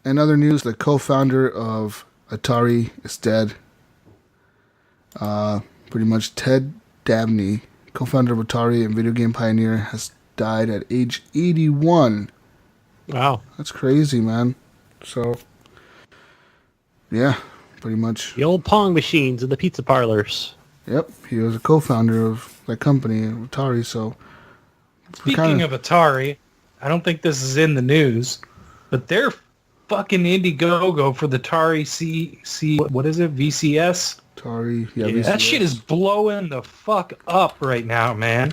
And other news, the co-founder of Atari is dead. Pretty much Ted Dabney, co-founder of Atari and video game pioneer, has died at age 81. Wow. That's crazy, man. So, yeah, pretty much. The old Pong machines and the pizza parlors. Yep, he was a co-founder of that company, Atari, so... Speaking of Atari, I don't think this is in the news, but they're fucking Indiegogo for the Atari what is it, VCS? Atari, yeah, VCS. That shit is blowing the fuck up right now, man.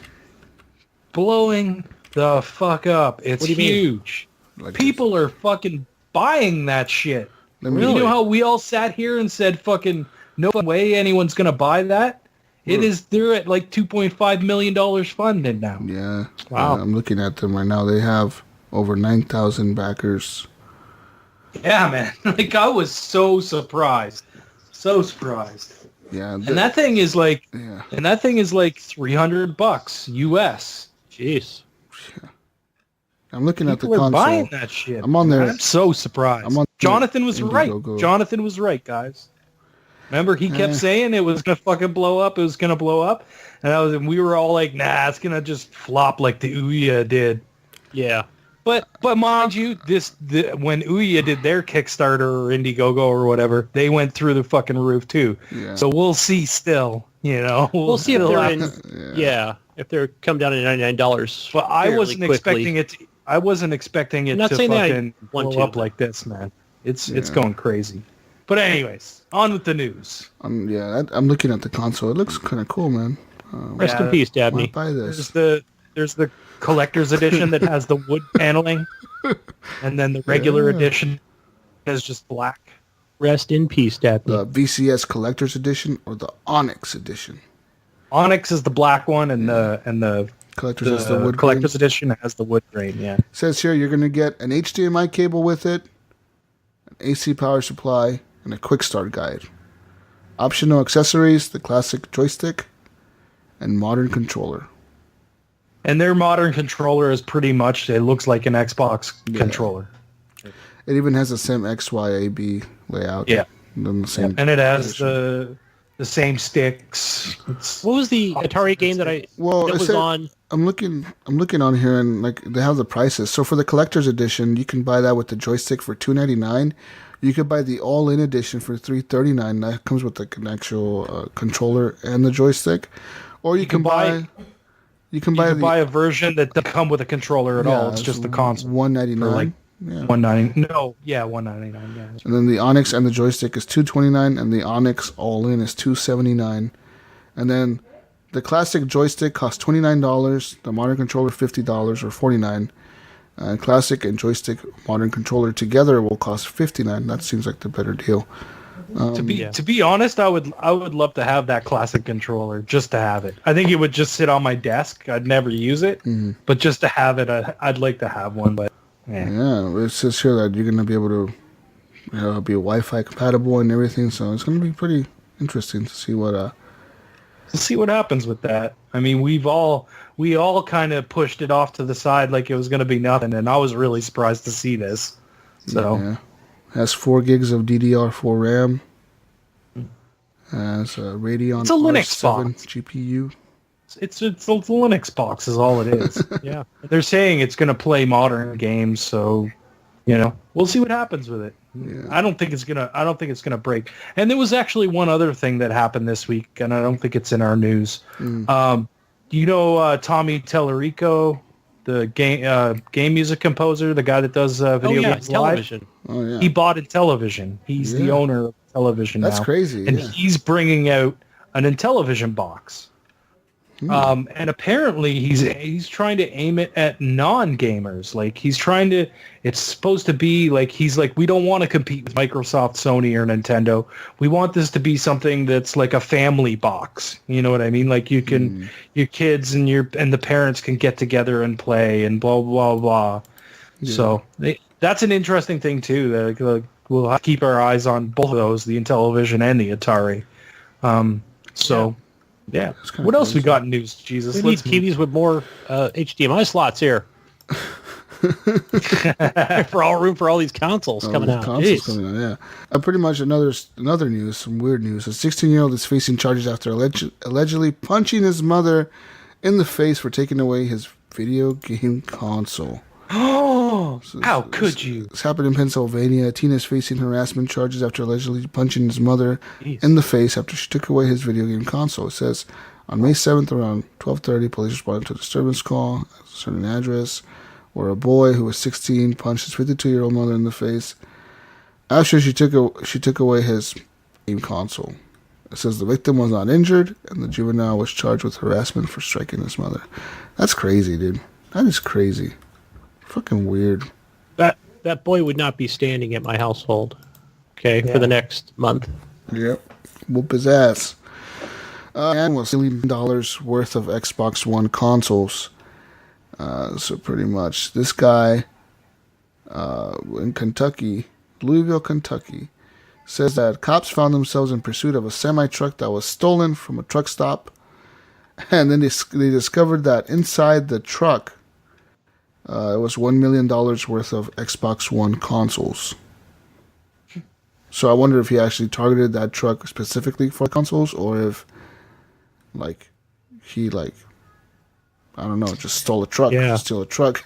Blowing the fuck up. It's huge. Like people are fucking buying that shit. Really? You know how we all sat here and said fucking no way anyone's gonna buy that? They're at like $2.5 million funded now. Yeah. Wow. I'm looking at them right now. They have over 9,000 backers. Yeah, man. Like I was so surprised. So surprised. Yeah. And that thing is like $300 US. Jeez. Yeah. I'm looking at the People are console. buying that shit. I'm on there. I'm so surprised. Jonathan was right. Jonathan was right, guys. Remember, he kept saying it was going to fucking blow up. It was going to blow up. And we were all like, nah, it's going to just flop like the Ouya did. Yeah. But mind you, when Ouya did their Kickstarter or Indiegogo or whatever, they went through the fucking roof too. Yeah. So we'll see still, you know. We'll see if they're if they're come down to $99. But I wasn't expecting it to fucking blow up like this, man. It's going crazy. But anyways, on with the news. I'm looking at the console. It looks kind of cool, man. Rest in peace, Dabney. Buy this. There's the collector's edition that has the wood paneling, and then the regular edition is just black. Rest in peace, Dabney. The VCS collector's edition or the Onyx edition? Onyx is the black one, and the collector's the wood collector's edition has the wood grain. Yeah. It says here you're going to get an HDMI cable with it, an AC power supply, and a quick start guide. Optional accessories, the classic joystick, and modern controller. And their modern controller is pretty much, it looks like an Xbox controller. It even has the same XYAB layout. Yeah. And the same and it has the same sticks. What was the Atari game that was on? I'm looking on here, and like they have the prices. So for the collector's edition, you can buy that with the joystick for $299. You could buy the all-in edition for $339. That comes with the actual controller and the joystick. Or you can buy a version that doesn't come with a controller at all. It's just the console. $199. Yeah. $199. No, yeah, $199. Yeah. And then the Onyx and the joystick is $229, and the Onyx all-in is $279. And then the classic joystick costs $29. The modern controller $50 or $49. Classic and joystick modern controller together will cost $59. That seems like the better deal. To be honest, I would love to have that classic controller just to have it. I think it would just sit on my desk. I'd never use it, but just to have it, I'd like to have one. But yeah, it says here that you're gonna be able to, be Wi-Fi compatible and everything. So it's gonna be pretty interesting to see what happens with that. I mean, we all kind of pushed it off to the side like it was going to be nothing, and I was really surprised to see this. So, has 4 gigs of DDR4 RAM. Has a Radeon it's a Linux R7 box. GPU. It's a Linux box is all it is. Yeah, they're saying it's going to play modern games, so we'll see what happens with it. Yeah. I don't think it's gonna break. And there was actually one other thing that happened this week, and I don't think it's in our news. Tommy Tellerico, the game music composer, the guy that does video games television. Oh yeah, he bought Intellivision. He's the owner of Intellivision. That's now. Crazy. And he's bringing out an Intellivision box. And apparently he's trying to aim it at non-gamers. Like it's supposed to be like, he's like, we don't want to compete with Microsoft, Sony, or Nintendo. We want this to be something that's like a family box. You know what I mean? Like you can, your kids and the parents can get together and play and blah, blah, blah. Yeah. So that's an interesting thing too. We'll have to keep our eyes on both of those, the Intellivision and the Atari. Yeah. What else we got in news, Jesus? We need TVs with more HDMI slots here. For all room for all these consoles coming out. Pretty much another news, some weird news. A 16-year-old is facing charges after allegedly punching his mother in the face for taking away his video game console. Oh, how could you? This happened in Pennsylvania. A teen is facing harassment charges after allegedly punching his mother in the face after she took away his video game console. It says, on May 7th around 12:30, police responded to a disturbance call at a certain address where a boy who was 16 punched his 52-year-old mother in the face after she took away his game console. It says the victim was not injured, and the juvenile was charged with harassment for striking his mother. That's crazy, dude. That is crazy. Fucking weird. That boy would not be standing at my household, for the next month. Yep. Whoop his ass. And was $1 million worth of Xbox One consoles. So pretty much this guy in Kentucky, Louisville, Kentucky, says that cops found themselves in pursuit of a semi-truck that was stolen from a truck stop. And then they discovered that inside the truck, it was $1 million worth of Xbox One consoles. So I wonder if he actually targeted that truck specifically for consoles, or if, he I don't know, just stole a truck. Yeah. Steal a truck.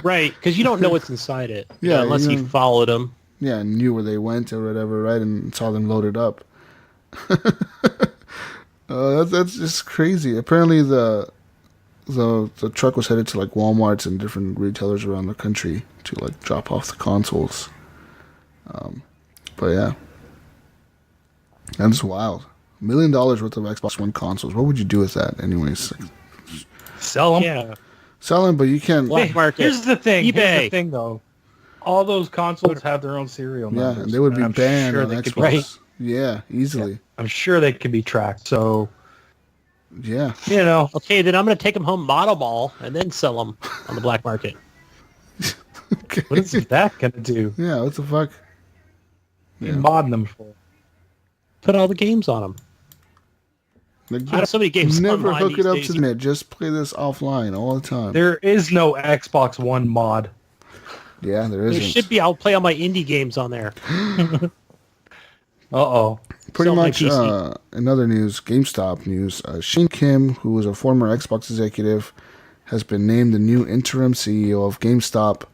Right, because you don't know what's inside it. Unless he followed them. Yeah, and knew where they went or whatever, right? And saw them loaded up. That's just crazy. Apparently the truck was headed to Walmarts and different retailers around the country to drop off the consoles. But yeah, that's wild. $1 million worth of Xbox One consoles. What would you do with that, anyways? Sell them. Yeah, sell them, but you can't. Black market. Here's the thing. eBay. Here's the thing, though. All those consoles have their own serial numbers. Yeah, and they would be banned on Xbox. Right? Yeah, easily. Yeah. I'm sure they can be tracked. So. Yeah. Okay, then I'm going to take them home model ball and then sell them on the black market. Okay. What is that going to do? Yeah, what the fuck? You mod them for. Put all the games on them. Like, I have so many games never online hook it up days. to the net. Just play this offline all the time. There is no Xbox One mod. Yeah, there isn't. There should be. I'll play all my indie games on there. Uh-oh. Pretty Sell my much, PC. in other news, GameStop news, Shane Kim, who was a former Xbox executive, has been named the new interim CEO of GameStop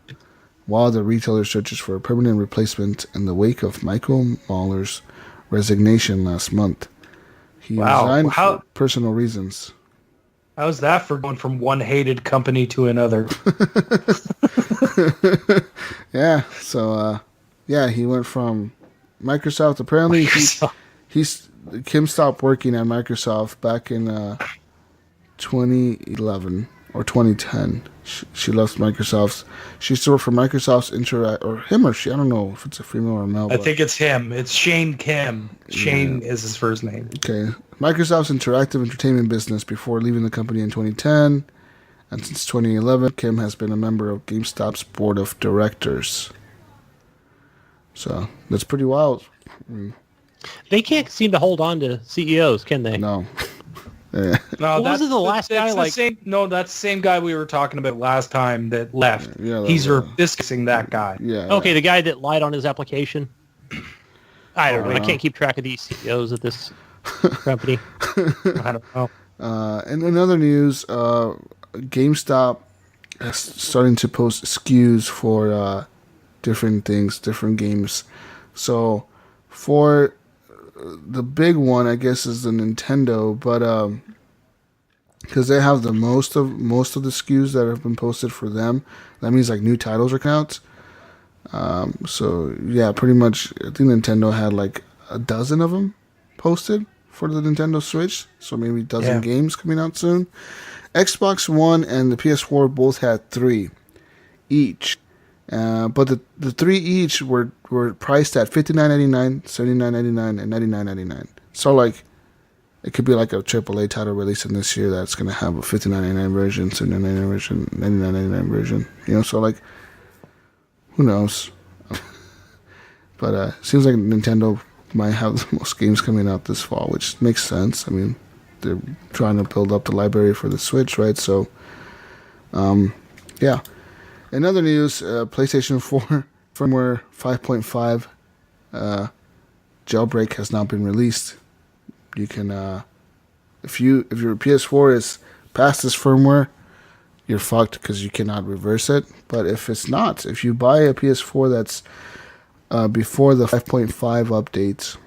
while the retailer searches for a permanent replacement in the wake of Michael Mahler's resignation last month. He resigned for personal reasons. How's that for going from one hated company to another? Yeah, so, he went from Microsoft. Apparently, Kim stopped working at Microsoft back in 2011 or 2010. She left Microsoft. She used to work for Microsoft's him or she. I don't know if it's a female or a male. I think it's him. It's Shane Kim. Shane is his first name. Okay. Microsoft's interactive entertainment business before leaving the company in 2010. And since 2011, Kim has been a member of GameStop's board of directors. So, that's pretty wild. They can't seem to hold on to CEOs, can they? No. Yeah. No, wasn't the last guy that's the same guy we were talking about last time that left. Yeah, He's discussing that guy. Yeah. Okay, the guy that lied on his application. I don't know. I can't keep track of these CEOs at this company. I don't know. And in other news, GameStop is starting to post SKUs for different things, different games. So for the big one, I guess, is the Nintendo, but because they have the most of the SKUs that have been posted for them, that means like new titles are coming out. So yeah, pretty much, I think Nintendo had like a dozen of them posted for the Nintendo Switch, so maybe a dozen games coming out soon. Xbox One and the PS4 both had 3 each. But the 3 each were priced at $59.99, $79.99, and $99.99. So like, it could be like a AAA title releasing this year that's gonna have a $59.99 version, $79.99 version, $99.99 version. You know, so like, who knows? But seems like Nintendo might have the most games coming out this fall, which makes sense. I mean, they're trying to build up the library for the Switch, right? So, yeah. In other news, PlayStation 4 firmware 5.5 jailbreak has not been released. You can, if your PS4 is past this firmware, you're fucked because you cannot reverse it. But if it's not, if you buy a PS4 that's before the 5.5 updates,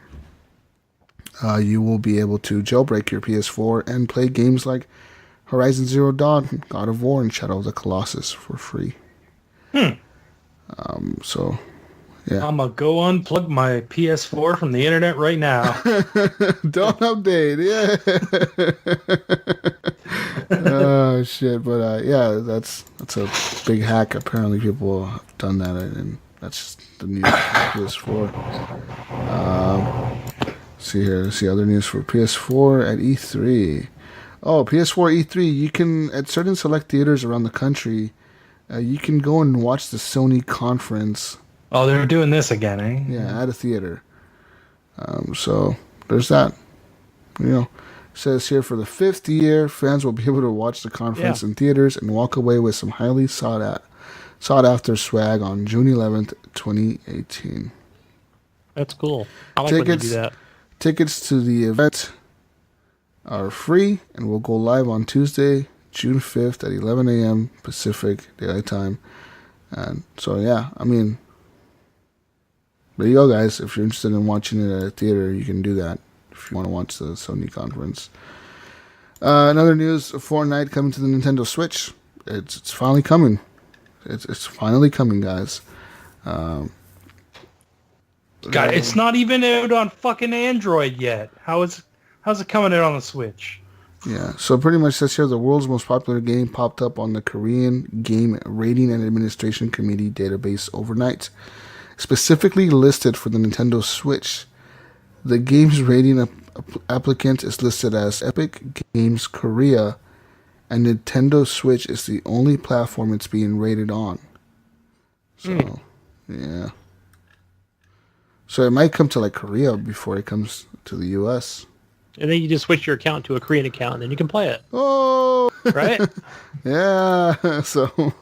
you will be able to jailbreak your PS4 and play games like Horizon Zero Dawn, God of War, and Shadow of the Colossus for free. So, yeah. I'm going to go unplug my PS4 from the internet right now. Don't update, yeah. Oh, shit. But, yeah, that's a big hack. Apparently people have done that, and that's just the news for PS4. See here. Let's see other news for PS4 at E3. Oh, PS4 E3, you can, at certain select theaters around the country, you can go and watch the Sony conference. Oh, they're doing this again, eh? Yeah, at a theater. So there's that. You know, it says here for the 5th year, fans will be able to watch the conference in theaters and walk away with some highly sought after swag on June 11th, 2018. That's cool. I like when you do that. Tickets to the event are free and will go live on Tuesday, June 5th at 11 a.m. Pacific Daylight Time. And so, yeah, I mean, there you go, guys. If you're interested in watching it at a theater, you can do that if you want to watch the Sony conference. Another news, Fortnite coming to the Nintendo Switch. It's finally coming. It's finally coming, guys. God, it's not even out on fucking Android yet. How's it coming out on the Switch? Yeah, so pretty much says here the world's most popular game popped up on the Korean Game Rating and Administration Committee database overnight. Specifically listed for the Nintendo Switch. The game's rating applicant is listed as Epic Games Korea, and Nintendo Switch is the only platform it's being rated on. So, yeah. So it might come to like Korea before it comes to the U.S. And then you just switch your account to a Korean account, and then you can play it. Oh, right? Yeah. So we'll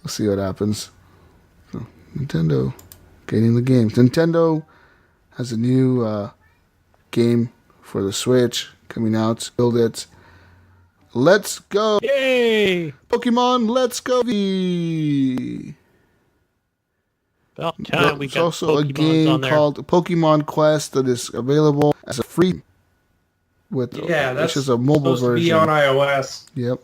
see what happens. So, Nintendo getting the games. Nintendo has a new game for the Switch coming out. Build it. Let's go! Yay! Pokemon, let's go! About time we There's got also a Pokemons game on there. called Pokemon Quest that is available as a free which is a mobile version. To be on iOS. Yep.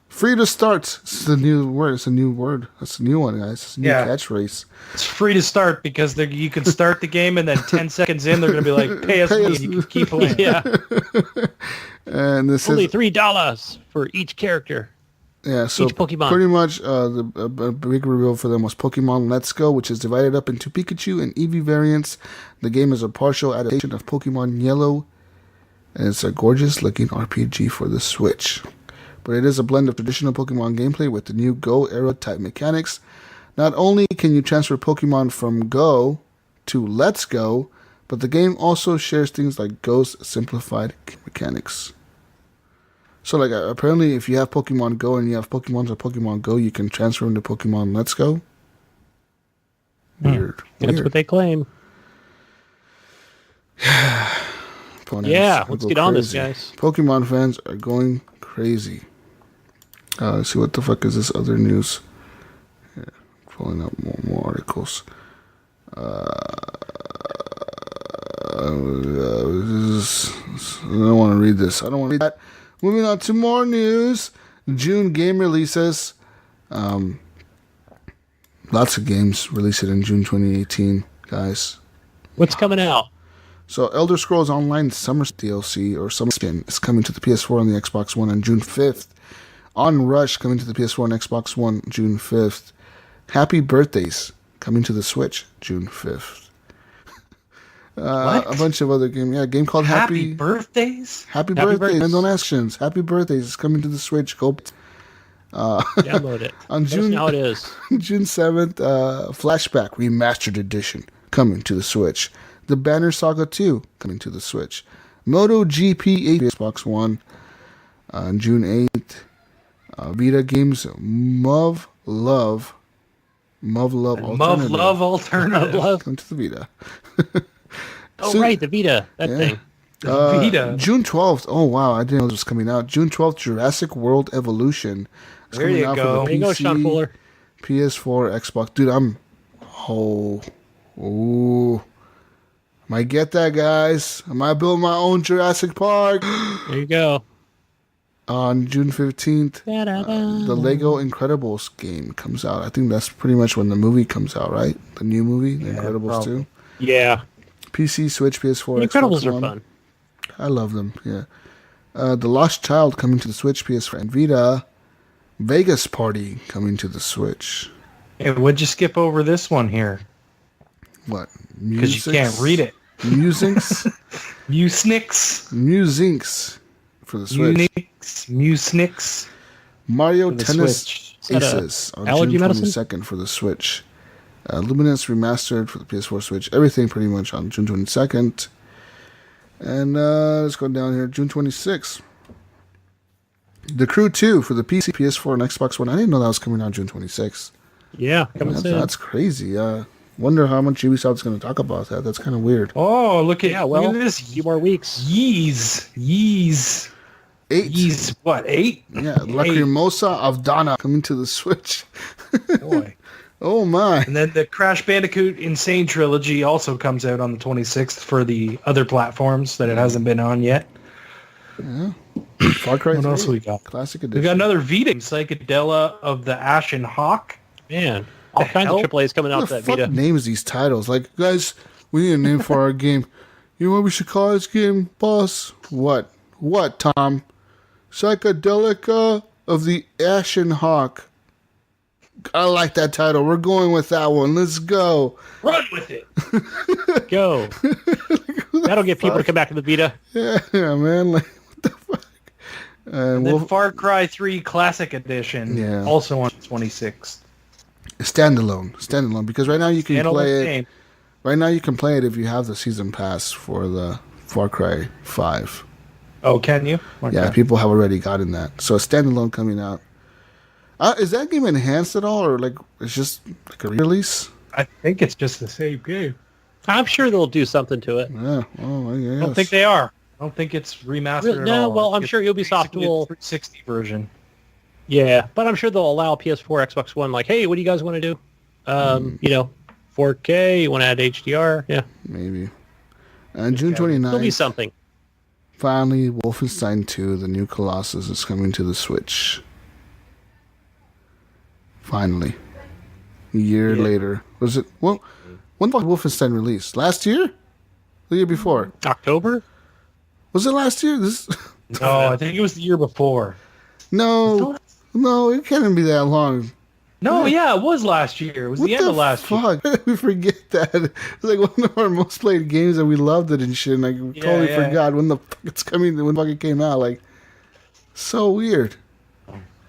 Free to start. It's the new word. It's a new word. That's a new one, guys. It's a new catchphrase. It's free to start because you can start the game and then 10 seconds in they're going to be like, pay us money and you can keep playing. Yeah. And this only is $3 for each character. Yeah, so each Pokemon. Pretty much the big reveal for them was Pokemon Let's Go, which is divided up into Pikachu and Eevee variants. The game is a partial adaptation of Pokemon Yellow, and it's a gorgeous-looking RPG for the Switch. But it is a blend of traditional Pokemon gameplay with the new Go Era type mechanics. Not only can you transfer Pokemon from Go to Let's Go, but the game also shares things like Go's simplified mechanics. So, like, apparently, if you have Pokemon Go and you have Pokemons of Pokemon Go, you can transfer them to Pokemon Let's Go. Weird. That's what they claim. Yeah, let's get on this, guys. Pokemon fans are going crazy. Let's see, what the fuck is this other news? Here, pulling up more articles. I don't want to read this. I don't want to read that. Moving on to more news. June game releases. Lots of games released in June 2018, guys. What's coming out? So, Elder Scrolls Online Summer DLC or Summer Skin is coming to the PS4 and the Xbox One on June 5th. Onrush coming to the PS4 and Xbox One June 5th. Happy Birthdays coming to the Switch June 5th. A bunch of other games. Yeah, a game called Happy Birthdays? Happy Birthdays. And don't ask questions. Happy Birthdays is coming to the Switch. Go. Download it. On June, how it is. June 7th, Flashback Remastered Edition coming to the Switch. The Banner Saga 2 coming to the Switch. MotoGP 8 Xbox One on June 8th. Vita Games Muv Love Alternative coming to the Vita. Right, the Vita. That thing. The Vita. June 12th. Oh, wow. I didn't know this was coming out. June 12th, Jurassic World Evolution. It's there you go. There you go, Sean Fuller. PS4, Xbox. Dude, might get that, guys. I might build my own Jurassic Park. There you go. On June 15th, the Lego Incredibles game comes out. I think that's pretty much when the movie comes out, right? The new movie, The Incredibles 2. Yeah. PC, Switch, PS4, the Incredibles Xbox One. are fun. I love them, yeah. The Lost Child coming to the Switch, PS4, and Vita. Vegas Party coming to the Switch. Hey, what'd you skip over this one here? What? Because you can't read it. Musinks? Musinks for the Switch. Musinks. Mario Tennis Aces on June 22nd for the Switch. Luminous Remastered for the PS4 Switch. Everything pretty much on June 22nd. And let's go down here. June 26th. The Crew 2 for the PC, PS4, and Xbox One. I didn't know that was coming out June 26th. Yeah, coming soon. That's crazy. Wonder how much Ubisoft's going to talk about that. That's kind of weird. Oh, look at this. A few more weeks. Yeez. 8. Yeez, what, 8? Yeah, Lacrimosa of Dana coming to the Switch. Boy. Oh, my. And then the Crash Bandicoot Insane Trilogy also comes out on the 26th for the other platforms that it hasn't been on yet. Yeah. Far Cry 3. What else we got? Classic Edition. We got another Vita, Psychedela of the Ashen Hawk. Man, all kinds of AAAs coming out that Vita. What the fuck names these titles? Like, guys, we need a name for our game. You know what we should call this game, boss? What? What, Tom? Psychedelica of the Ashen Hawk. I like that title. We're going with that one. Let's go. Run with it. Go. That'll get people to come back to the Vita. Yeah, man. Like, what the fuck? And then Far Cry 3 Classic Edition, also on the 26th. Standalone, because right now you can play it Right now, you can play it if you have the season pass for the Far Cry 5. Oh, can you? Okay. Yeah, people have already gotten that. So a standalone coming out. Is that game enhanced at all, or like it's just like a re-release? I think it's just the same game. I'm sure they'll do something to it. Yeah. Oh, I guess. I don't think they are. I don't think it's remastered at No, all. well, I'm sure Ubisoft will... 360 version. Yeah, but I'm sure they'll allow PS4, Xbox One, like, hey, what do you guys want to do? 4K, you want to add HDR? Yeah. Maybe. And June 29th. There'll be something. Finally, Wolfenstein 2, The New Colossus, is coming to the Switch. Finally. A year later. Was it... Well, when did Wolfenstein release? Last year? The year before? October? Was it last year? No, I think it was the year before. No, it can't be that long. No, yeah, it was last year. It was the end of last year. How did we forget that? It's like one of our most played games and we loved it and shit, and I totally forgot when the fuck it's coming, when the fuck it came out. Like, so weird.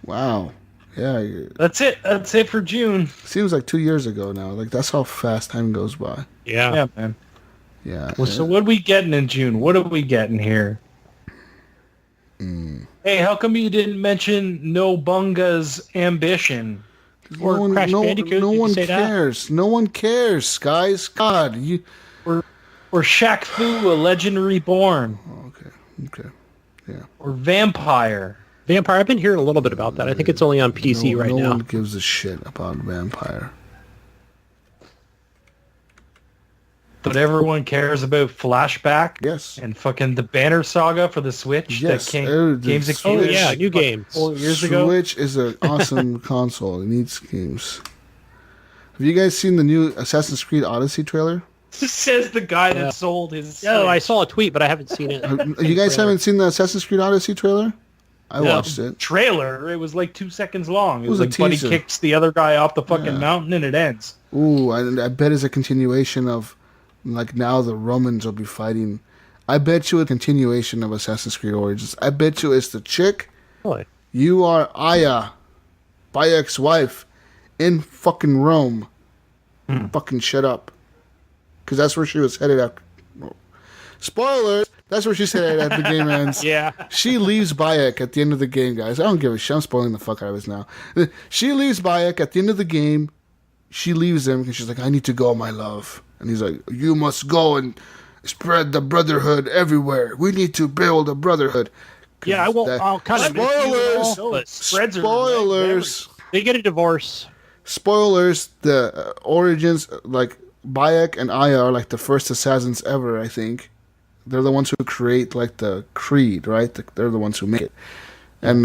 Wow. Yeah. That's it. That's it for June. Seems like 2 years ago now. Like, that's how fast time goes by. Yeah, man. Yeah. Well, so what are we getting in June? What are we getting here? Hey, how come you didn't mention No Bunga's Ambition? Or Crash Bandicoot? No one say cares. That? No one cares, guys. God, you. Or Shaq Fu, A Legend Reborn. Okay. Yeah. Or Vampire. Vampire, I've been hearing a little bit about that. I think it's only on PC right now. No one gives a shit about Vampire. But everyone cares about Flashback. Yes. And fucking the Banner Saga for the Switch. Yes. That games that came Oh, yeah, new games. 4 years ago. Switch is an awesome console. It needs games. Have you guys seen the new Assassin's Creed Odyssey trailer? This says the guy that sold his Switch. Oh, I saw a tweet, but I haven't seen it. You guys haven't seen the Assassin's Creed Odyssey trailer? I No. watched it. Trailer. It was like 2 seconds long. It was a like Buddy teaser. kicks the other guy off the fucking mountain and it ends. Ooh, I bet it's a continuation of, like, now the Romans will be fighting. I bet you a continuation of Assassin's Creed Origins. I bet you it's the chick. Really? You are Aya, Bayek's wife, in fucking Rome. Fucking shut up. Because that's where she was headed after. Spoilers! That's where she's headed after the game ends. Yeah. She leaves Bayek at the end of the game, guys. I don't give a shit. I'm spoiling the fuck out of this now. She leaves Bayek at the end of the game. She leaves him because she's like, I need to go, my love. And he's like, you must go and spread the brotherhood everywhere. We need to build a brotherhood. Yeah, I'll kind of Spoilers! but Spoilers! they get a divorce. Spoilers, the origins, like, Bayek and Aya are like the first assassins ever, I think. They're the ones who create, like, the creed, right? They're the ones who make it. And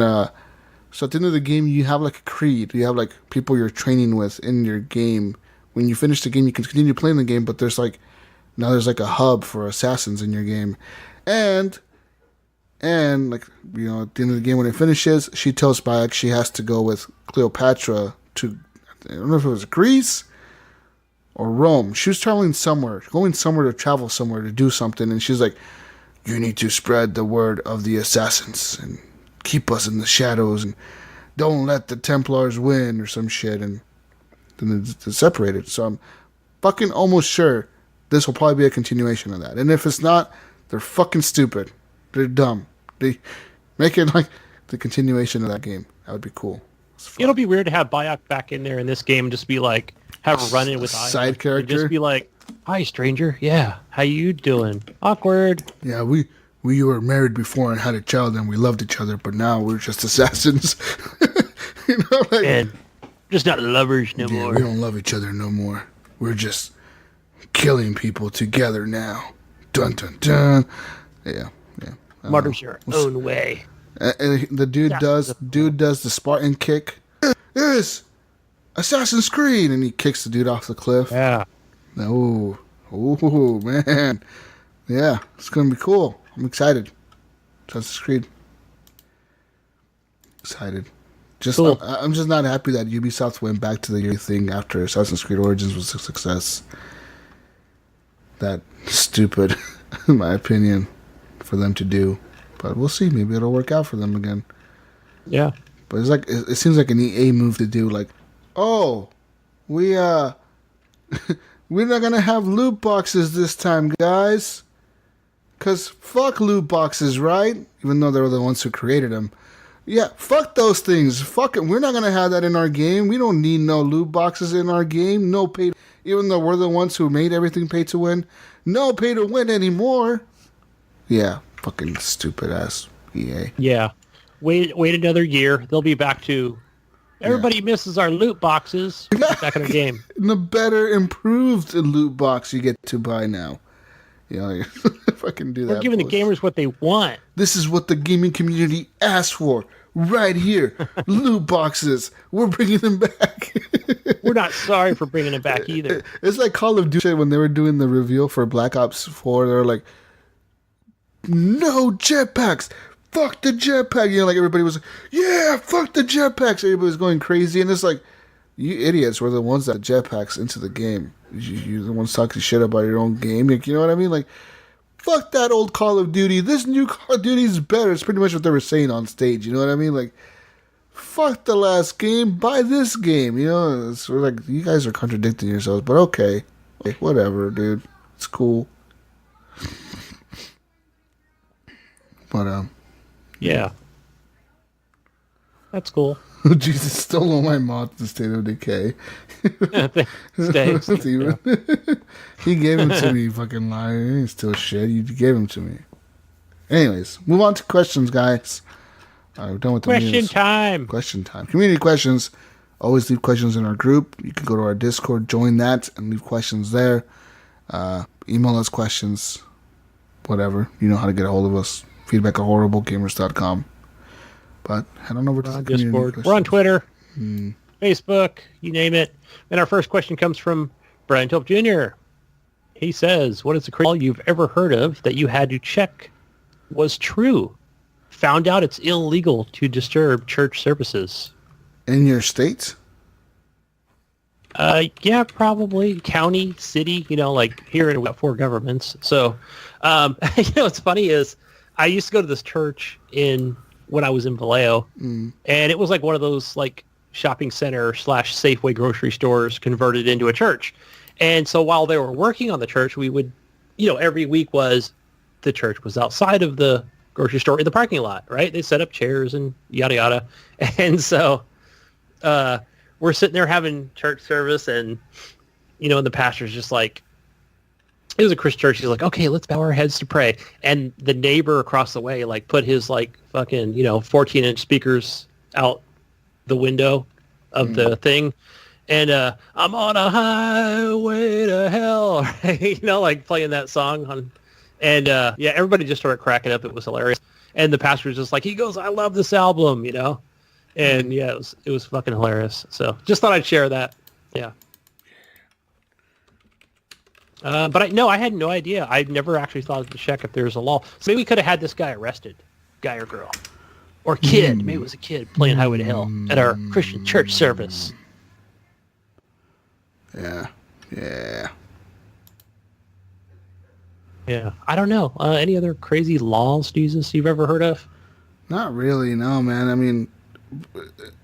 so at the end of the game, you have, like, a creed. You have, like, people you're training with in your game. When you finish the game, you can continue playing the game, but there's, like, now there's, like, a hub for assassins in your game. And, like, you know, at the end of the game, when it finishes, she tells Bayek she has to go with Cleopatra to, I don't know if it was Greece or Rome. She was going somewhere to travel somewhere to do something, and she's like, you need to spread the word of the assassins and keep us in the shadows and don't let the Templars win or some shit, and then it's separated. So I'm fucking almost sure this will probably be a continuation of that. And if it's not, they're fucking stupid. They're dumb. They make it like the continuation of that game. That would be cool. It'll be weird to have Bayek back in there in this game and just be like, have a run-in with side character. Just be like, hi, stranger. Yeah, how you doing? Awkward. Yeah, we were married before and had a child and we loved each other, but now we're just assassins. You know, like, And just not lovers no more. we don't love each other no more. We're just killing people together now. Dun dun dun. Yeah. Martyrs your own way. The dude does the Spartan kick. Yes, Assassin's Creed, and he kicks the dude off the cliff. Yeah. Oh man, yeah, it's gonna be cool. I'm excited. Assassin's Creed. Excited. Cool. I'm just not happy that Ubisoft went back to the year thing after Assassin's Creed Origins was a success. That stupid, in my opinion, for them to do. But we'll see. Maybe it'll work out for them again. Yeah. But it's like it seems like an EA move to do. Like, oh, we We're not going to have loot boxes this time, guys. Because fuck loot boxes, right? Even though they were the ones who created them. Yeah, fuck those things. Fuck it. We're not going to have that in our game. We don't need no loot boxes in our game. No pay. Even though we're the ones who made everything pay to win. No pay to win anymore. Yeah, fucking stupid ass EA. Yeah. Wait another year. They'll be back to... Everybody misses our loot boxes. Back in the game. The better improved loot box you get to buy now. You know, fucking do that. We're giving the gamers what they want. This is what the gaming community asked for. Right here. Loot boxes. We're bringing them back. We're not sorry for bringing them back either. It's like Call of Duty when they were doing the reveal for Black Ops 4. They were like, no jetpacks. Fuck the jetpack. You know, like everybody was like, yeah, fuck the jetpacks. Everybody was going crazy. And it's like, you idiots were the ones that jetpacks into the game. You're the ones talking shit about your own game. Like, you know what I mean? Like, fuck that old Call of Duty. This new Call of Duty is better. It's pretty much what they were saying on stage. You know what I mean? Like, fuck the last game. Buy this game. You know, it's like, you guys are contradicting yourselves. But okay. Whatever, dude. It's cool. But, yeah. That's cool. Jesus stole all my mods to State of Decay. Steven. He gave him to me, fucking liar. He's still shit. You gave him to me. Anyways, move on to questions, guys. We're done with the Question time. Question time. Community questions. Always leave questions in our group. You can go to our Discord, join that, and leave questions there. Email us questions. Whatever. You know how to get a hold of us. Feedback@horriblegamers.com. But head on over to the Discord. We're on Twitter, Facebook, you name it. And our first question comes from Brian Tulp Jr. He says, what is the craziest you've ever heard of that you had to check was true? Found out it's illegal to disturb church services. In your state? Yeah, probably. County, city, you know, like here in 4 governments. So, you know, what's funny is I used to go to this church when I was in Vallejo, and it was like one of those like shopping center / Safeway grocery stores converted into a church. And so while they were working on the church, we would, you know, every week the church was outside of the grocery store in the parking lot, right? They set up chairs and yada, yada. And so we're sitting there having church service, and, you know, and the pastor's just like, it was a Christian church. He's like, okay, let's bow our heads to pray. And the neighbor across the way, like, put his, like, fucking, you know, 14-inch speakers out the window of the thing. And I'm on a highway to hell, right? You know, like, playing that song. And, yeah, everybody just started cracking up. It was hilarious. And the pastor was just like, he goes, I love this album, you know? And, yeah, it was fucking hilarious. So just thought I'd share that. Yeah. But I had no idea. I never actually thought to check if there's a law. So maybe we could have had this guy arrested, guy or girl, or kid. Maybe it was a kid playing Highway to Hell at our Christian church service. Yeah. I don't know. Any other crazy laws, Jesus, you've ever heard of? Not really, no, man. I mean,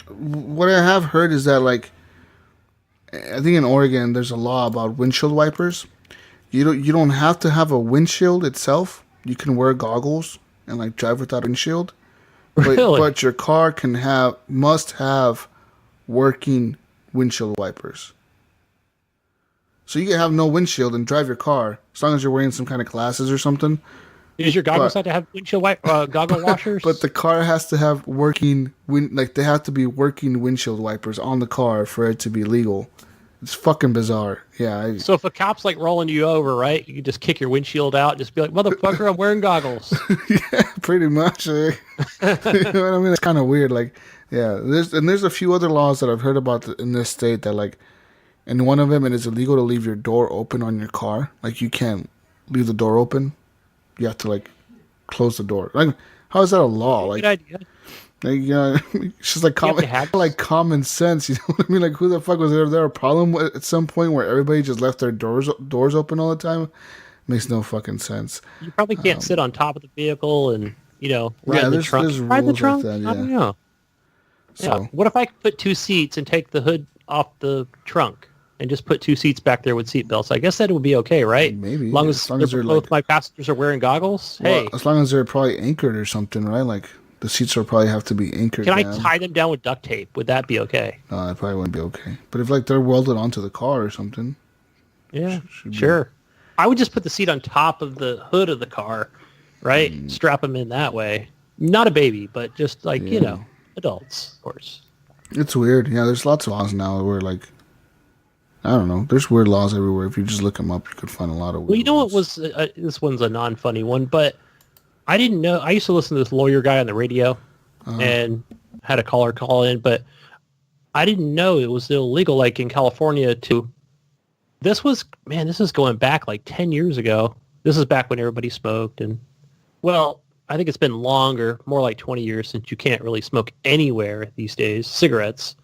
what I have heard is that, like, I think in Oregon there's a law about windshield wipers. You don't have to have a windshield itself. You can wear goggles and like drive without a windshield. Really? But your car must have working windshield wipers. So you can have no windshield and drive your car as long as you're wearing some kind of glasses or something. Does your goggles have to have windshield goggle washers? But the car has to have they have to be working windshield wipers on the car for it to be legal. It's fucking bizarre. Yeah. So if a cop's like rolling you over, right? You can just kick your windshield out and just be like, motherfucker, I'm wearing goggles. Yeah, pretty much. You know what I mean? It's kind of weird. Like, yeah, there's a few other laws that I've heard about in this state that, like, and one of them, it is illegal to leave your door open on your car. Like, you can't leave the door open. You have to, like, close the door. Like, how is that a law? Like, good idea. Like, it's just like common sense. You know what I mean? Like, who the fuck was there a problem at some point where everybody just left their doors open all the time? Makes no fucking sense. You probably can't sit on top of the vehicle and, you know, ride the trunk. There's rules like that, yeah. I don't know. So, yeah. What if I put 2 seats and take the hood off the trunk? and just put 2 seats back there with seat belts. I guess that would be okay, right? Maybe. As long as both my passengers are wearing goggles. Well, hey, as long as they're probably anchored or something, right? Like the seats will probably have to be anchored. Can down. I tie them down with duct tape? Would that be okay? No, that probably wouldn't be okay. But if like they're welded onto the car or something. Yeah, sure. I would just put the seat on top of the hood of the car, right? Strap them in that way. Not a baby, but just like, adults, of course. It's weird. Yeah, there's lots of laws now where like, I don't know. There's weird laws everywhere. If you just look them up, you could find a lot of weird Well, you know ones. what was, this one's a non-funny one, but I didn't know. I used to listen to this lawyer guy on the radio and had a caller call in, but I didn't know it was illegal, like in California this is going back like 10 years ago. This is back when everybody smoked. And, well, I think it's been longer, more like 20 years since you can't really smoke anywhere these days. Cigarettes,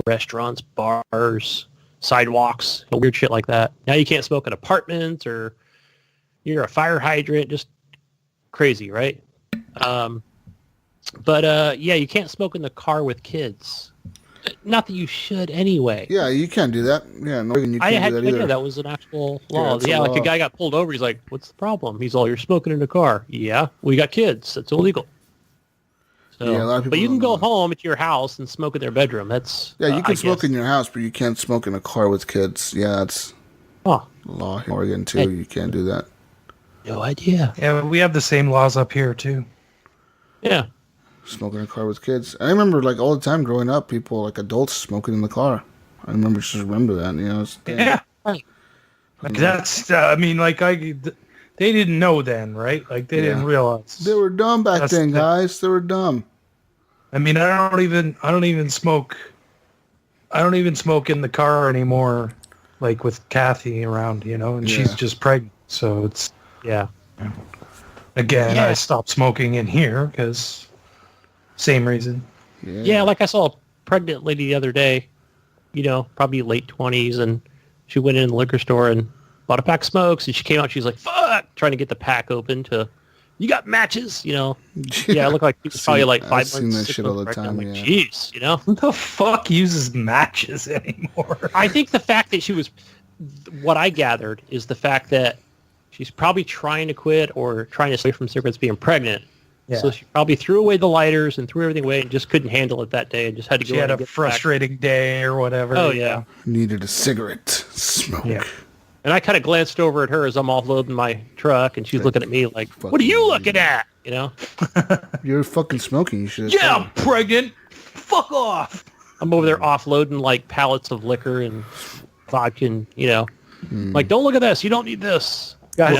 restaurants, bars, sidewalks, weird shit like that. Now you can't smoke in apartments or near a fire hydrant. Just crazy, right? But you can't smoke in the car with kids. Not that you should anyway. Yeah, you can't do that. Yeah, no, you can't do that either. That was an actual law. Yeah, like a guy got pulled over. He's like, "What's the problem?" He's all, "You're smoking in the car." Yeah, we got kids. That's illegal. So, yeah, a lot of people. But you can go know. home to your house and smoke in their bedroom. That's you can smoke in your house, but you can't smoke in a car with kids. Yeah, that's law in Oregon too. You can't do that. No idea. Yeah, we have the same laws up here too. Yeah. Smoking in a car with kids. I remember like all the time growing up, people like adults smoking in the car. I just remember that. Yeah. Like that's. They didn't know then, right? Like they didn't realize they were dumb back then, guys. They were dumb. I mean, I don't even smoke. I don't even smoke in the car anymore. Like with Kathy around, and she's just pregnant, so it's Again, I stopped smoking in here because. Same reason. Yeah, like I saw a pregnant lady the other day, probably late 20s, and she went in the liquor store and bought a pack of smokes, and she came out, she's like, fuck, trying to get the pack open you got matches, Yeah, I look like she's probably like 5 months. I've seen that shit all the time, like, jeez, Who the fuck uses matches anymore? I think the fact that what I gathered is the fact that she's probably trying to quit or trying to stay from cigarettes being pregnant. Yeah. So she probably threw away the lighters and threw everything away and just couldn't handle it that day and just had to go. She had a frustrating day or whatever. Oh, yeah. Needed a cigarette. Smoke. Yeah. And I kind of glanced over at her as I'm offloading my truck, and she's looking at me like, what are you looking at? You're fucking smoking. You should. Yeah, I'm pregnant. Fuck off. I'm over there offloading like pallets of liquor and vodka and, like, don't look at this. You don't need this. Guys,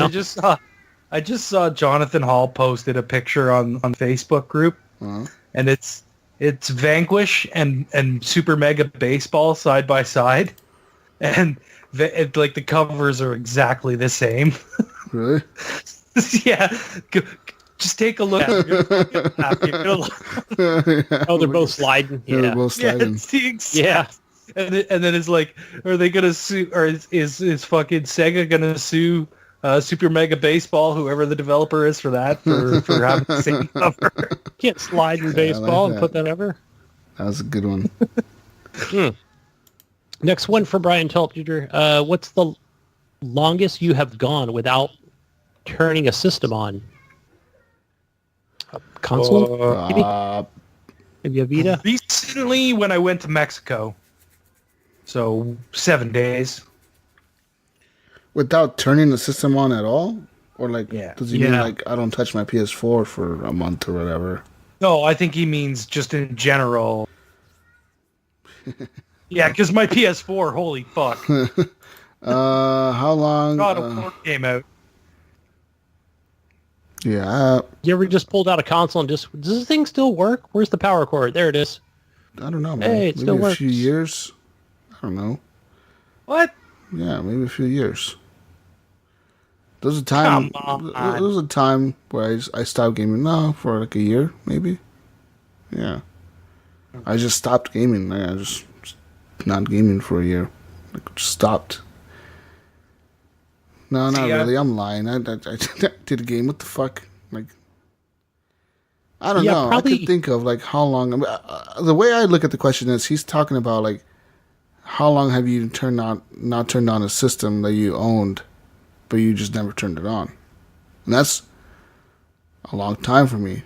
I just saw Jonathan Hall posted a picture on Facebook group, and it's Vanquish and Super Mega Baseball side by side, and the covers are exactly the same. Really? Yeah. Just take a look. Oh, they're both sliding. Yeah, they're both sliding. Yeah. And then it's like, are they gonna sue? Or is fucking Sega gonna sue? Super Mega Baseball, whoever the developer is for that, for having the same cover. Can't slide in baseball and put that ever. That was a good one. Next one for Brian Telpter. What's the longest you have gone without turning a system on? A console? Maybe a Vita? Recently, when I went to Mexico. So 7 days. Without turning the system on at all? Or does he mean like I don't touch my PS4 for a month or whatever? No, I think he means just in general. Yeah, because my PS4, holy fuck. How long? God of War came out. Yeah. You ever just pulled out a console and does this thing still work? Where's the power cord? There it is. I don't know, man. Hey, it still works. A few years. I don't know. What? Yeah, maybe a few years. There was a time. There was a time where I stopped gaming. No, for like a year, maybe. Yeah. I just stopped gaming. I just not gaming for a year. Like just stopped. No, not really. I'm lying. I did a game. What the fuck? Like, I don't know. Probably. I could think of like how long. The way I look at the question is, he's talking about like how long have you not turned on a system that you owned, but you just never turned it on? And that's a long time for me.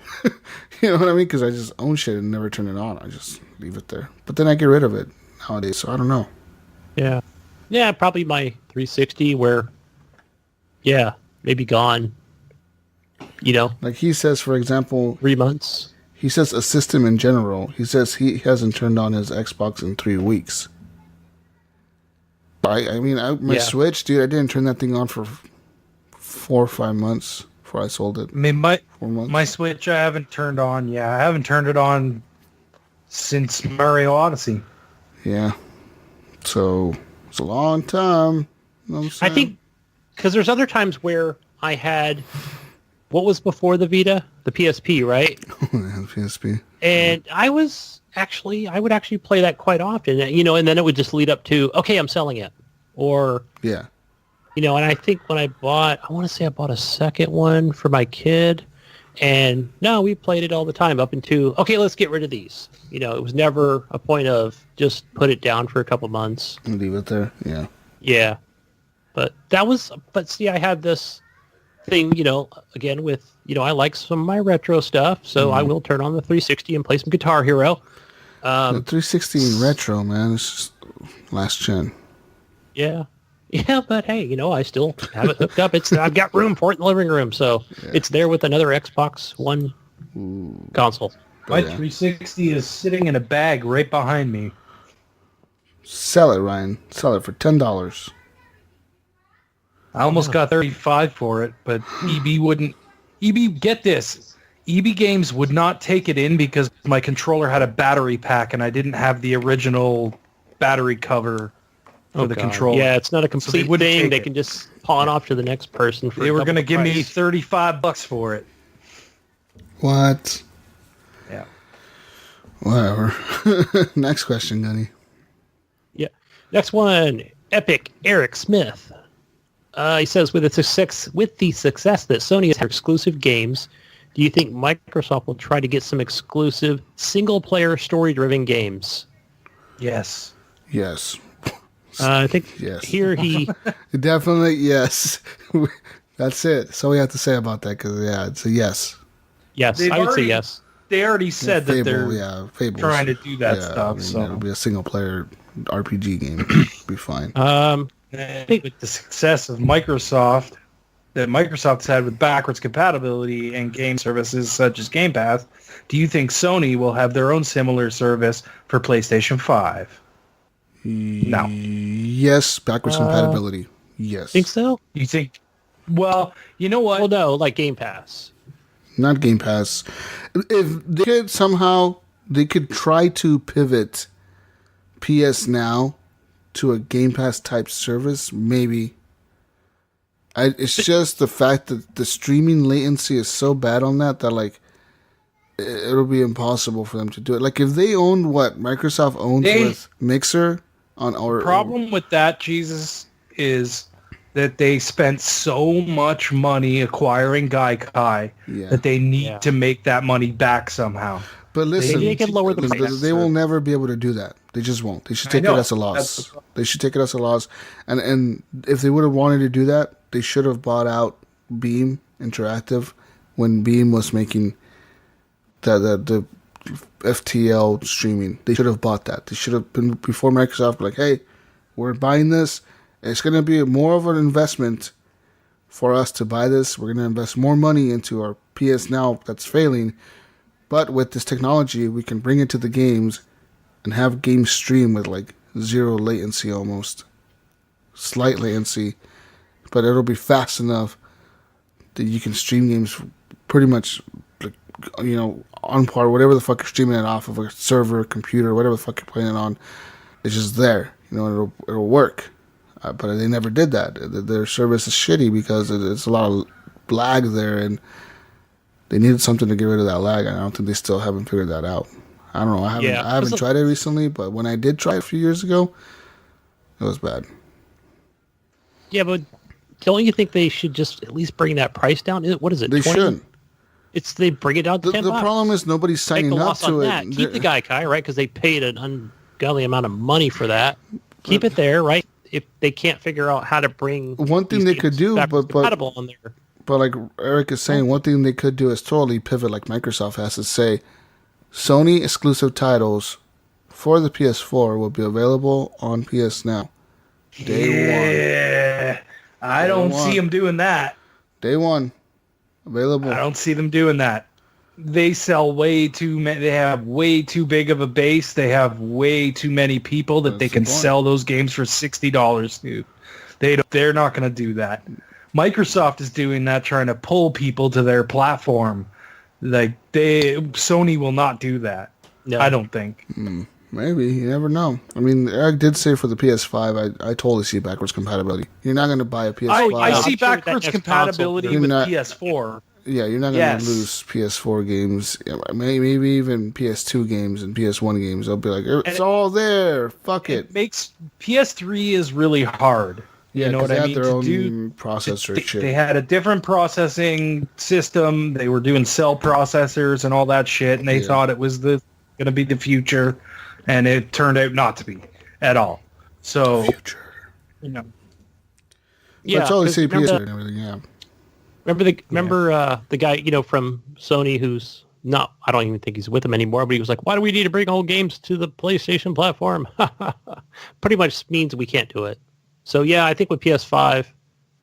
You know what I mean? Because I just own shit and never turn it on. I just leave it there. But then I get rid of it nowadays, so I don't know. Yeah. Yeah, probably my 360 where, maybe gone, Like he says, for example... 3 months. He says a system in general. He says he hasn't turned on his Xbox in 3 weeks. My Switch, dude, I didn't turn that thing on for 4 or 5 months before I sold it. I mean, 4 months. my Switch I haven't turned on. Yeah, I haven't turned it on since Mario Odyssey. Yeah. So, it's a long time. You know what I'm saying? I think, because there's other times where I had, what was before the Vita? The PSP, right? Yeah, PSP. And I would actually play that quite often, and then it would just lead up to, okay, I'm selling it. Or, yeah. And I think when I bought a second one for my kid, and no, we played it all the time up into, okay, let's get rid of these. It was never a point of just put it down for a couple months. And leave it there, yeah. Yeah. But see, I had this thing, again with, I like some of my retro stuff, so I will turn on the 360 and play some Guitar Hero. The 360 retro, man, it's just last gen. Yeah. Yeah, but hey, I still have it hooked up. I've got room for it in the living room, so it's there with another Xbox One console. My 360 is sitting in a bag right behind me. Sell it, Ryan. Sell it for $10. I almost got 35 for it, but EB wouldn't. EB, get this. EB Games would not take it in because my controller had a battery pack and I didn't have the original battery cover for the controller. Yeah, it's not a complete thing. They can just pawn off to the next person. They were going to give me $35 for it. What? Yeah. Whatever. Next question, Gunny. Yeah. Next one. Epic Eric Smith. He says, with the success that Sony has exclusive games, do you think Microsoft will try to get some exclusive single-player story-driven games? Yes. Yes. I think yes. Here he... Definitely yes. That's it. That's all we have to say about that, because, it's a yes. Yes, I would say yes. They already said that they're Fables. trying to do that stuff. So it'll be a single-player RPG game. It'll be fine. I think with the success of Microsoft that Microsoft's had with backwards compatibility and game services such as Game Pass, do you think Sony will have their own similar service for PlayStation 5? No. Yes, backwards compatibility. Yes. Think so? You think? Well, you know what? Well, no, like Game Pass. Not Game Pass. If they could somehow, they could try to pivot PS Now to a Game Pass type service, maybe. It's just the fact that the streaming latency is so bad on that like it'll be impossible for them to do it. Like if they own what Microsoft owns with Mixer on our problem with that, Jesus, is that they spent so much money acquiring Gaikai that they need to make that money back somehow. But listen, they can lower the price. They will never be able to do that. They just won't. They should take it as a loss. They should take it as a loss. And if they would have wanted to do that, they should have bought out Beam Interactive when Beam was making the FTL streaming. They should have bought that. They should have been before Microsoft like, hey, we're buying this. It's going to be more of an investment for us to buy this. We're going to invest more money into our PS Now that's failing. But with this technology, we can bring it to the games and have games stream with like zero latency almost. Slight latency. But it'll be fast enough that you can stream games pretty much, like, on par, whatever the fuck you're streaming it off of, a server, computer, whatever the fuck you're playing it on. It's just there. It'll work. But they never did that. Their service is shitty because it's a lot of lag there, and they needed something to get rid of that lag. I don't think they still haven't figured that out. I don't know. I haven't tried it recently, but when I did try it a few years ago, it was bad. Yeah, but don't you think they should just at least bring that price down? What is it? They 20? shouldn't. They bring it down to $10. The problem is nobody's signing up to it. Keep the Gaikai, right? Because they paid an ungodly amount of money for that. keep it there, right? If they can't figure out how to bring one thing they could do, but compatible on there. But like Eric is saying, one thing they could do is totally pivot, like Microsoft has to say, Sony exclusive titles for the PS4 will be available on PS Now. Day one. I don't see them doing that. Day one. Available. I don't see them doing that. They sell way too many. They have way too big of a base. They have way too many people that they can sell those games for $60, dude. They're not going to do that. Microsoft is doing that, trying to pull people to their platform. Sony will not do that. No. I don't think. Maybe. You never know. I mean, Eric did say for the PS5, I totally see backwards compatibility. You're not going to buy a PS5. I see backwards compatibility with PS4. Yeah, you're not going to lose PS4 games. Maybe even PS2 games and PS1 games. They'll be like, it's all there. Fuck it. Makes PS3 is really hard. Yeah, you know what they I had mean? their own processor shit. They had a different processing system. They were doing cell processors and all that shit, and they thought it was going to be the future, and it turned out not to be at all. So, you know, yeah, it's all the CPU and everything. Yeah. Remember the guy, from Sony who's not, I don't even think he's with them anymore, but he was like, why do we need to bring old games to the PlayStation platform? Pretty much means we can't do it. So, yeah, I think with PS5,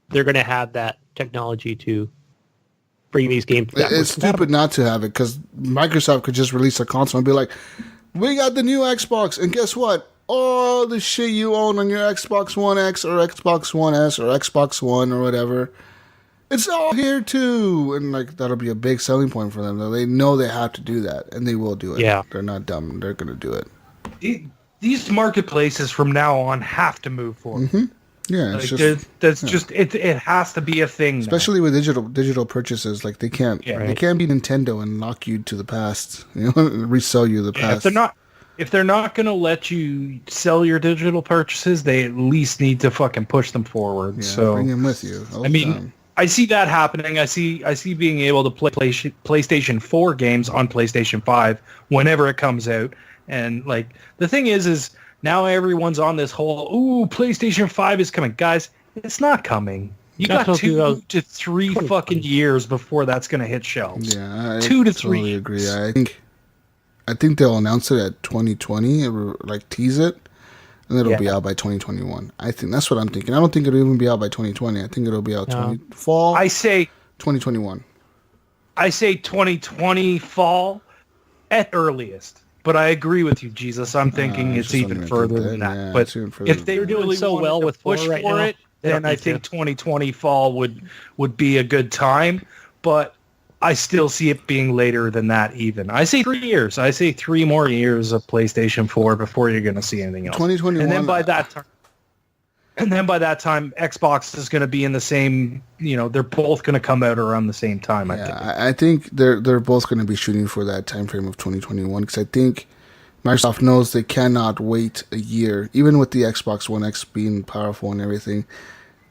they're going to have that technology to bring these games. It's stupid not to have it, because Microsoft could just release a console and be like, we got the new Xbox, and guess what? All the shit you own on your Xbox One X or Xbox One S or Xbox One or whatever, it's all here too. And that'll be a big selling point for them. They know they have to do that, and they will do it. Yeah. They're not dumb. They're going to do it. These marketplaces from now on have to move forward. Mm-hmm. Yeah, it has to be a thing. Especially with digital purchases, they can't be Nintendo and lock you to the past, resell you the past. If they're not going to let you sell your digital purchases, they at least need to fucking push them forward. Yeah, so bring them with you. I see that happening. I see being able to play PlayStation 4 games on PlayStation 5 whenever it comes out. And the thing is now everyone's on this whole, PlayStation 5 is coming. Guys, it's not coming. You got 2 to 3 fucking years before that's going to hit shelves. Yeah, I 2 to 3 totally agree. I think they'll announce it at 2020, or tease it, and it'll be out by 2021. I think that's what I'm thinking. I don't think it'll even be out by 2020. I think it'll be out fall. I say 2021. I say 2020 fall at earliest. But I agree with you, Jesus. I'm thinking it's even further than that. Yeah, but if they really doing so well with push right for it, then I think 2020 fall would be a good time. But I still see it being later than that even. I say 3 years. I say 3 more years of PlayStation 4 before you're going to see anything else. 2021. And then by that time, Xbox is going to be in the same, they're both going to come out around the same time, I think. I think they're both going to be shooting for that time frame of 2021, because I think Microsoft knows they cannot wait a year, even with the Xbox One X being powerful and everything.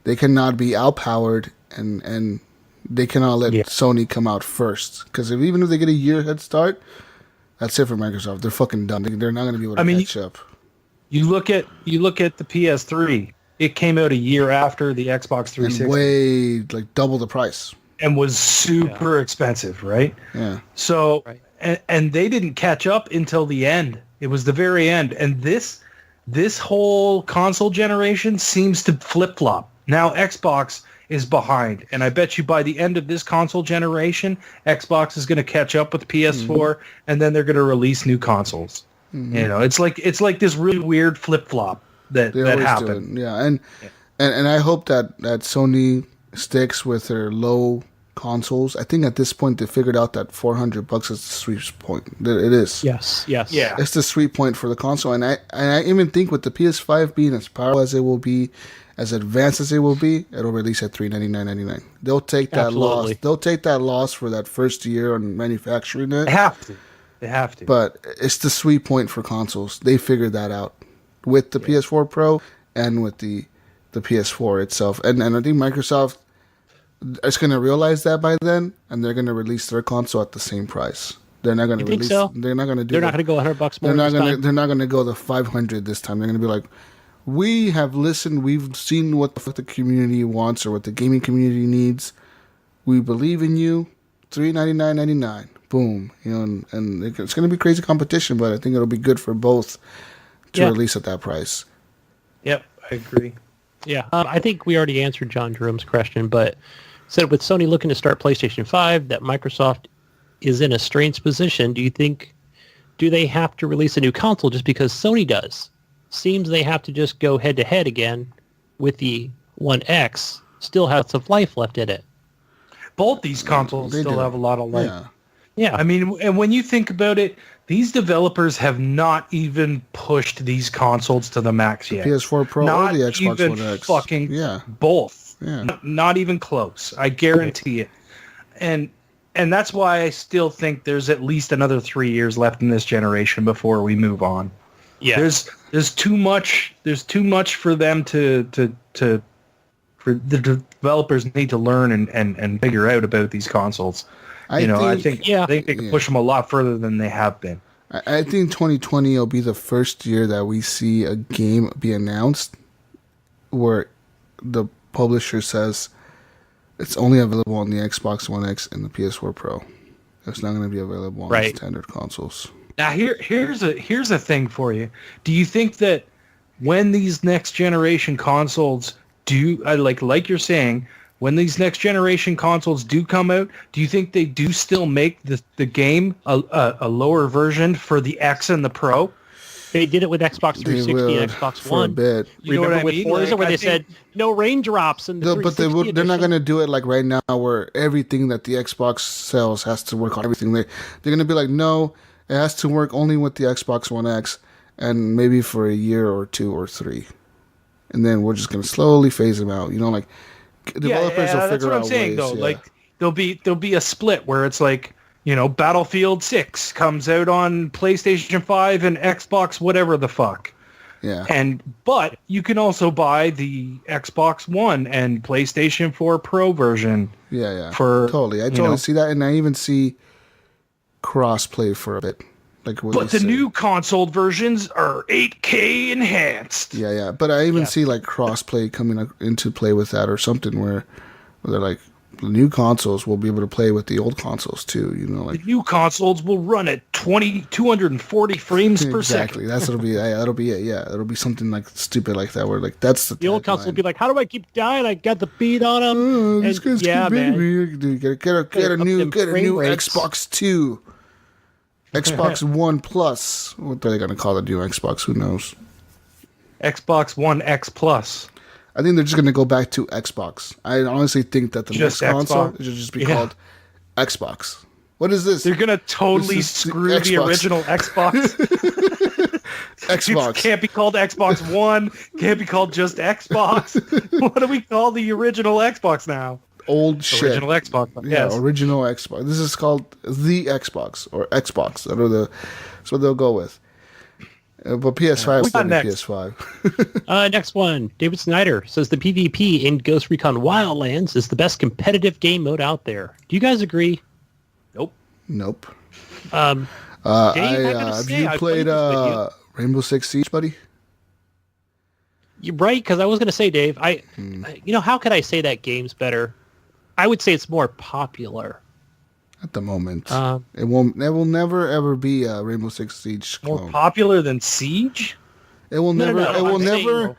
They cannot be outpowered, and they cannot let Sony come out first, because even if they get a year head start, that's it for Microsoft. They're fucking done. They're not going to be able to catch up. You look at the PS3. It came out a year after the Xbox 360. And way, double the price. And was super expensive, right? Yeah. So, and they didn't catch up until the end. It was the very end. And this whole console generation seems to flip-flop. Now Xbox is behind. And I bet you by the end of this console generation, Xbox is going to catch up with PS4, and then they're going to release new consoles. Mm-hmm. It's like this really weird flip-flop that happened. Yeah, and I hope that Sony sticks with their low consoles. I think at this point they figured out that $400 is the sweet point. It is. Yes. Yeah. It's the sweet point for the console, and I even think with the PS5 being as powerful as it will be, as advanced as it will be, it'll release at $399.99. They'll take that loss. They'll take that loss for that first year on manufacturing it. They have to. But it's the sweet point for consoles. They figured that out with the PS4 Pro and with the PS4 itself. And I think Microsoft is going to realize that by then, and they're going to release their console at the same price. They're not going to release. So? They're not going to do. They're not going to go $100 more. They're not going to go the $500 this time. They're going to be like, We have listened. We've seen what the community wants or what the gaming community needs. We believe in you. $399.99. Boom. And it's going to be crazy competition, but I think it'll be good for both to release at that price. Yep, I agree. Yeah, I think we already answered John Jerome's question, but said with Sony looking to start PlayStation 5, that Microsoft is in a strange position. Do they have to release a new console just because Sony does? Seems they have to just go head-to-head again with the One X. Still has some life left in it. Both these consoles still have a lot of life. Yeah. I mean, and when you think about it, these developers have not even pushed these consoles to the max yet. PS4 Pro not or the Xbox even One X. Fucking both. Yeah. Not even close. I guarantee it. And that's why I still think there's at least another 3 years left in this generation before we move on. Yeah. There's too much for them for the developers need to learn and figure out about these consoles. I think they can push them a lot further than they have been. I think 2020 will be the first year that we see a game be announced where the publisher says it's only available on the Xbox One X and the PS4 Pro. It's not going to be available on the standard consoles. Now here's a thing for you. Do you think that when these next generation consoles do like you're saying, when these next generation consoles do come out, do you think they do still make the game a lower version for the X and the Pro? They did it with Xbox 360 and Xbox One. For a bit. You know what I with mean? Forza where they said no raindrops and but they're not going to do it like right now where everything that the Xbox sells has to work on everything. They're going to be like, no, it has to work only with the Xbox One X and maybe for a year or 2 or 3. And then we're just going to slowly phase them out. Developers will figure out ways. That's what I'm saying, though. Yeah. Like there'll be a split where it's like, Battlefield 6 comes out on PlayStation 5 and Xbox whatever the fuck. Yeah. But you can also buy the Xbox One and PlayStation 4 Pro version. Yeah. Totally. I totally see that, and I even see cross-play for a bit. But the new console versions are 8K enhanced. Yeah. But I even see cross-play coming into play with that or something where they're like, the new consoles will be able to play with the old consoles too. The new consoles will run at 240 frames per second. Exactly. That'll be it. Yeah. It'll be something stupid like that where that's the old console will be like, how do I keep dying? I got the beat on them. Oh, this guy's man. Get a new Xbox 2. Xbox One Plus. What are they going to call the new Xbox? Who knows? Xbox One X Plus. I think they're just going to go back to Xbox. I honestly think that the next console should just be called Xbox. What is this? They're going to totally screw the original Xbox. Xbox. It can't be called Xbox One. Can't be called just Xbox. What do we call the original Xbox now? Old shit. Original Xbox. Yeah, original Xbox. This is called the Xbox or Xbox. That's what they'll go with. But PS5 still be PS5. Next one. David Snyder says the PvP in Ghost Recon Wildlands is the best competitive game mode out there. Do you guys agree? Nope. Dave, have you played Rainbow Six Siege, buddy? You're right, because I was going to say, Dave, how could I say that game's better? I would say it's more popular. At the moment, it will never ever be a Rainbow Six Siege clone. More popular than Siege? It will never. It will never.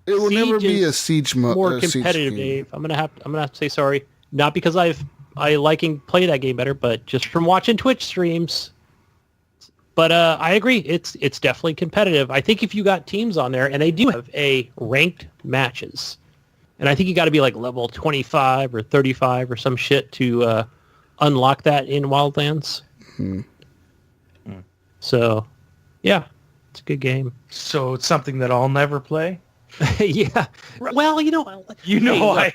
It will never be a Siege mode. More competitive, Dave. I'm gonna have to say sorry. Not because I play that game better, but just from watching Twitch streams. But I agree. It's definitely competitive. I think if you got teams on there, and they do have ranked matches, and I think you got to be like level 25 or 35 or some shit to unlock that in Wildlands. So, yeah, it's a good game. So it's something that I'll never play? Yeah. Well,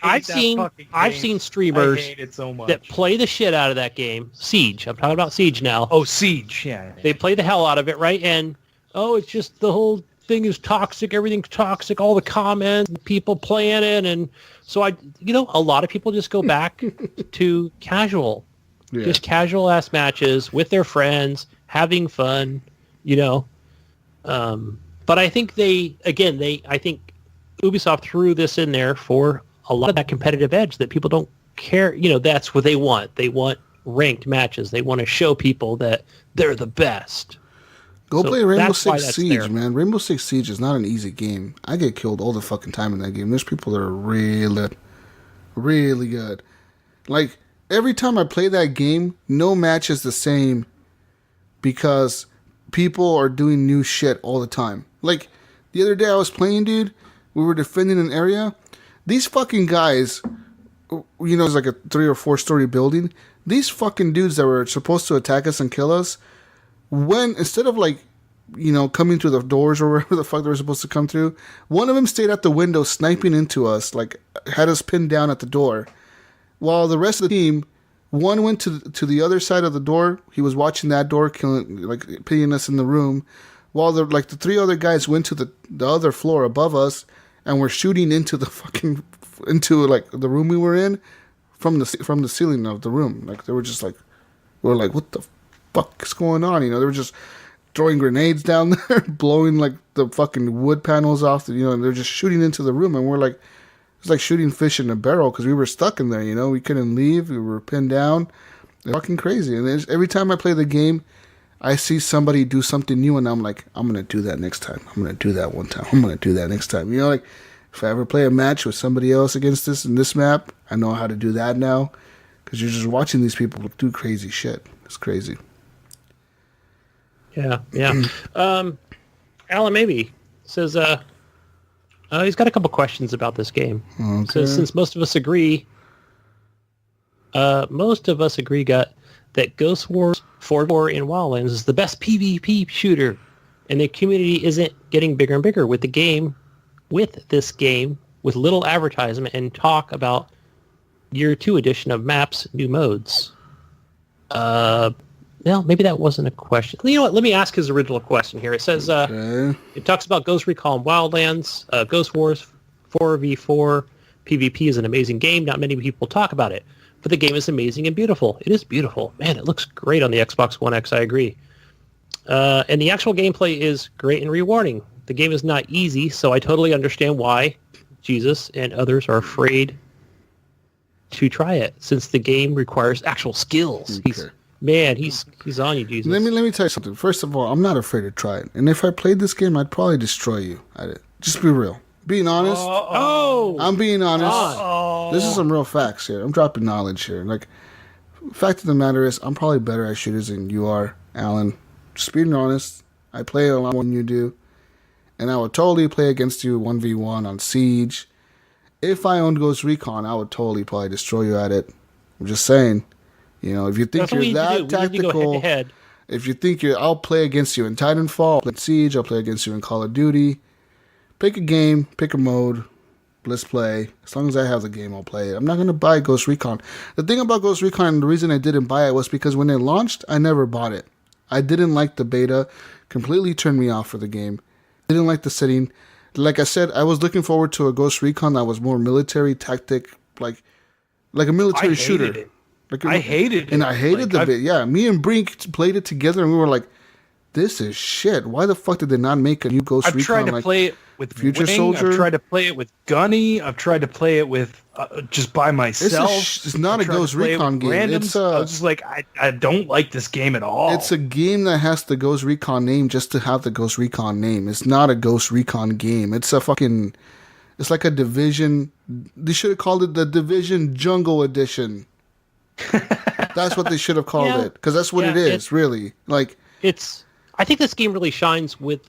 I've seen streamers I hate it so much. that play the shit out of that game. Siege. I'm talking about Siege now. Oh, Siege. Yeah. They play the hell out of it, right? And it's just the whole thing is toxic. Everything's toxic. All the comments, and people playing it, and so a lot of people just go back to casual, just casual ass matches with their friends, having fun. But I think I think Ubisoft threw this in there for a lot of that competitive edge that people don't care. That's what they want. They want ranked matches. They want to show people that they're the best. Go play Rainbow Six Siege, man. Rainbow Six Siege is not an easy game. I get killed all the fucking time in that game. There's people that are really, really good. Like, every time I play that game, no match is the same because people are doing new shit all the time. Like, the other day I was playing, dude. We were defending an area. These fucking guys, it's like a 3 or 4 story building. These fucking dudes that were supposed to attack us and kill us, when instead of coming through the doors or wherever the fuck they were supposed to come through, one of them stayed at the window sniping into us, like had us pinned down at the door. While the rest of the team, one went to the other side of the door. He was watching that door, pinning us in the room. While the 3 other guys went to the other floor above us and were shooting into the the room we were in from the ceiling of the room. Like they were just like, we were like, what the fuck is going on? They were just throwing grenades down there, blowing like the fucking wood panels off. And they're just shooting into the room, and we're like, it's like shooting fish in a barrel because we were stuck in there. We couldn't leave. We were pinned down. They're fucking crazy. And every time I play the game, I see somebody do something new, and I'm like, I'm gonna do that next time. I'm gonna do that one time. I'm gonna do that next time. Like if I ever play a match with somebody else against this in this map, I know how to do that now because you're just watching these people do crazy shit. It's crazy. Yeah. Alan maybe says he's got a couple questions about this game. Okay. So since most of us agree that Ghost Wars 4 in Wildlands is the best PvP shooter, and the community isn't getting bigger and bigger with this game, with little advertisement and talk about Year 2 edition of maps, new modes. Well, maybe that wasn't a question. You know what? Let me ask his original question here. It says, it talks about Ghost Recon Wildlands, Ghost Wars 4v4 PvP is an amazing game. Not many people talk about it, but the game is amazing and beautiful. It is beautiful. Man, it looks great on the Xbox One X. I agree. And the actual gameplay is great and rewarding. The game is not easy, so I totally understand why Jesus and others are afraid to try it, since the game requires actual skills. Okay. He's on you, Jesus. Let me tell you something. First of all, I'm not afraid to try it. And if I played this game, I'd probably destroy you at it. Just be real. Being honest. I'm being honest. This is some real facts here. I'm dropping knowledge here. Like, fact of the matter is, I'm probably better at shooters than you are, Alan. Just being honest. I play a lot more than you do. And I would totally play against you 1v1 on Siege. If I owned Ghost Recon, I would totally probably destroy you at it. I'm just saying. If you think you're that tactical, if you think I'll play against you in Titanfall, I'll play in Siege, I'll play against you in Call of Duty. Pick a game, pick a mode, let's play. As long as I have the game, I'll play it. I'm not going to buy Ghost Recon. The thing about Ghost Recon, the reason I didn't buy it was because when it launched, I never bought it. I didn't like the beta. Completely turned me off for the game. Didn't like the setting. Like I said, I was looking forward to a Ghost Recon that was more military tactic, like a military shooter. I hated it. And I hated the bit. Yeah, me and Brink played it together, and we were like, this is shit. Why the fuck did they not make a new Ghost Recon? I've tried to play it with Future Wing. Soldier. I've tried to play it with Gunny. I've tried to play it with just by myself. It's not a Ghost Recon game. I was just like, I don't like this game at all. It's a game that has the Ghost Recon name just to have the Ghost Recon name. It's not a Ghost Recon game. It's a fucking... It's like a Division... They should have called it the Division Jungle Edition. That's what they should have called it, because that's what it is, really. Like, I think this game really shines with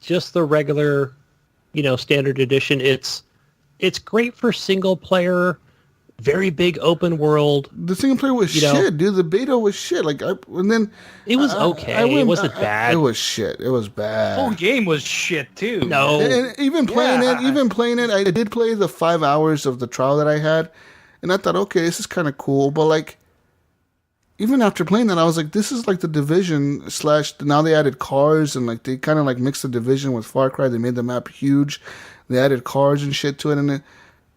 just the regular, standard edition. It's great for single player, very big open world. The single player was shit, dude. The beta was shit. And then it was okay. It wasn't bad. It was shit. It was bad. The whole game was shit too. No, and even playing it, I did play the 5 hours of the trial that I had. And I thought, okay, this is kind of cool. But, even after playing that, I was like, this is like the Division / now they added cars. And, they kind of, mixed the Division with Far Cry. They made the map huge. They added cars and shit to it. And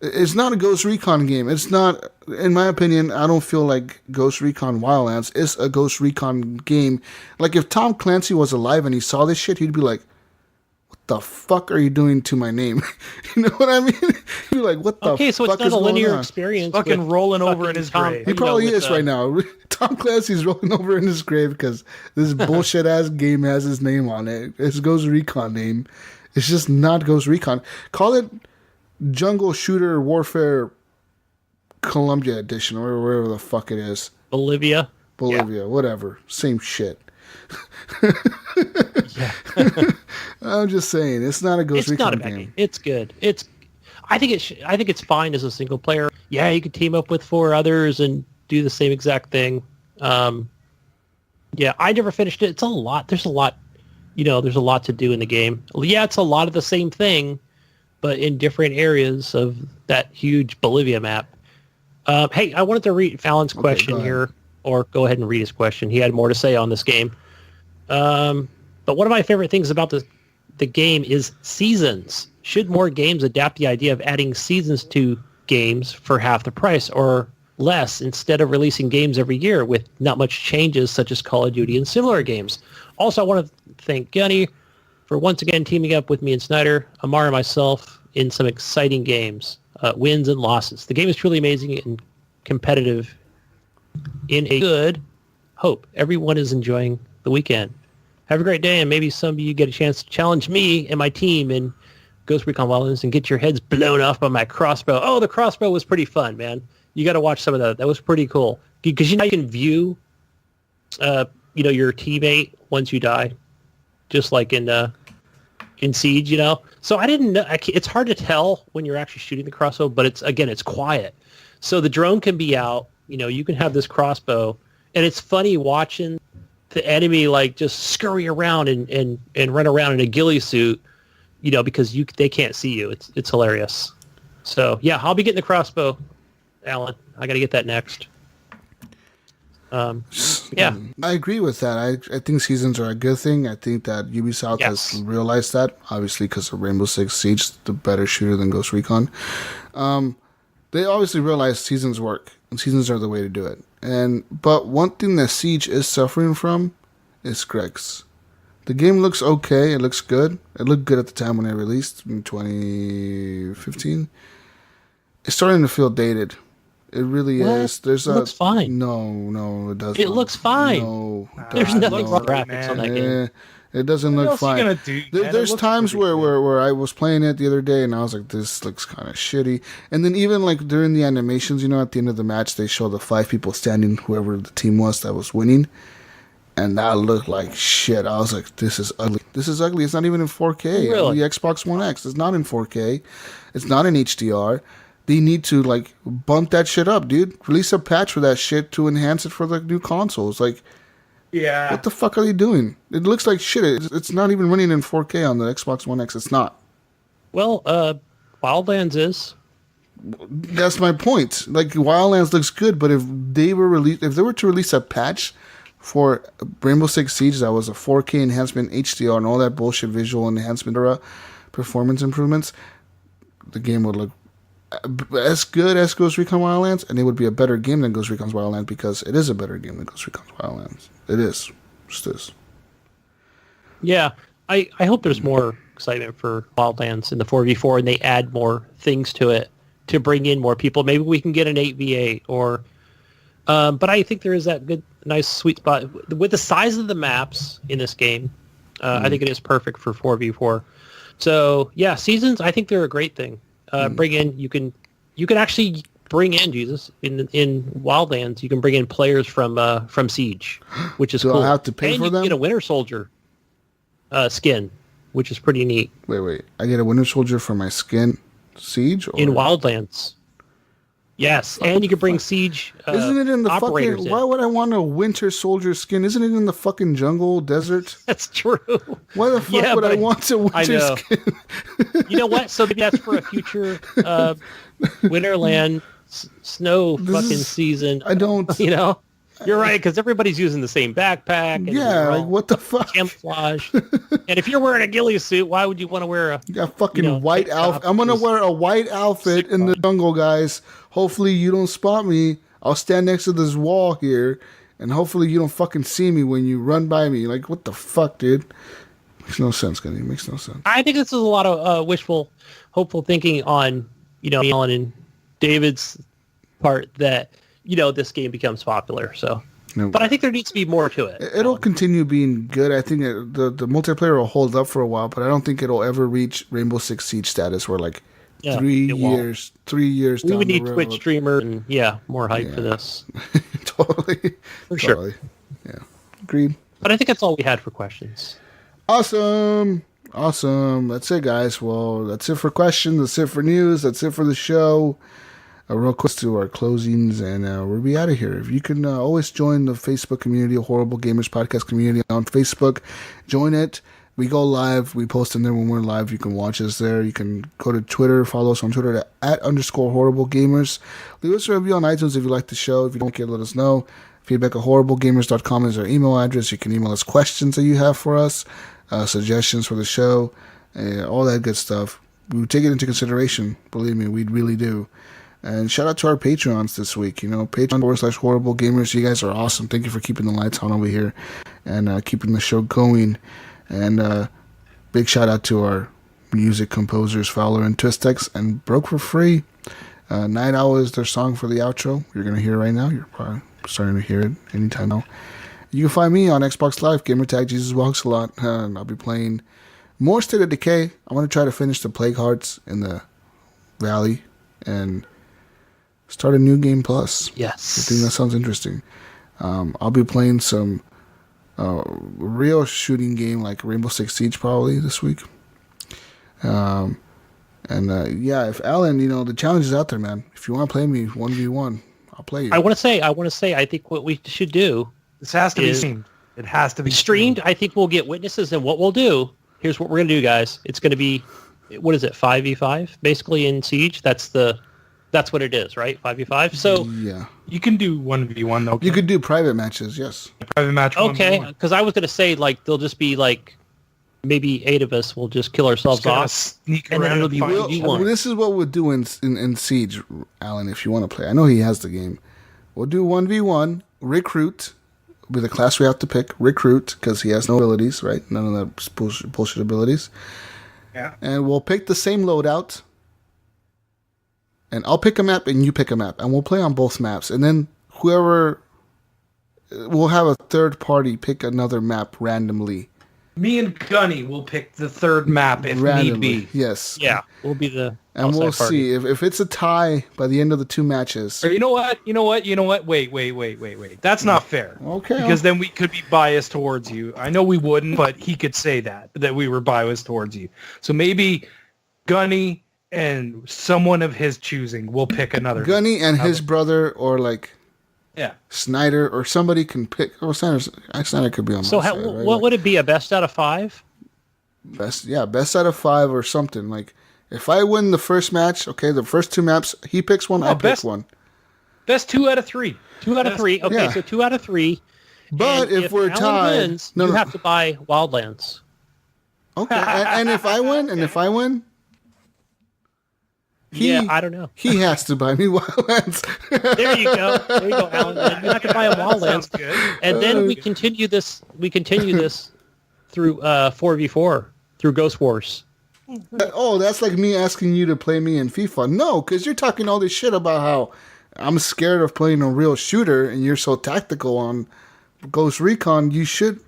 it's not a Ghost Recon game. It's not, in my opinion, I don't feel like Ghost Recon Wildlands is a Ghost Recon game. If Tom Clancy was alive and he saw this shit, he'd be like, the fuck are you doing to my name? You know what I mean? You're like, what the fuck? Okay, so it's not a linear experience. Fucking rolling over in his grave. He probably is right now. Tom Clancy's rolling over in his grave because this bullshit ass game has his name on it. It's Ghost Recon name. It's just not Ghost Recon. Call it Jungle Shooter Warfare Columbia Edition or wherever the fuck it is. Bolivia, whatever. Same shit. Yeah. I'm just saying, it's not a Ghost Recon not a bad game. It's good. I think it's fine as a single player. Yeah, you could team up with 4 others and do the same exact thing. Yeah, I never finished it. It's a lot. There's a lot. There's a lot to do in the game. Yeah, it's a lot of the same thing, but in different areas of that huge Bolivia map. Hey, I wanted to read Fallon's question here, or go ahead and read his question. He had more to say on this game. But one of my favorite things about the game is seasons. Should more games adapt the idea of adding seasons to games for half the price or less instead of releasing games every year with not much changes such as Call of Duty and similar games? Also, I want to thank Gunny for once again teaming up with me and Snyder, Amar, and myself in some exciting games, wins and losses. The game is truly amazing and competitive in a good hope. Everyone is enjoying the weekend. Have a great day, and maybe some of you get a chance to challenge me and my team in Ghost Recon Wildlands and get your heads blown off by my crossbow. Oh, the crossbow was pretty fun, man. You got to watch some of that. That was pretty cool. Because you can view, your teammate once you die, just like in Siege, So I didn't know. It's hard to tell when you're actually shooting the crossbow, but it's quiet. So the drone can be out. You can have this crossbow, and it's funny watching the enemy like just scurry around and run around in a ghillie suit, because they can't see you. It's hilarious. So yeah, I'll be getting the crossbow, Alan. I got to get that next. Yeah, I agree with that. I think seasons are a good thing. I think that Ubisoft has realized that, obviously, because of Rainbow Six Siege, the better shooter than Ghost Recon. They obviously realize seasons work, and seasons are the way to do it. But one thing that Siege is suffering from is Grex. The game looks okay. It looks good. It looked good at the time when it released in 2015. It's starting to feel dated. It really is. It looks fine. No, it doesn't. It looks fine. No, there's nothing wrong with graphics on that game. It doesn't look fine. What else you gonna do? There's times where I was playing it the other day and I was like, this looks kind of shitty. And then even like during the animations, at the end of the match, they show the 5 people standing, whoever the team was that was winning. And that looked like shit. I was like, this is ugly. This is ugly. It's not even in 4K. Really? The Xbox One X. It's not in 4K. It's not in HDR. They need to like bump that shit up, dude. Release a patch for that shit to enhance it for the new consoles. Like, yeah, what the fuck are they doing? It looks like shit. It's not even running in 4K on the Xbox One X. It's not. Well, Wildlands is. That's my point. Like, Wildlands looks good, but if they were to release a patch for Rainbow Six Siege that was a 4K enhancement, HDR, and all that bullshit visual enhancement era, performance improvements, the game would look as good as Ghost Recon Wildlands, and it would be a better game than Ghost Recon Wildlands because it is a better game than Ghost Recon Wildlands. It is. Just is. Yeah, I hope there's more excitement for Wildlands in the 4v4 and they add more things to it to bring in more people. Maybe we can get an 8v8 or... but I think there is that good, nice, sweet spot. With the size of the maps in this game, I think it is perfect for 4v4. So, yeah, seasons, I think they're a great thing. Bring in, you can actually bring in, Jesus, in Wildlands, you can bring in players from Siege, which is cool. I have to pay for them? And you get a Winter Soldier skin, which is pretty neat. Wait. I get a Winter Soldier for my skin Siege? Or? In Wildlands. Yes, and you can bring Siege Isn't it in the operators fucking... Why would I want a Winter Soldier skin? Isn't it in the fucking jungle, desert? That's true. Why the fuck would I want a winter skin? You know what? So maybe that's for a future Winterland snow season. I don't... You're right, because everybody's using the same backpack. And like, what the fuck? Camouflage. And if you're wearing a ghillie suit, why would you want to wear a fucking white outfit? I'm going to wear a white outfit in the jungle, guys. Hopefully you don't spot me. I'll stand next to this wall here, and hopefully you don't fucking see me when you run by me. Like, what the fuck, dude? Makes no sense, Gunny. Makes no sense. I think this is a lot of wishful, hopeful thinking on, Alan and David's part that, this game becomes popular. So, no. But I think there needs to be more to it. It'll continue being good. I think the multiplayer will hold up for a while, but I don't think it'll ever reach Rainbow Six Siege status where 3 years We down would need the road. Twitch streamer and more hype for this. Totally. For totally. sure. Yeah. Agreed. But I think that's all we had for questions. Awesome. That's it, guys. Well, that's it for questions. That's it for news. That's it for the show. Real quick to our closings, and we'll be out of here. If you can always join the Facebook community, Horrible Gamers Podcast community on Facebook, join it. We go live. We post in there when we're live. You can watch us there. You can go to Twitter. Follow us on Twitter @_HorribleGamers. Leave us a review on iTunes if you like the show. If you don't like it, let us know. Feedback@horriblegamers.com is our email address. You can email us questions that you have for us, suggestions for the show, all that good stuff. We take it into consideration. Believe me, we really do. And shout out to our Patreons this week. Patreon.com/HorribleGamers. You guys are awesome. Thank you for keeping the lights on over here and keeping the show going. And big shout out to our music composers, Fowler and Twistex, and Broke for Free. Night Owl is their song for the outro. You're going to hear it right now. You're probably starting to hear it anytime now. You can find me on Xbox Live, gamertag Jesus Walks a Lot, and I'll be playing more State of Decay. I want to try to finish the Plague Hearts in the Valley and start a new game plus. Yes. I think that sounds interesting. I'll be playing some real shooting game like Rainbow Six Siege probably this week. If Alan, the challenge is out there, man. If you want to play me 1v1, I'll play you. I want to say, I think what we should do. This has to be streamed. It has to be streamed. I think we'll get witnesses, and what we'll do, here's what we're going to do, guys. It's going to be, what is it, 5v5? Basically in Siege, that's what it is, right? 5v5? So yeah. You can do 1v1, though. You could do private matches, yes. Private match 1v1. Okay, because I was going to say, they'll just be, maybe 8 of us will just kill ourselves off. Sneak and then around it'll be 1v1. This is what we'll do in Siege, Alan, if you want to play. I know he has the game. We'll do 1v1, recruit, with a class we have to pick, recruit, because he has no abilities, right? None of that bullshit abilities. Yeah. And we'll pick the same loadout. And I'll pick a map and you pick a map. And we'll play on both maps. And then we'll have a third party pick another map randomly. Me and Gunny will pick the third map if randomly, need be. Yes. Yeah, we'll be the and we'll party. see if it's a tie by the end of the 2 matches. Or you know what? Wait. That's not fair. Okay. Because then we could be biased towards you. I know we wouldn't, but he could say that we were biased towards you. So maybe Gunny and someone of his choosing will pick another. Gunny and his brother, or Snyder, or somebody can pick. Oh, Snyder could be on my side. So what would it be? A best out of 5? Best out of 5 or something. If I win the first match, okay, the first 2 maps, he picks one, I pick one. Best 2 out of 3. 2 out of 3. Okay, so 2 out of 3. But if we're Alan tied, wins, you have to buy Wildlands. Okay, and if I win, I don't know. He has to buy me Wildlands. There you go, Alan. You have to buy a Wildlands, and then we continue this. Through 4v4 through Ghost Wars. Oh, that's like me asking you to play me in FIFA. No, because you're talking all this shit about how I'm scared of playing a real shooter, and you're so tactical on Ghost Recon. You should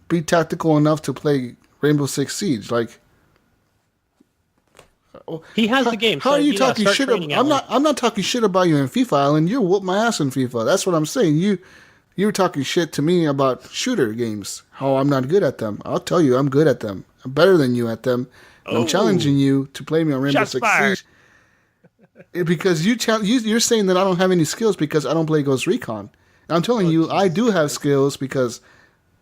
be tactical enough to play Rainbow Six Siege. He has the game. How are you talking shit? I'm not talking shit about you in FIFA, Alan. You whoop my ass in FIFA. That's what I'm saying. You're talking shit to me about shooter games. How I'm not good at them. I'll tell you, I'm good at them. I'm better than you at them. And I'm challenging you to play me on Rainbow Six Siege. Because you're saying that I don't have any skills because I don't play Ghost Recon. And I'm telling you, I do have skills because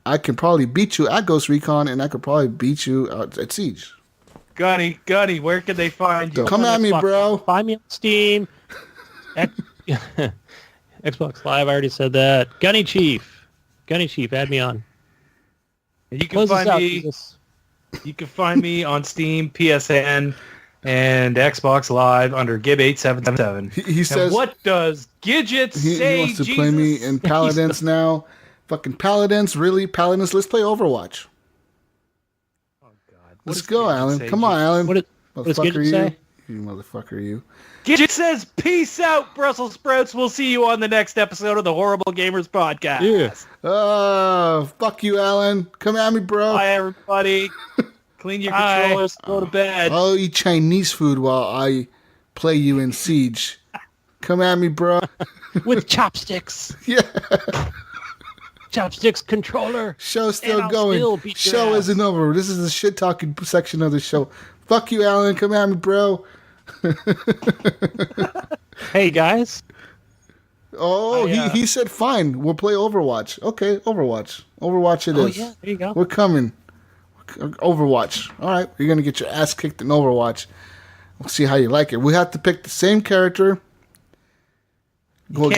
I can probably beat you at Ghost Recon, and I could probably beat you at Siege. Gunny, where can they find you? Come at me, bro. Find me on Steam. Xbox Live, I already said that. Gunny Chief, add me on. You can find me on Steam, PSN, and Xbox Live under Gib877. He says, and what does Gidget say? He wants to play me in Paladins now. Fucking Paladins, really? Paladins, let's play Overwatch. Let's go, Alan. Come on, Alan. What does Gidget say? You motherfucker, you. Gidget says, peace out, Brussels sprouts. We'll see you on the next episode of the Horrible Gamers Podcast. Yes. Fuck you, Alan. Come at me, bro. Bye, everybody. Clean your controllers. Go to bed. I'll eat Chinese food while I play you in Siege. Come at me, bro. With chopsticks. Yeah. Chopsticks controller. Show's still going. Show isn't over. This is the shit talking section of the show. Fuck you, Alan. Come at me, bro. Hey, guys. Oh, he said fine. We'll play Overwatch. Okay, Overwatch. Overwatch it is. Oh, yeah. There you go. We're coming. Overwatch. All right. You're going to get your ass kicked in Overwatch. We'll see how you like it. We have to pick the same character. You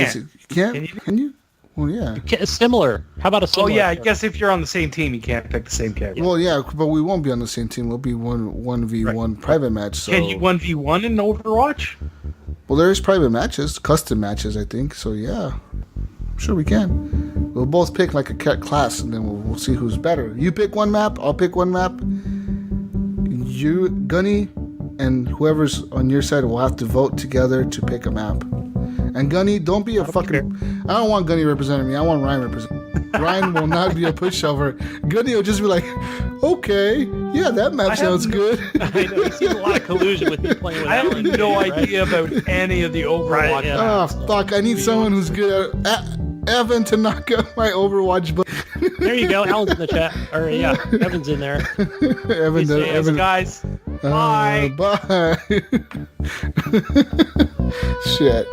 can't. Can you? Well, yeah. Similar. How about a similar? Oh, yeah. I guess if you're on the same team, you can't pick the same character. Well, yeah, but we won't be on the same team. We'll be 1v1 private match. So. Can you 1v1 in Overwatch? Well, there's private matches, custom matches, I think. So, yeah. I'm sure we can. We'll both pick like a class, and then we'll see who's better. You pick one map, I'll pick one map. You, Gunny, and whoever's on your side will have to vote together to pick a map. And Gunny, don't be a fucking... I don't want Gunny representing me. I want Ryan representing me. Ryan will not be a pushover. Gunny will just be like, okay, yeah, that map sounds good. I know. I've seen a lot of collusion with me playing with I Alan. have no idea about any of the Overwatch maps. Oh, fuck. I need someone who's good at... Evan to knock out my Overwatch button. There you go. Alan's in the chat. Or, yeah, Evan's in there. Evan, guys. Bye. Bye. Shit.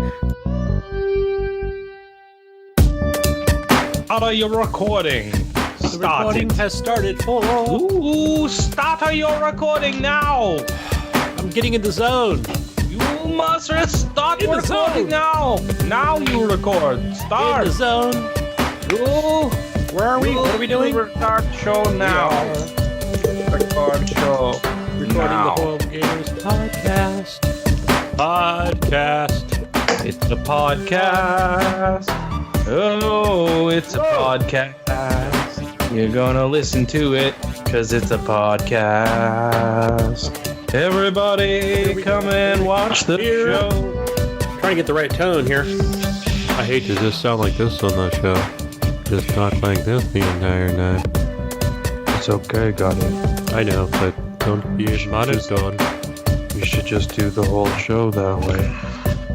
Start your recording. The recording has started. Ooh, start your recording now. I'm getting in the zone. You must start recording now. Now you record. Start. In the zone. Ooh. Where are we? What are we doing? Record show now. Record show. Recording the Horrible Gamers podcast. It's a podcast. Oh, it's a podcast. You're gonna listen to it because it's a podcast. Everybody come and watch the show. Trying to get the right tone here. I hate to just sound like this on the show. Just talk like this the entire time. It's okay, got it. I know, but don't be as monotone. You should just do the whole show that way.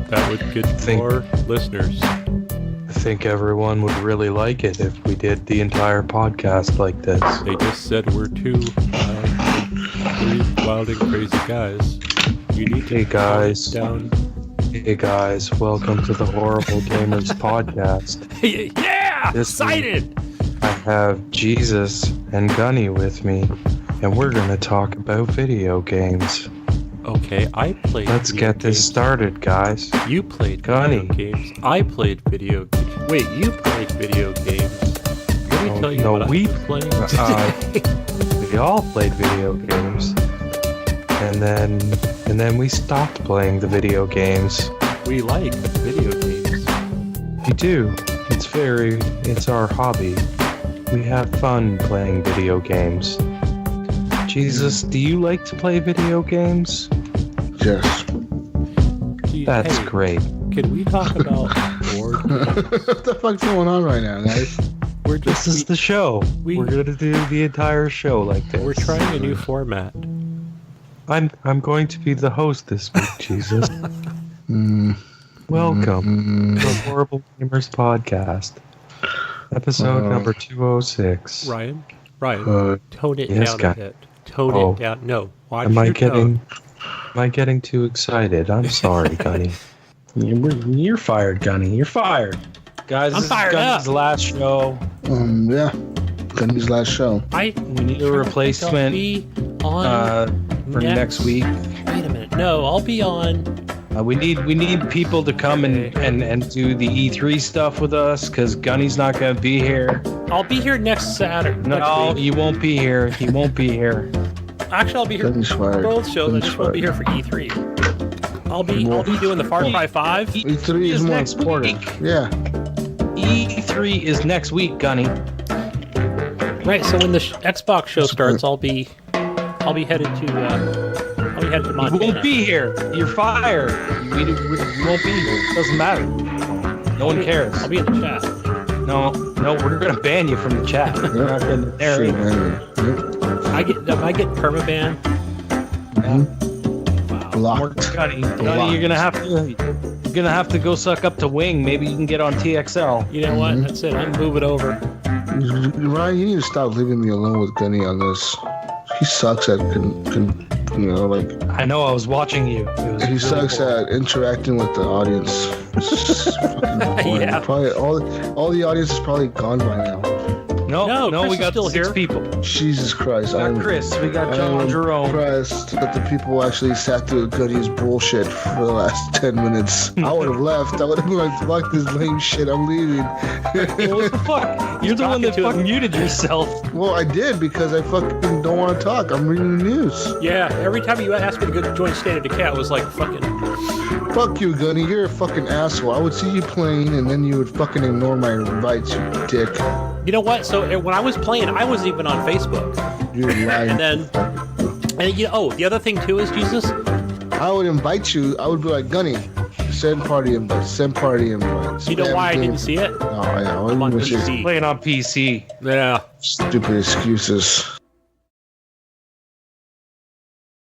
That would get more listeners. I think everyone would really like it if we did the entire podcast like this. They just said we're two wild and crazy guys. You need to guys. Down. Hey guys, welcome to the Horrible Gamers podcast. Yeah! Excited! I have Jesus and Gunny with me, and we're gonna talk about video games. Okay, I played. Let's get this started, guys. You played Gunny. video games. I played video games. Wait, you played video games. Let me tell you what we I was playing. We all played video games, and then we stopped playing the video games. We like video games. We do. It's our hobby. We have fun playing video games. Jesus, do you like to play video games? Yes. That's great. Can we talk about board games? What the fuck's going on right now, guys? This is the show. We're gonna do the entire show like this. We're trying a new format. I'm going to be the host this week, Jesus. Welcome to the Horrible Gamers podcast, episode number 206. Ryan, tone it yes, down a bit. Tone it down. No, watch Am your tone. I getting too excited? I'm sorry, Gunny. You're fired, Gunny. You're fired. Guys, I'm fired up. This is Gunny's last show. Yeah. Gunny's last show. We need a replacement for next week. Wait a minute. No, I'll be on. We need people to come and do the E3 stuff with us because Gunny's not going to be here. I'll be here next Saturday. No, you won't be here. He won't be here. Actually, I'll be here for both shows. I just won't be here for E3. I'll be doing the Far Cry 5. E3 is more important. Yeah. E3 is next week, Gunny. Right, so when the Xbox show starts, I'll be I'll be headed to Montana. You won't be here. You're fired. We won't be here. It doesn't matter. No one cares. I'll be in the chat. No, we're gonna ban you from the chat. You're not in there either. I get permaban. Blocked. Gunny, you're gonna have to go suck up to Wing. Maybe you can get on TXL. You know what? That's it. I'm moving over. Ryan, you need to stop leaving me alone with Gunny on this. He sucks at I know. I was watching you. He sucks at interacting with the audience. Yeah. Probably all the audience is probably gone by now. No, Chris we got still 6 here. people. Jesus Christ! We got Chris. We got John Jerome. Impressed that the people actually sat through Gunny's bullshit for the last 10 minutes. I would have left. I would have been like, "Fuck this lame shit. I'm leaving." What the fuck? You're the one that fucking muted yourself. Well, I did because I fucking don't want to talk. I'm reading the news. Yeah, every time you asked me to go join Stand of Decay, I was like, fucking... Fuck you, Gunny. You're a fucking asshole. I would see you playing, and then you would fucking ignore my invites, you dick. You know what? So when I was playing, I wasn't even on Facebook. You're lying. And the other thing too is, Jesus, I would invite you. I would be like, Gunny, send party invites. You know why I didn't see it? Oh, yeah. I'm on PC. Playing on PC. Yeah. Stupid excuses.